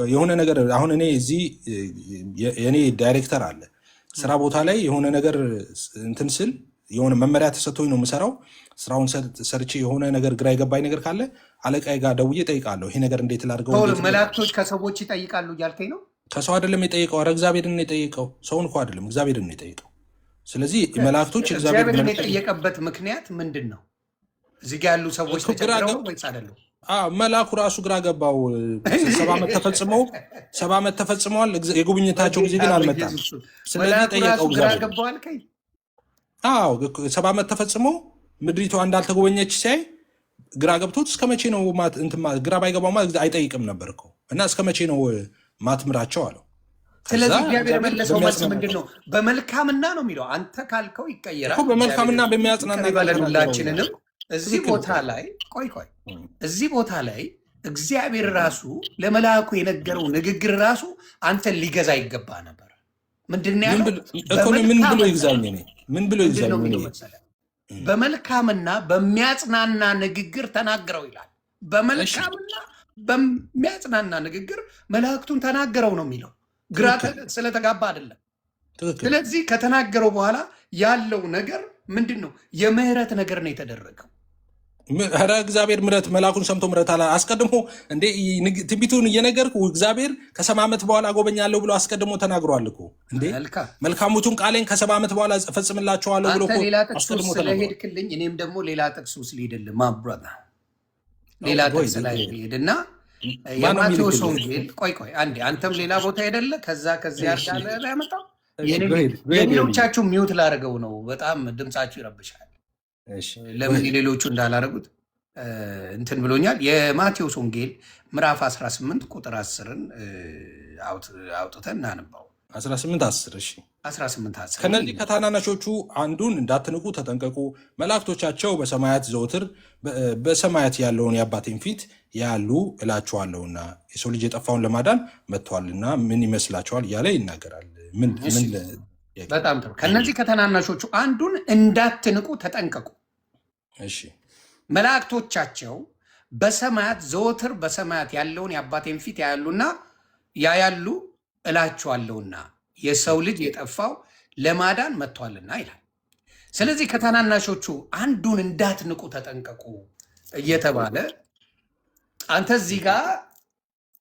S1: የሆነ ነገር አሁን እኔ እዚህ የእኔ ዳይሬክተር አለ ስራ ቦታ ላይ የሆነ ነገር እንትን ስል የሆነ መመሪያ ተሰጥቶኝ ነው የምሰራው። ስራውን ሰርቼ የሆነ ነገር ግራ የገባኝ ነገር ካለ አለቃዬ ጋር ደውዬ ጠይቃለሁ። ይሄ ነገር እንዴት ላድርገው?
S2: መላእክቶች ከሰዎች ይጠይቃሉ እያልከኝ ነው?
S1: ከሰው አይደለም የጠየቀው። ኧረ እግዚአብሔርን ነው የጠየቀው። ሰውን እኮ አይደለም እግዚአብሔርን ነው የጠየቀው። ስለዚህ መላእክቶች
S2: እግዚአብሔርን የጠየቀበት ምክንያት ምንድን ነው? እዚህ ጋ ያሉ ሰዎች ተቸግረው ወይስ አይደለም?
S1: መልአኩ ራሱ ግራ ገባው። 70 ዓመት ተፈጽመዋል። የጉብኝታቸው ጊዜ ግን አልመጣም። ስለዚህ ጠየቀው እግዚአብሔር። 70 ዓመት ተፈጽሞ ምድሪቷ እንዳልተጎበኘች ሲያይ ግራ ገብቶት እስከ መቼ ነው ግራ ባይገባው አይጠይቅም ነበር እኮ እና እስከ መቼ ነው ማትምራቸው አለው።
S2: ስለዚህ እግዚአብሔር የመለሰው መልስ ምንድን ነው? በመልካምና ነው የሚለው። አንተ ካልከው ይቀየራል።
S1: በመልካምና በሚያጽናና
S2: ሁላችንንም እዚህ ቦታ ላይ እዚህ ቦታ ላይ እግዚአብሔር ራሱ ለመልአኩ የነገረው ንግግር ራሱ አንተን ሊገዛ ይገባ ነበር። ምንድን ነው ያለው?
S1: ምን ብሎ ይግዛኝ? ምን ብሎ ይግዛኝ?
S2: በመልካምና በሚያጽናና ንግግር ተናገረው ይላል። በመልካምና በሚያጽናና ንግግር መላእክቱን ተናገረው ነው የሚለው። ግራ ስለተጋባ አይደለም። ስለዚህ ከተናገረው በኋላ ያለው ነገር ምንድን ነው? የምህረት ነገር ነው የተደረገው።
S1: ኧረ እግዚአብሔር ምሕረት መልአኩን ሰምቶ ምሕረት አላ አስቀድሞ እንዴ ትንቢቱን እየነገርኩ እግዚአብሔር ከ70 ዓመት በኋላ ጎበኛለሁ ብሎ አስቀድሞ ተናግሯል እኮ እንዴ። መልካሙቱን ቃሌን ከ70 ዓመት በኋላ እፈጽምላቸዋለሁ ብሎ
S2: ሌላ ጥቅስ ስለሄድክልኝ እኔም ደግሞ ሌላ ጥቅስ ስለሄድልህ ማብራታ ሌላ ጥቅስ ላይ ሄድና የማቴዎስ ወንጌል ቆይ አንዴ አንተም ሌላ ቦታ ሄደለ ከዚህ አርጋለ ያመጣው የሌሎቻችሁ ሚውት ላደርገው ነው። በጣም ድምጻችሁ ይረብሻል። ለምን ሌሎቹ እንዳላረጉት እንትን ብሎኛል። የማቴዎስ ወንጌል ምዕራፍ 18 ቁጥር 10ን አውጥተን እናንባው።
S1: 18:10 እሺ
S2: 18:10
S1: ከነዚህ ከታናናሾቹ አንዱን እንዳትንቁ ተጠንቀቁ፣ መላእክቶቻቸው በሰማያት ዘወትር በሰማያት ያለውን የአባቴን ፊት ያሉ እላችኋለሁና የሰው ልጅ የጠፋውን ለማዳን መጥቷልና ምን ይመስላችኋል እያለ ይናገራል።
S2: በጣም ጥሩ። ከነዚህ ከተናናሾቹ አንዱን እንዳትንቁ ተጠንቀቁ።
S1: እሺ
S2: መላእክቶቻቸው በሰማያት ዘወትር በሰማያት ያለውን የአባቴን ፊት ያያሉ እላችኋለሁና የሰው ልጅ የጠፋው ለማዳን መጥቷልና ይላል። ስለዚህ ከታናናሾቹ አንዱን እንዳትንቁ ተጠንቀቁ እየተባለ አንተ እዚህ ጋር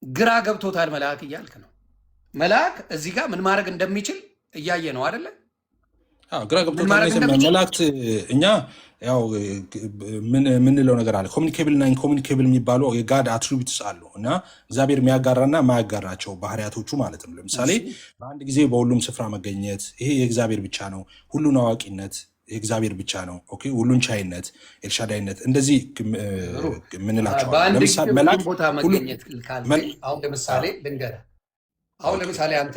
S2: ግራ ገብቶታል መልአክ እያልክ ነው። መልአክ እዚህ ጋር ምን ማድረግ እንደሚችል እያየ ነው አይደለ?
S1: ግራ ገብቶታል። መላእክት እኛ ያው ምንለው ነገር አለ። ኮሚኒኬብል እና ኢንኮሚኒኬብል የሚባሉ የጋድ አትሪቢዩትስ አሉ እና እግዚአብሔር የሚያጋራና የማያጋራቸው ባህሪያቶቹ ማለት ነው። ለምሳሌ በአንድ ጊዜ በሁሉም ስፍራ መገኘት፣ ይሄ የእግዚአብሔር ብቻ ነው። ሁሉን አዋቂነት የእግዚአብሔር ብቻ ነው። ኦኬ ሁሉን ቻይነት፣ ኤልሻዳይነት እንደዚህ ምንላቸው
S2: ቦታ መገኘት አሁን ለምሳሌ ልንገርህ። አሁን ለምሳሌ አንተ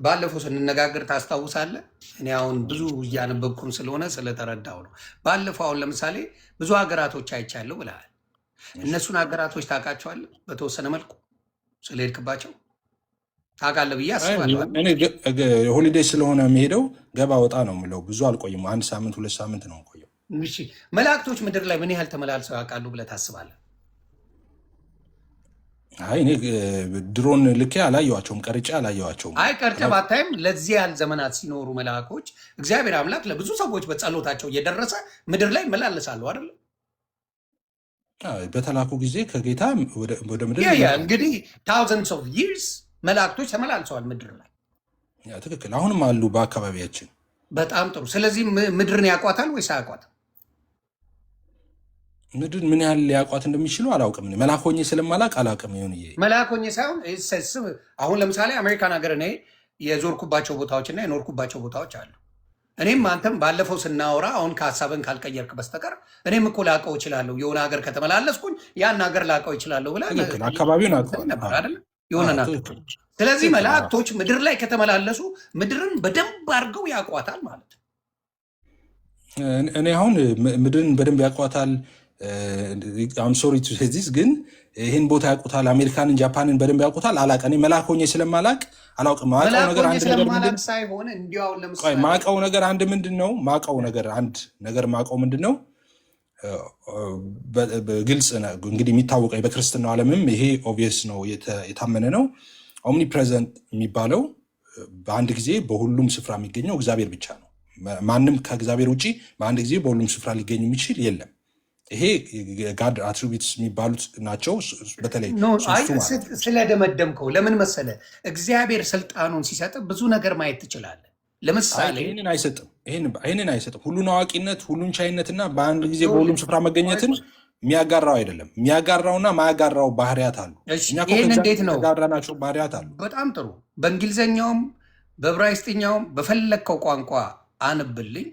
S2: ባለፈው ስንነጋገር ታስታውሳለህ። እኔ አሁን ብዙ እያነበብኩም ስለሆነ ስለተረዳው ነው። ባለፈው አሁን ለምሳሌ ብዙ ሀገራቶች አይቻለሁ ብለሃል። እነሱን ሀገራቶች ታውቃቸዋለህ? በተወሰነ መልኩ ስለሄድክባቸው ታውቃለህ ብዬ አስባለሁ።
S1: ሆሊዴይ ስለሆነ የሚሄደው ገባ ወጣ ነው የምለው። ብዙ አልቆይም። 1 ሳምንት 2 ሳምንት ነው የምቆየው።
S2: መላእክቶች ምድር ላይ ምን ያህል ተመላልሰው ያውቃሉ ብለህ ታስባለህ?
S1: አይ እኔ ድሮን ልኬ አላየኋቸውም፣ ቀርጬ አላየኋቸውም።
S2: አይ ቀርጬ ባታይም ለዚህ ያህል ዘመናት ሲኖሩ መላእኮች እግዚአብሔር አምላክ ለብዙ ሰዎች በጸሎታቸው እየደረሰ ምድር ላይ ይመላለሳሉ አይደል?
S1: በተላኩ ጊዜ ከጌታ ወደ ምድር
S2: እንግዲህ ታውዘንድስ ኦፍ ይርስ መላእክቶች ተመላልሰዋል ምድር ላይ።
S1: ትክክል። አሁንም አሉ በአካባቢያችን።
S2: በጣም ጥሩ። ስለዚህ ምድርን ያውቋታል ወይስ አያውቋትም?
S1: ምድር ምን ያህል ሊያውቋት እንደሚችሉ አላውቅም። መልአክ ሆኜ ስለማላውቅ አላውቅም። ይሁን
S2: መልአክ ሆኜ ሳይሆን አሁን ለምሳሌ አሜሪካን ሀገር እኔ የዞርኩባቸው ቦታዎችና የኖርኩባቸው ቦታዎች አሉ። እኔም አንተም ባለፈው ስናወራ አሁን ከሀሳብን ካልቀየርክ በስተቀር እኔም እኮ ላውቀው እችላለሁ። የሆነ ሀገር ከተመላለስኩኝ ያን ሀገር ላውቀው እችላለሁ ብለህ
S1: አካባቢውን
S2: ነበር አይደለ? የሆነ ስለዚህ መላእክቶች ምድር ላይ ከተመላለሱ ምድርን በደንብ አድርገው ያውቋታል ማለት ነው።
S1: እኔ አሁን ምድርን በደንብ ያውቋታል አም ሶሪ ቱ ሴ ዚስ፣ ግን ይህን ቦታ ያውቁታል፣ አሜሪካንን ጃፓንን በደንብ ያውቁታል አላውቅ። እኔ መልአክ ሆኜ ስለማላቅ አላውቅም። ማውቀው ነገር አንድ ነገር
S2: ሳይሆን እንዲያው ለምሳሌ
S1: ማውቀው ነገር አንድ ምንድን ነው ማውቀው ነገር አንድ ነገር ማውቀው ምንድን ነው በግልጽ እንግዲህ የሚታወቀው በክርስትናው ዓለምም ይሄ ኦብቪየስ ነው፣ የታመነ ነው። ኦምኒ ፕሬዘንት የሚባለው በአንድ ጊዜ በሁሉም ስፍራ የሚገኘው እግዚአብሔር ብቻ ነው። ማንም ከእግዚአብሔር ውጭ በአንድ ጊዜ በሁሉም ስፍራ ሊገኝ የሚችል የለም። ይሄ ጋድ አትሪቢዩትስ የሚባሉት ናቸው። በተለይ
S2: ስለደመደምከው ለምን መሰለ፣ እግዚአብሔር ስልጣኑን ሲሰጥ ብዙ ነገር ማየት ትችላለህ። ለምሳሌ
S1: ይህንን አይሰጥም። ሁሉን አዋቂነት፣ ሁሉን ቻይነትና በአንድ ጊዜ በሁሉም ስፍራ መገኘትን የሚያጋራው አይደለም። የሚያጋራውና ማያጋራው ባህሪያት አሉ።
S2: ይህን እንዴት ነው
S1: የተጋራናቸው ባህሪያት አሉ።
S2: በጣም ጥሩ። በእንግሊዝኛውም በዕብራይስጥኛውም በፈለግከው ቋንቋ አንብልኝ።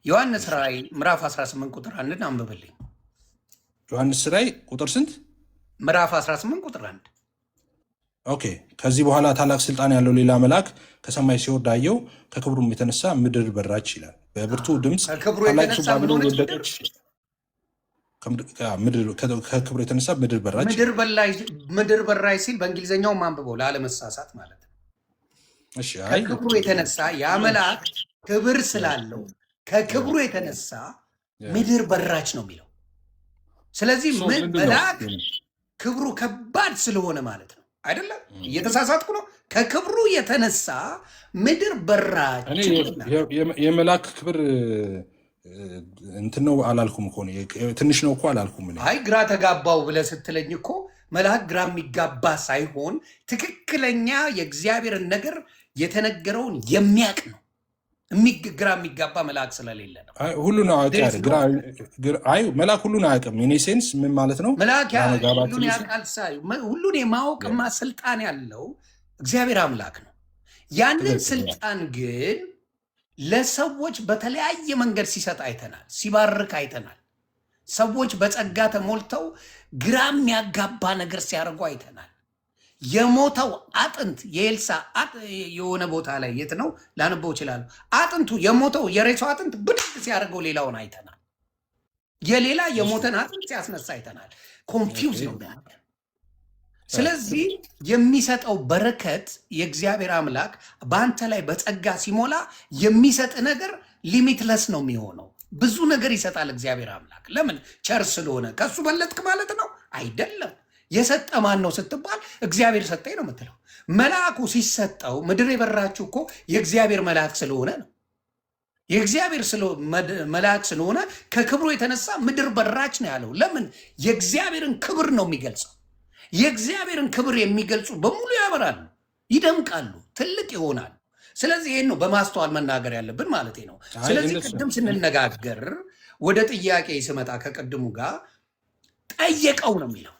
S2: ዮሐንስ ራእይ ምዕራፍ 18 ቁጥር 1 አንብብልኝ።
S1: ዮሐንስ ራእይ ቁጥር ስንት?
S2: ምዕራፍ 18 ቁጥር 1።
S1: ኦኬ። ከዚህ በኋላ ታላቅ ስልጣን ያለው ሌላ መልአክ ከሰማይ ሲወርድ አየሁ፣ ከክብሩም የተነሳ ምድር በራች ይላል። በብርቱ ድምፅ
S2: ከክብሩ የተነሳ
S1: ምድር በራች።
S2: ምድር በራች ሲል በእንግሊዝኛውም አንብበው ላለመሳሳት ማለት ነው። ከክብሩ የተነሳ ያ መልአክ ክብር ስላለው ከክብሩ የተነሳ ምድር በራች ነው የሚለው። ስለዚህ መልአክ ክብሩ ከባድ ስለሆነ ማለት ነው። አይደለም፣ እየተሳሳትኩ ነው። ከክብሩ የተነሳ ምድር በራች።
S1: የመልአክ ክብር እንትን ነው አላልኩም እኮ ትንሽ ነው እኮ አላልኩም።
S2: አይ ግራ ተጋባው ብለህ ስትለኝ እኮ መልአክ ግራ የሚጋባ ሳይሆን ትክክለኛ የእግዚአብሔርን ነገር የተነገረውን የሚያውቅ ነው። ግራ የሚጋባ መልአክ ስለሌለ ነው።
S1: ሁሉን አዋቂ መልአክ ሁሉን አያውቅም። ኢን ሴንስ ምን ማለት ነው?
S2: መልአክ ሁሉን ያውቃል ሳይሆን ሁሉን የማወቅማ ስልጣን ያለው እግዚአብሔር አምላክ ነው። ያንን ስልጣን ግን ለሰዎች በተለያየ መንገድ ሲሰጥ አይተናል፣ ሲባርክ አይተናል። ሰዎች በጸጋ ተሞልተው ግራ የሚያጋባ ነገር ሲያደርጉ አይተናል። የሞተው አጥንት የኤልሳ የሆነ ቦታ ላይ የት ነው ላነበው ይችላሉ። አጥንቱ የሞተው የሬሳው አጥንት ብድግ ሲያደርገው ሌላውን አይተናል። የሌላ የሞተን አጥንት ሲያስነሳ አይተናል። ኮንፊውዝ ነው ያለ። ስለዚህ የሚሰጠው በረከት የእግዚአብሔር አምላክ በአንተ ላይ በጸጋ ሲሞላ የሚሰጥ ነገር ሊሚትለስ ነው የሚሆነው። ብዙ ነገር ይሰጣል እግዚአብሔር አምላክ። ለምን? ቸር ስለሆነ። ከሱ በለጥክ ማለት ነው አይደለም። የሰጠ ማን ነው ስትባል እግዚአብሔር ሰጠኝ ነው የምትለው። መልአኩ ሲሰጠው ምድር የበራችው እኮ የእግዚአብሔር መልአክ ስለሆነ ነው። የእግዚአብሔር መልአክ ስለሆነ ከክብሩ የተነሳ ምድር በራች ነው ያለው። ለምን? የእግዚአብሔርን ክብር ነው የሚገልጸው። የእግዚአብሔርን ክብር የሚገልጹ በሙሉ ያበራሉ፣ ይደምቃሉ፣ ትልቅ ይሆናሉ። ስለዚህ ይህን ነው በማስተዋል መናገር ያለብን ማለት ነው። ስለዚህ ቅድም ስንነጋገር ወደ ጥያቄ ስመጣ ከቅድሙ ጋር ጠየቀው ነው የሚለው።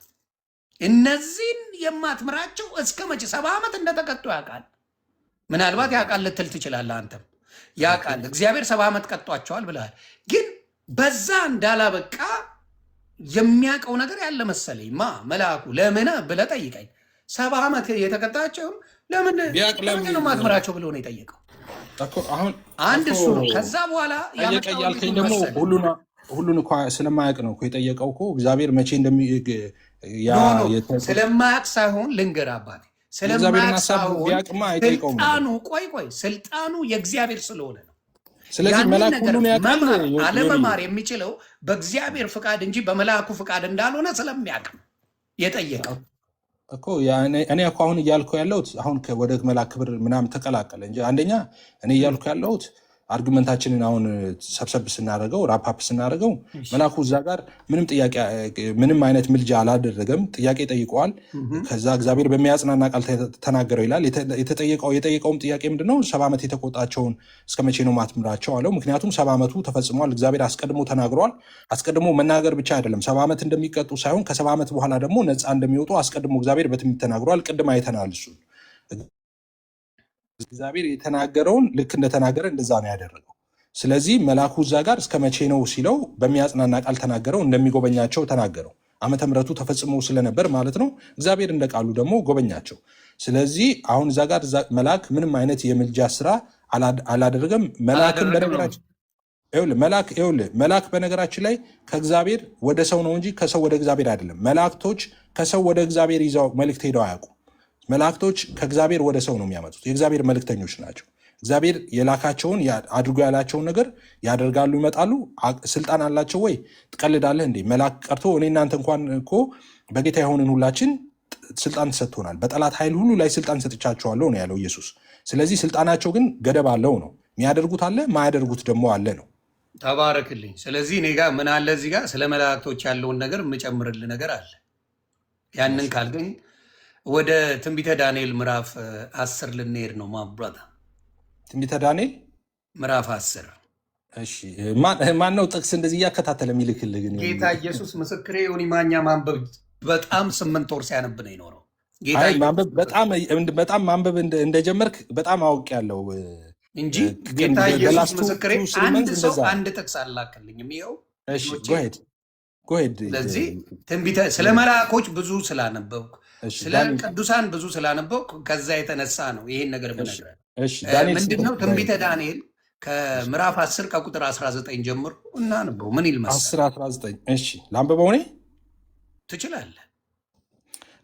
S2: እነዚህን የማትምራቸው እስከ መቼ 70 ዓመት እንደተቀጡ ያውቃል። ምናልባት ያውቃል ልትል ትችላለህ። አንተም ያውቃል እግዚአብሔር 70 ዓመት ቀጧቸዋል ብለሃል። ግን በዛ እንዳላበቃ የሚያውቀው ነገር ያለ መሰለኝ። መልአኩ ለምን ብለህ ጠይቀኝ። 70 ዓመት የተቀጣቸው ለምን ነው ማትምራቸው ብሎ ነው የጠየቀው። አንድ እሱ ነው። ከዛ በኋላ
S1: ያልከኝ ደግሞ ሁሉን እኮ ስለማያውቅ ነው የጠየቀው እኮ እግዚአብሔር መቼ
S2: ስለማያውቅ ሳይሆን ልንገር አባቴ፣ ስለማያውቅ ሳይሆን ስልጣኑ የእግዚአብሔር ስለሆነ ነው።
S1: ስለዚህ መልአክ ሁሉን ያውቃል።
S2: አለመማር የሚችለው በእግዚአብሔር ፍቃድ እንጂ በመልአኩ ፍቃድ እንዳልሆነ ስለሚያውቅ ነው የጠየቀው
S1: እኮ። እኔ እኮ አሁን እያልኩ ያለሁት አሁን ወደ መልአክ ክብር ምናምን ተቀላቀለ እንጂ አንደኛ እኔ እያልኩ ያለሁት አርጊመንታችንን አሁን ሰብሰብ ስናደርገው ራፓፕ ስናደርገው መልአኩ እዛ ጋር ምንም አይነት ምልጃ አላደረገም። ጥያቄ ጠይቀዋል። ከዛ እግዚአብሔር በሚያጽናና ቃል ተናገረው ይላል። የጠየቀውም ጥያቄ ምንድነው? 70 ዓመት የተቆጣቸውን እስከ መቼ ነው ማትምራቸው አለው። ምክንያቱም 70 ዓመቱ ተፈጽሟል። እግዚአብሔር አስቀድሞ ተናግሯል። አስቀድሞ መናገር ብቻ አይደለም፣ 70 ዓመት እንደሚቀጡ ሳይሆን ከ70 ዓመት በኋላ ደግሞ ነፃ እንደሚወጡ አስቀድሞ እግዚአብሔር በትንቢት ተናግሯል። ቅድም አይተናል። እሱ እግዚአብሔር የተናገረውን ልክ እንደተናገረ እንደዛ ነው ያደረገው። ስለዚህ መልአኩ እዛ ጋር እስከ መቼ ነው ሲለው በሚያጽናና ቃል ተናገረው፣ እንደሚጎበኛቸው ተናገረው። ዓመተ ምሕረቱ ተፈጽሞ ስለነበር ማለት ነው። እግዚአብሔር እንደ ቃሉ ደግሞ ጎበኛቸው። ስለዚህ አሁን እዛ ጋር መልአክ ምንም አይነት የምልጃ ስራ አላደረገም። መልአክ በነገራችን ላይ ከእግዚአብሔር ወደ ሰው ነው እንጂ ከሰው ወደ እግዚአብሔር አይደለም። መላእክቶች ከሰው ወደ እግዚአብሔር ይዘው መልእክት ሄደው አያውቁ። መላእክቶች ከእግዚአብሔር ወደ ሰው ነው የሚያመጡት። የእግዚአብሔር መልእክተኞች ናቸው። እግዚአብሔር የላካቸውን አድርጎ ያላቸውን ነገር ያደርጋሉ፣ ይመጣሉ። ስልጣን አላቸው ወይ? ትቀልዳለህ እንዴ? መልአክ ቀርቶ እኔ እናንተ እንኳን እኮ በጌታ የሆንን ሁላችን ስልጣን ተሰጥቶናል። በጠላት ኃይል ሁሉ ላይ ስልጣን ሰጥቻቸዋለሁ ነው ያለው ኢየሱስ። ስለዚህ ስልጣናቸው ግን ገደብ አለው ነው። የሚያደርጉት አለ፣ ማያደርጉት ደግሞ አለ ነው።
S2: ተባረክልኝ። ስለዚህ እኔ ጋር ምን አለ እዚህ ጋር ስለ መላእክቶች ያለውን ነገር የምጨምርልህ ነገር አለ። ያንን ካልገኝ ወደ ትንቢተ ዳንኤል ምዕራፍ 10 ልንሄድ ነው ማብራታ።
S1: ትንቢተ ዳንኤል
S2: ምዕራፍ 10።
S1: እሺ ማን ነው ጥቅስ እንደዚህ እያከታተለ የሚልክልህ? ግን
S2: ጌታ ኢየሱስ ምስክሬ ዮኒ ማኛ ማንበብ በጣም 8 ወር ሲያነብ ነው የኖረው።
S1: በጣም ማንበብ እንደጀመርክ በጣም አውቄያለሁ
S2: እንጂ ጌታ ኢየሱስ ምስክሬ አንድ ሰው አንድ ጥቅስ አላክልኝም። ይኸው ስለዚህ ትንቢተ ስለ መላእኮች ብዙ ስላነበብኩ ስለ ቅዱሳን ብዙ ስላነበብኩ ከዛ የተነሳ ነው ይሄን ነገር ብነግርህ። ምንድነው ትንቢተ ዳንኤል ከምዕራፍ 10 ከቁጥር 19 ጀምሮ እናንበው። ምን ይል መሰለህ?
S1: 10-19 እሺ ላንብበው። እኔ
S2: ትችላለህ።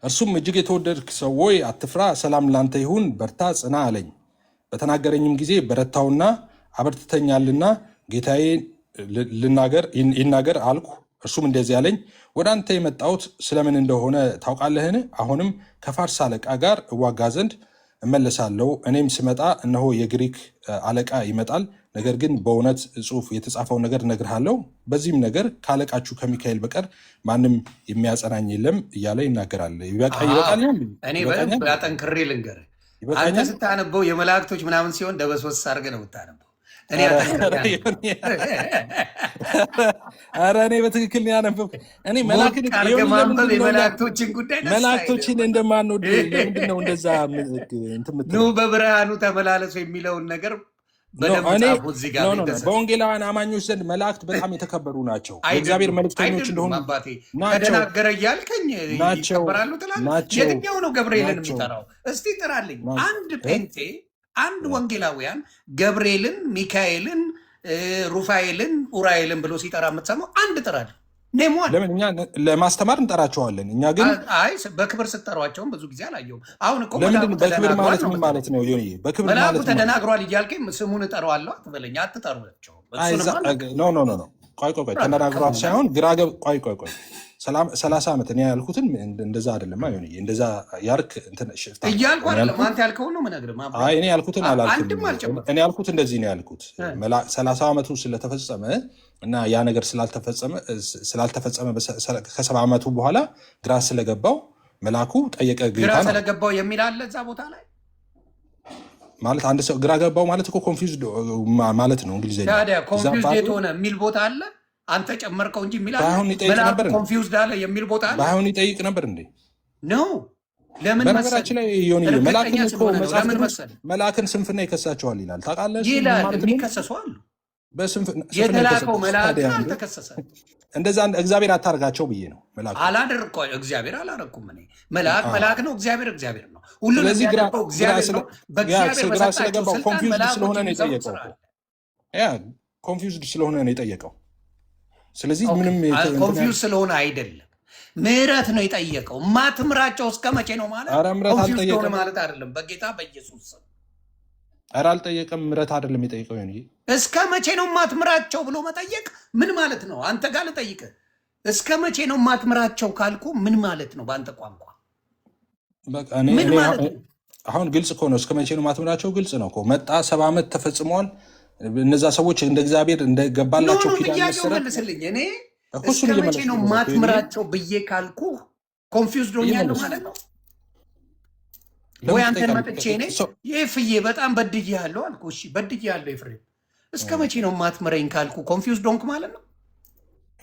S1: እርሱም እጅግ የተወደድክ ሰው ሆይ አትፍራ፣ ሰላም ላንተ ይሁን፣ በርታ ጽና አለኝ። በተናገረኝም ጊዜ በረታውና አበርትተኛልና ጌታዬ ይናገር አልኩ። እርሱም እንደዚህ አለኝ፣ ወደ አንተ የመጣሁት ስለምን እንደሆነ ታውቃለህን? አሁንም ከፋርስ አለቃ ጋር እዋጋ ዘንድ እመለሳለሁ። እኔም ስመጣ እነሆ የግሪክ አለቃ ይመጣል። ነገር ግን በእውነት ጽሑፍ የተጻፈው ነገር እነግርሃለሁ። በዚህም ነገር ከአለቃችሁ ከሚካኤል በቀር ማንም የሚያጸናኝ የለም እያለ ይናገራል። ይበቃል።
S2: እኔ በደንብ አጠንክሬ ልንገርህ። አንተ ስታነበው የመላእክቶች ምናምን ሲሆን ደበስበስ አድርገህ ነው የምታነበው።
S1: እኔ በትክክል ያነበብኩ እኔ
S2: የመላእክቶችን ጉዳይ
S1: መላእክቶችን እንደማንወድ ለምንድን ነው እንደዛ
S2: ኑ በብርሃኑ ተመላለሱ የሚለውን ነገር
S1: በወንጌላውያን አማኞች ዘንድ መላእክት በጣም የተከበሩ ናቸው። የእግዚአብሔር መልእክተኞች እንደሆኑ
S2: ተደናገረ እያልከኝ ይከበራሉ ትላለህ። የትኛው ነው ገብርኤልን የሚጠራው? እስቲ ጥራልኝ አንድ ፔንቴ፣ አንድ ወንጌላውያን ገብርኤልን፣ ሚካኤልን፣ ሩፋኤልን፣ ኡራኤልን ብሎ ሲጠራ የምትሰማው አንድ ጥራልኝ።
S1: ለምን እኛ ለማስተማር እንጠራቸዋለን። እኛ ግን
S2: በክብር ስጠሯቸውን ብዙ ጊዜ አላየሁም። አሁን እኮ
S1: በክብር ማለት ምን ማለት ነው?
S2: መልአኩ ተደናግሯል እያልከኝ ስሙን እጠራዋለሁ አትበለኝ። አትጠሯቸው።
S1: ቆይ ተደናግሯል ሳይሆን ቆይ 30 ዓመት እኔ ያልኩትን እንደዛ አይደለም። እንደዛ ያርክ
S2: እያልኩ አይደለም። አንተ ያልከውን ነው የምነግርህ።
S1: እኔ ያልኩትን አላልኩም። እኔ ያልኩት እንደዚህ ነው ያልኩት። 30 ዓመቱ ስለተፈጸመ እና ያ ነገር ስላልተፈጸመ ከ70 ዓመቱ በኋላ ግራ ስለገባው መልአኩ ጠየቀ።
S2: ግራ ስለገባው የሚል አለ እዛ ቦታ ላይ
S1: ማለት አንድ ሰው ግራ ገባው ማለት እኮ ኮንፊውዝድ ማለት ነው። እንግሊዝኛ
S2: ታዲያ ኮንፊውዝድ የሆነ የሚል ቦታ አለ። አንተ ጨመርከው እንጂ የሚል አለ። መልአኩ ኮንፊውዝድ አለ የሚል ቦታ አለ።
S1: ባይሆን ይጠይቅ ነበር እንዴ?
S2: ነው ለምን መሰለህ?
S1: በነገራችን ላይ መልአክን ስንፍና ይከሳቸዋል ይላል። ታውቃለህ?
S2: ይላል የሚከሰሱ አሉ። የተላከው መልአክ አልተከሰሰ።
S1: እንደዛ እግዚአብሔር አታርጋቸው ብዬ ነው።
S2: አላደርኩ እግዚአብሔር አላረኩም። እኔ መልአክ ነው፣ እግዚአብሔር ነው። ሁሉም የሚያደርገው እግዚአብሔር ነው። በእግዚአብሔር በሰጣቸው ስልጣን
S1: ኮንፊውዝድ ስለሆነ ነው የጠየቀው። ስለዚህ ምንም
S2: ኮንፊውዝ ስለሆነ አይደለም፣ ምህረት ነው የጠየቀው። ማትምራቸው እስከ መቼ ነው ማለት? ኮንፊውዝ ሆነ ማለት አይደለም። በጌታ በኢየሱስ ስም
S1: ኧረ አልጠየቀም። ምሕረት አይደለም የጠየቀው።
S2: እስከ መቼ ነው ማትምራቸው ብሎ መጠየቅ ምን ማለት ነው? አንተ ጋር ልጠይቅህ፣ እስከ መቼ ነው ማትምራቸው ካልኩ ምን ማለት ነው? በአንተ ቋንቋ ምን ማለት ነው?
S1: አሁን ግልጽ እኮ ነው። እስከ መቼ ነው ማትምራቸው? ግልጽ ነው እኮ። መጣ፣ 70 ዓመት ተፈጽመዋል። እነዛ ሰዎች እንደገባላቸው
S2: ኪዳን መሰረት እኔ እስከ መቼ ነው ማትምራቸው ብዬ ካልኩ ኮንፊውዝድ ሆኛለሁ ማለት ነው ወይ? አንተን መጥቼ እኔ ይፍዬ በጣም በድዬሃለሁ አልኩ። እሺ በድዬሃለሁ ኤፍሬም፣ እስከ መቼ ነው ማትምረኝ ካልኩ ኮንፊውዝድ ሆንክ ማለት ነው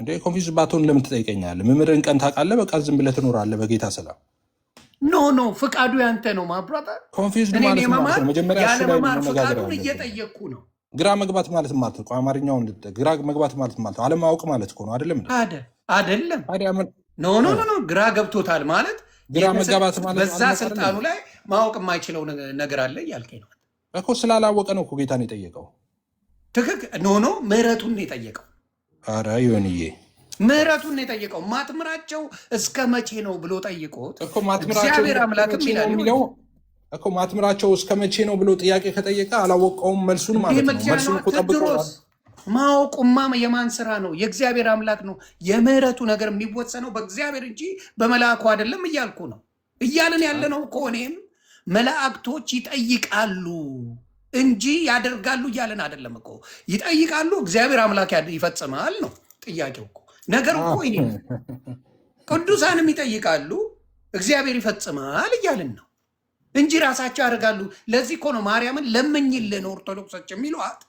S1: እንዴ? ኮንፊውዝድ ባትሆን ለምን ትጠይቀኛለህ? መምህርህን ቀን ታውቃለህ። በቃ ዝም ብለህ ትኖራለህ በጌታ ሰላም።
S2: ኖ ፍቃዱ ያንተ ነው ማብራታ።
S1: ኮንፊውዝድ ማለት ነው መጀመሪያ
S2: ያለመማር ፍቃዱን እየጠየቅኩ ነው።
S1: ግራ መግባት ማለት ማለት ነው። አማርኛውን ግራ መግባት ማለት ማለት አለማወቅ ማለት እኮ ነው። አይደለም
S2: አይደለም ኖ ግራ ገብቶታል ማለት
S1: ግራ መጋባት ማለት
S2: በዛ ስልጣኑ ላይ ማወቅ የማይችለው ነገር አለ እያልከኝ ነው
S1: እኮ። ስላላወቀ ነው እኮ ጌታን የጠየቀው።
S2: ትክክል። ኖ ምህረቱን ነው የጠየቀው።
S1: ኧረ ይሁንዬ
S2: ምህረቱን ነው የጠየቀው። ማትምራቸው እስከ መቼ ነው ብሎ ጠይቆት
S1: እኮ ማትምራቸው
S2: እግዚአብሔር አምላክም ይላል
S1: እኮ ማትምራቸው እስከ መቼ ነው ብሎ ጥያቄ ከጠየቀ አላወቀውም መልሱን ማለት ነው። መልሱን እኮ ጠብቆ
S2: ማወቁማ የማን ስራ ነው? የእግዚአብሔር አምላክ ነው። የምህረቱ ነገር የሚወሰነው በእግዚአብሔር እንጂ በመላእኩ አይደለም እያልኩ ነው። እያልን ያለ ነው እኮ እኔም መላእክቶች ይጠይቃሉ እንጂ ያደርጋሉ እያለን አይደለም እኮ። ይጠይቃሉ፣ እግዚአብሔር አምላክ ይፈጽማል ነው ጥያቄው እኮ። ነገር እኮ ይሄ ቅዱሳንም ይጠይቃሉ፣ እግዚአብሔር ይፈጽማል እያልን ነው እንጂ ራሳቸው ያደርጋሉ። ለዚህ እኮ ነው ማርያምን ለምኝልን ኦርቶዶክሶች የሚሏት።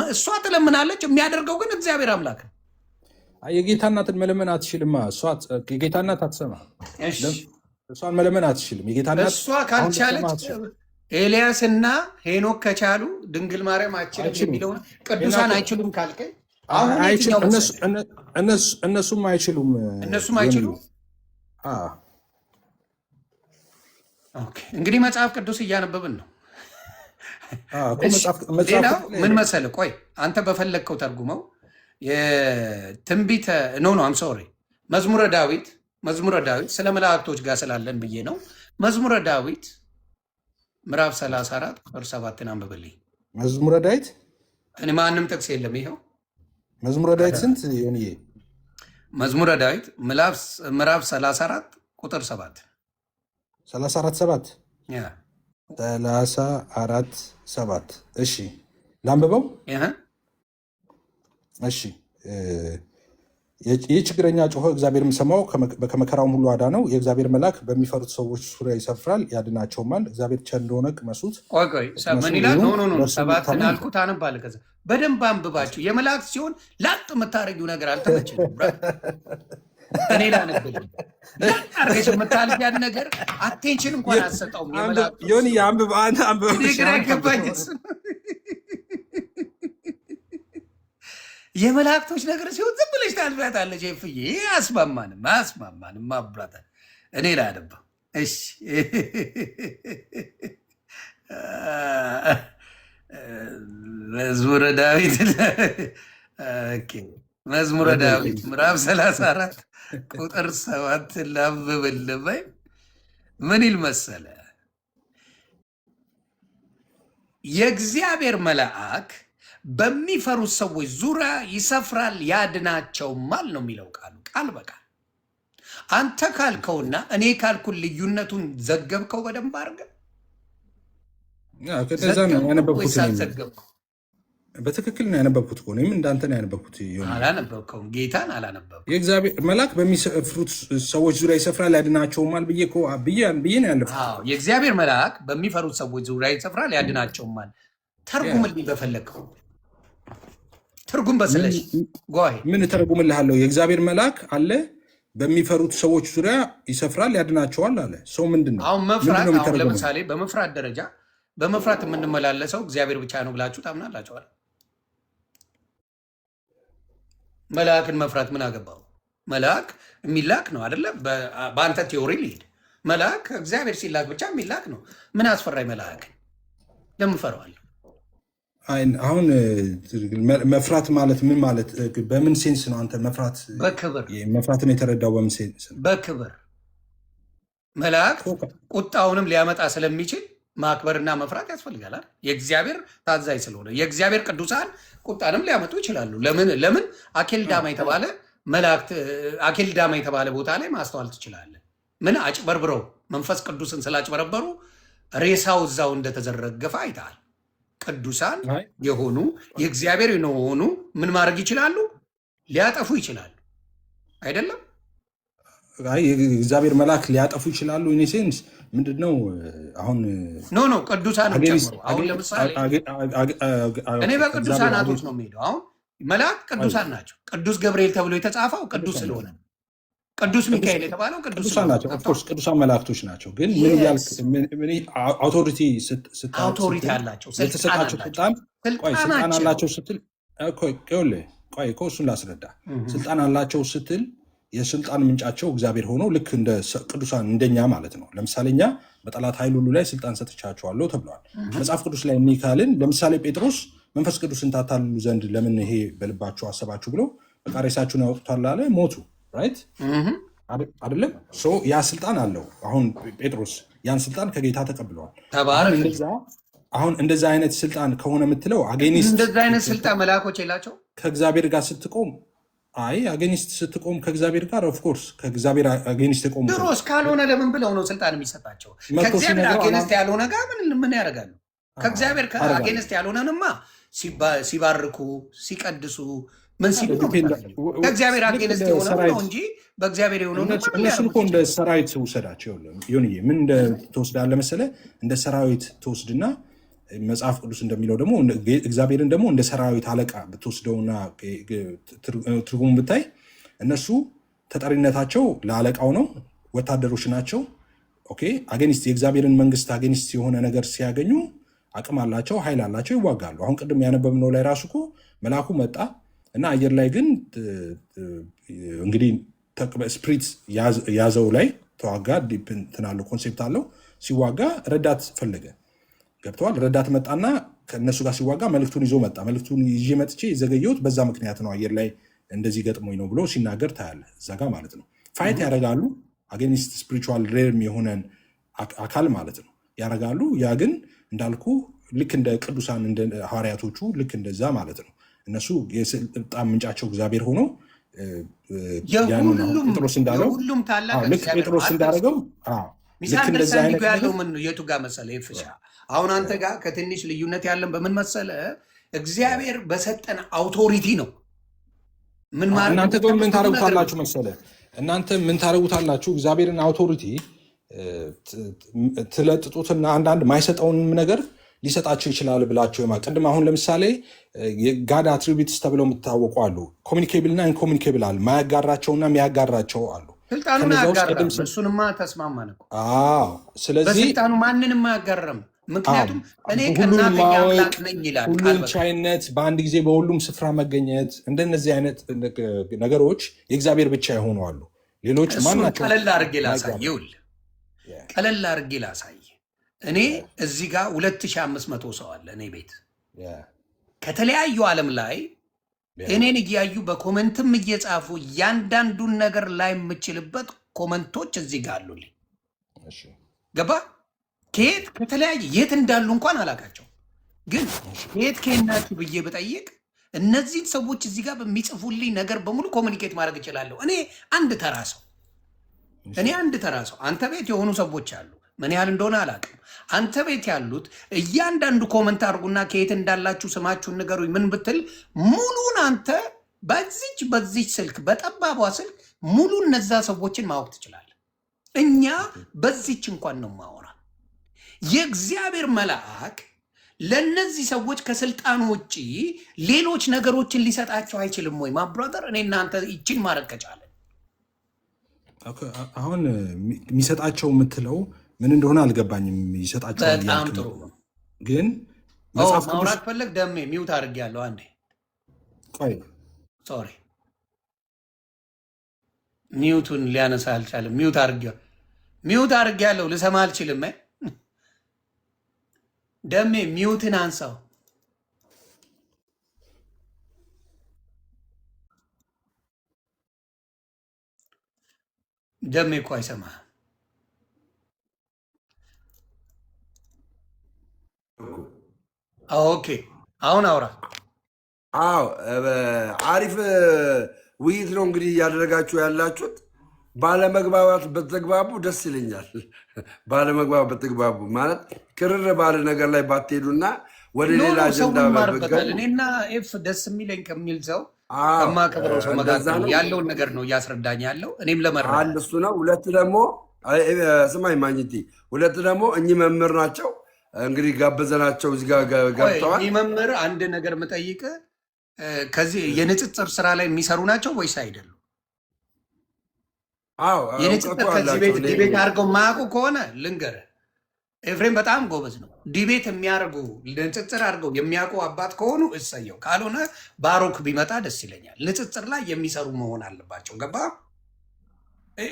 S2: እሷ ትለምናለች፣ የሚያደርገው ግን እግዚአብሔር አምላክ ነው።
S1: የጌታ እናትን መለመን አትችልማ። የጌታ እናት አትሰማ፣ እሷን መለመን አትችልም።
S2: እሷ ካልቻለች ኤልያስና ሄኖክ ከቻሉ ድንግል ማርያም አችልም የሚለውን ቅዱሳን አይችሉም ካልከኝ
S1: እነሱም አይችሉም።
S2: እንግዲህ መጽሐፍ ቅዱስ እያነበብን ነው። ሌላው ምን መሰለህ፣ ቆይ አንተ በፈለግከው ተርጉመው። የትንቢተ አም ሶሪ መዝሙረ ዳዊት ስለ መላእክቶች ጋር ስላለን ብዬ ነው። መዝሙረ ዳዊት ምዕራፍ 34 ቁጥር 7 አንብብልኝ።
S1: መዝሙረ ዳዊት
S2: እኔ ማንም ጥቅስ የለም። ይኸው
S1: መዝሙረ ዳዊት ስንት ይሆንዬ?
S2: መዝሙረ ዳዊት ምዕራፍ 34 ቁጥር 7
S1: 34 7 እሺ ላንብበው። እሺ ይህ ችግረኛ ጮኸ፣ እግዚአብሔርም ሰማው፣ ከመከራውም ሁሉ አዳነው። የእግዚአብሔር መልአክ በሚፈሩት ሰዎች ዙሪያ ይሰፍራል ያድናቸውማል። እግዚአብሔር ቸር እንደሆነ ቅመሱት።
S2: ምን ይላል? ሰባትን አልኩት አነባለሁ። ከዛ በደንብ አንብባችሁ። የመላእክት ሲሆን ላጥ የምታደርጊው ነገር አልተመቸኝም። እኔ ላነብል ላጣርገሽ የምታልፍ ያን ነገር አቴንሽን እንኳን አሰጠውም። የመላእክቶች ነገር ሲሆን ዝም ብለሽ ታልፊያታለሽ። ፍዬ አስማማንም ማብራታ እኔ ላነባ። እሺ መዝሙረ ዳዊት ምዕራፍ 34 ቁጥር 7 ላንብብልህ። ምን ይል መሰለ? የእግዚአብሔር መልአክ በሚፈሩት ሰዎች ዙሪያ ይሰፍራል ያድናቸውማል ነው የሚለው ቃል በቃል። አንተ ካልከውና እኔ ካልኩን ልዩነቱን ዘገብከው በደንብ አድርገህ?
S1: ዘገብከው? በትክክል ነው ያነበብኩት። እኔም እንዳንተ ነው ያነበብኩት።
S2: አላነበብከውም? ጌታን አላነበብከውም?
S1: የእግዚአብሔር መልአክ በሚፈሩት ሰዎች ዙሪያ ይሰፍራል ያድናቸውማል ብዬ ነው ያለብኩት።
S2: የእግዚአብሔር መልአክ በሚፈሩት ሰዎች ዙሪያ ይሰፍራል ያድናቸውማል። ተርጉምልኝ በፈለግከው ትርጉም በስለሽ
S1: ምን ተርጉምልሃለሁ? የእግዚአብሔር መልአክ አለ በሚፈሩት ሰዎች ዙሪያ ይሰፍራል ያድናቸዋል አለ። ሰው ምንድን ነው?
S2: አሁን መፍራት፣ አሁን ለምሳሌ በመፍራት ደረጃ በመፍራት የምንመላለሰው እግዚአብሔር ብቻ ነው ብላችሁ ታምናላችኋል? መልአክን መፍራት ምን አገባው? መልአክ የሚላክ ነው አይደለ? በአንተ ቲዮሪ ልሄድ፣ መልአክ እግዚአብሔር ሲላክ ብቻ የሚላክ ነው። ምን አስፈራኝ? መልአክን ለምን ፈራዋለሁ?
S1: አሁን መፍራት ማለት ምን ማለት? በምን ሴንስ ነው አንተ መፍራት?
S2: በክብር
S1: መፍራትን የተረዳው በምን ሴንስ?
S2: በክብር መልአክ ቁጣውንም ሊያመጣ ስለሚችል ማክበርና መፍራት ያስፈልጋል። የእግዚአብሔር ታዛዥ ስለሆነ የእግዚአብሔር ቅዱሳን ቁጣንም ሊያመጡ ይችላሉ። ለምን አኬልዳማ የተባለ መላእክት አኬልዳማ የተባለ ቦታ ላይ ማስተዋል ትችላለህ። ምን አጭበርብረው መንፈስ ቅዱስን ስላጭበረበሩ ሬሳው እዛው እንደተዘረገፈ አይተሃል። ቅዱሳን የሆኑ የእግዚአብሔር የሆኑ ምን ማድረግ ይችላሉ? ሊያጠፉ ይችላሉ። አይደለም
S1: እግዚአብሔር መልአክ ሊያጠፉ ይችላሉ። ኢኔሴንስ ምንድን ነው? አሁን
S2: ኖ ቅዱሳን ጨምሮ አሁን ለምሳሌ እኔ በቅዱሳን አቶች ነው የሚሄደው። አሁን መልአክ ቅዱሳን ናቸው። ቅዱስ ገብርኤል ተብሎ የተጻፈው ቅዱስ ስለሆነ፣ ቅዱስ ሚካኤል የተባለው
S1: ቅዱሳን ናቸው። ኦፍኮርስ ቅዱሳን መላእክቶች ናቸው። ግን አውቶሪቲ
S2: አላቸው፣
S1: የተሰጣቸው ስልጣን አላቸው ስትል ቆይ እሱን ላስረዳ። ስልጣን አላቸው ስትል የስልጣን ምንጫቸው እግዚአብሔር ሆኖ ልክ እንደ ቅዱሳን እንደኛ ማለት ነው። ለምሳሌ እኛ በጠላት ኃይል ሁሉ ላይ ስልጣን ሰጥቻቸዋለሁ ተብለዋል መጽሐፍ ቅዱስ ላይ። እኒህ ካልን ለምሳሌ ጴጥሮስ መንፈስ ቅዱስን ታታልሉ ዘንድ ለምን ይሄ በልባችሁ አሰባችሁ ብሎ በቃ ሬሳችሁን ያወጡታል አለ፣ ሞቱ። ራይት አይደለም? ያ ስልጣን አለው። አሁን ጴጥሮስ ያን ስልጣን ከጌታ ተቀብለዋል። አሁን እንደዛ አይነት ስልጣን ከሆነ የምትለው አጌኒስት
S2: እንደዛ አይነት ስልጣን መላኮች የላቸው
S1: ከእግዚአብሔር ጋር ስትቆም አጌኒስት ስትቆም ከእግዚአብሔር ጋር ኦፍኮርስ ከእግዚአብሔር አጌኒስት የቆሙ
S2: ድሮስ ካልሆነ ለምን ብለው ነው ስልጣን የሚሰጣቸው? ከእግዚአብሔር አጌኒስት ያልሆነ ጋር ምን ያደርጋሉ? ከእግዚአብሔር አጌኒስት ያልሆነንማ ሲባርኩ ሲቀድሱ ምን ሲሉ ከእግዚአብሔር አጌኒስት የሆነ ነው እንጂ በእግዚአብሔር የሆነ
S1: እነሱን እኮ እንደ ሰራዊት ውሰዳቸው። ሆንዬ ምን ትወስዳለህ መሰለህ? እንደ ሰራዊት ትወስድና መጽሐፍ ቅዱስ እንደሚለው ደግሞ እግዚአብሔርን ደግሞ እንደ ሰራዊት አለቃ ብትወስደውና ትርጉሙን ብታይ እነሱ ተጠሪነታቸው ለአለቃው ነው፣ ወታደሮች ናቸው። ኦኬ አጌኒስት የእግዚአብሔርን መንግስት አጌኒስት የሆነ ነገር ሲያገኙ አቅም አላቸው፣ ኃይል አላቸው፣ ይዋጋሉ። አሁን ቅድም ያነበብነው ላይ ራሱ እኮ መልአኩ መጣ እና አየር ላይ ግን እንግዲህ ስፕሪት ያዘው ላይ ተዋጋ። እንትን አለው ኮንሴፕት አለው። ሲዋጋ ረዳት ፈለገ። ገብተዋል። ረዳት መጣና ከእነሱ ጋር ሲዋጋ መልእክቱን ይዞ መጣ። መልእክቱን ይዤ መጥቼ የዘገየሁት በዛ ምክንያት ነው፣ አየር ላይ እንደዚህ ገጥሞኝ ነው ብሎ ሲናገር ታያለህ እዛ ጋር ማለት ነው። ፋይት ያደርጋሉ አጌኒስት ስፒሪቹዋል ሬልም የሆነን አካል ማለት ነው ያደርጋሉ። ያ ግን እንዳልኩ ልክ እንደ ቅዱሳን እንደ ሐዋርያቶቹ ልክ እንደዛ ማለት ነው። እነሱ የስልጣን ምንጫቸው እግዚአብሔር ሆኖ ጴጥሮስ እንዳለው ልክ ጴጥሮስ እንዳደረገው
S2: ልክ እንደዛ አይነት ያለው ምን የቱ ጋር መሰለህ ይፍሻ። አሁን አንተ ጋር ከትንሽ ልዩነት ያለን በምን መሰለህ? እግዚአብሔር በሰጠን አውቶሪቲ ነው። ምን ማለት
S1: እናንተ ግን ምን ታደርጉታላችሁ መሰለህ? እናንተ ምን ታደርጉታላችሁ? እግዚአብሔርን አውቶሪቲ ትለጥጡትና አንዳንድ ማይሰጠውንም ነገር ሊሰጣቸው ይችላል ብላቸው ቅድም አሁን ለምሳሌ የጋድ አትሪቢዩትስ ተብለው የምታወቁ አሉ። ኮሚኒኬብል እና ኢንኮሚኒኬብል አሉ። ማያጋራቸውና የሚያጋራቸው አሉ።
S2: ስልጣኑን አያጋራም። እሱንማ ተስማማን እኮ። ስለዚህ በስልጣኑ ማንንም አያጋራም። ምክንያቱም እኔ ከእናንተ አምላክ ነኝ ይላል።
S1: ሁሉም ቻይነት፣ በአንድ ጊዜ በሁሉም ስፍራ መገኘት፣ እንደነዚህ አይነት ነገሮች የእግዚአብሔር ብቻ የሆኑ አሉ። ሌሎች ማናቸው?
S2: ቀለል አድርጌ ላሳይ። ይኸውልህ ቀለል አድርጌ ላሳይ። እኔ እዚህ ጋር 2500 ሰው አለ እኔ ቤት ከተለያዩ ዓለም ላይ እኔን እያዩ በኮመንትም እየጻፉ እያንዳንዱን ነገር ላይ የምችልበት ኮመንቶች እዚህ ጋር አሉልኝ። ገባ? ከየት ከተለያየ የት እንዳሉ እንኳን አላውቃቸው፣ ግን ከየት ናችሁ ብዬ ብጠይቅ እነዚህን ሰዎች እዚህ ጋር በሚጽፉልኝ ነገር በሙሉ ኮሚኒኬት ማድረግ እችላለሁ። እኔ አንድ ተራ ሰው አንተ ቤት የሆኑ ሰዎች አሉ። ምን ያህል እንደሆነ አላውቅም። አንተ ቤት ያሉት እያንዳንዱ ኮመንት አድርጉና ከየት እንዳላችሁ ስማችሁን ንገሩኝ ምን ብትል ሙሉን አንተ በዚች ስልክ በጠባቧ ስልክ ሙሉ እነዛ ሰዎችን ማወቅ ትችላለህ። እኛ በዚች እንኳን ነው ማወራ። የእግዚአብሔር መልአክ ለነዚህ ሰዎች ከስልጣኑ ውጭ ሌሎች ነገሮችን ሊሰጣቸው አይችልም ወይ? ማብራደር እኔ እናንተ ይችን ማድረግ ከቻለን
S1: አሁን የሚሰጣቸው የምትለው ምን እንደሆነ አልገባኝም። ይሰጣቸው
S2: በጣም ጥሩ ነው።
S1: ግን
S2: ማውራት ፈለግ ደሜ ሚውት አድርጌያለሁ። አንዴ
S1: ቆይ
S2: ሶሪ ሚውቱን ሊያነሳ አልቻለም። ሚውት አድርጌያለሁ። ልሰማ አልችልም። ደሜ ሚውትን አንሳው። ደሜ እኮ አይሰማህም። ኦኬ አሁን አውራ።
S4: አዎ አሪፍ ውይይት ነው እንግዲህ እያደረጋችሁ ያላችሁት። ባለመግባባት በተግባቡ ደስ ይለኛል። ባለመግባባት በተግባቡ ማለት ክርር ባለ ነገር ላይ ባትሄዱና ወደ ሌላ አጀንዳ
S2: ማርበታል። እኔና ኤፍ ደስ የሚለኝ ከሚል ሰው ከማከብረው ሰው መካከል ያለውን ነገር ነው እያስረዳኝ ያለው። እኔም ለመራ
S4: አንድ እሱ ነው። ሁለት ደግሞ ስማኝ ማግኘቴ፣ ሁለት ደግሞ እኚህ መምህር ናቸው እንግዲህ ጋበዘናቸው እዚህ ጋር ገብተዋል።
S2: እኚህ መምህር አንድ ነገር የምጠይቅ ከዚህ የንጽጽር ስራ ላይ የሚሰሩ ናቸው ወይስ አይደሉም? የንጽጽር ከዚህ ቤት ዲቤት አድርገው ማያውቁ ከሆነ ልንገርህ፣ ኤፍሬም በጣም ጎበዝ ነው። ዲቤት የሚያደርጉ ንጽጽር አድርገው የሚያውቁ አባት ከሆኑ እሰየው፣ ካልሆነ ባሮክ ቢመጣ ደስ ይለኛል። ንጽጽር ላይ የሚሰሩ መሆን አለባቸው። ገባ?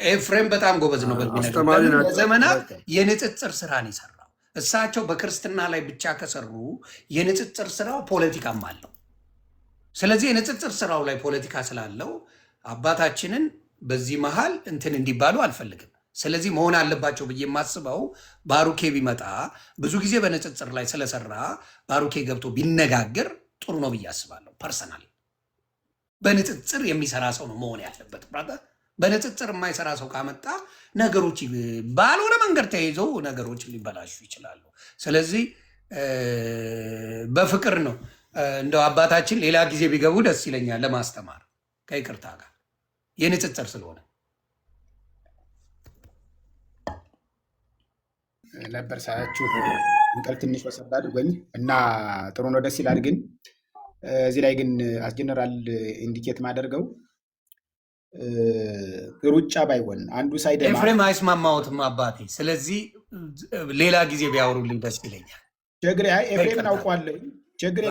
S2: ኤፍሬም በጣም ጎበዝ ነው በዚህ
S4: አስተማሪ
S2: ነገር።
S4: ናቸው።
S2: ለዘመናት የንጽጽር ስራን የሰራው እሳቸው በክርስትና ላይ ብቻ ከሰሩ የንጽጽር ስራው ፖለቲካም አለው። ስለዚህ የንጽጽር ስራው ላይ ፖለቲካ ስላለው አባታችንን በዚህ መሃል እንትን እንዲባሉ አልፈልግም። ስለዚህ መሆን አለባቸው ብዬ የማስበው ባሩኬ ቢመጣ ብዙ ጊዜ በንጽጽር ላይ ስለሰራ ባሩኬ ገብቶ ቢነጋገር ጥሩ ነው ብዬ አስባለሁ። ፐርሰናል በንጽጽር የሚሰራ ሰው ነው መሆን ያለበት። በንጽጽር የማይሰራ ሰው ካመጣ ነገሮች ባልሆነ መንገድ ተይዘው ነገሮች ሊበላሹ ይችላሉ። ስለዚህ በፍቅር ነው እንደው አባታችን ሌላ ጊዜ ቢገቡ ደስ ይለኛል ለማስተማር ከይቅርታ ጋር የንጽጽር ስለሆነ
S5: ነበር ሳያችሁ እንቅልፍ ትንሽ ወሰድ አድርጎኝ እና ጥሩ ነው፣ ደስ ይላል። ግን እዚህ ላይ ግን አስጀነራል ኢንዲኬት ማደርገው ሩጫ ባይሆን አንዱ ሳይደማ
S2: ኤፍሬም አይስማማዎትም አባቴ። ስለዚህ ሌላ ጊዜ ቢያወሩልኝ ደስ ይለኛል።
S5: ችግር ኤፍሬምን አውቀዋለሁ። ችግር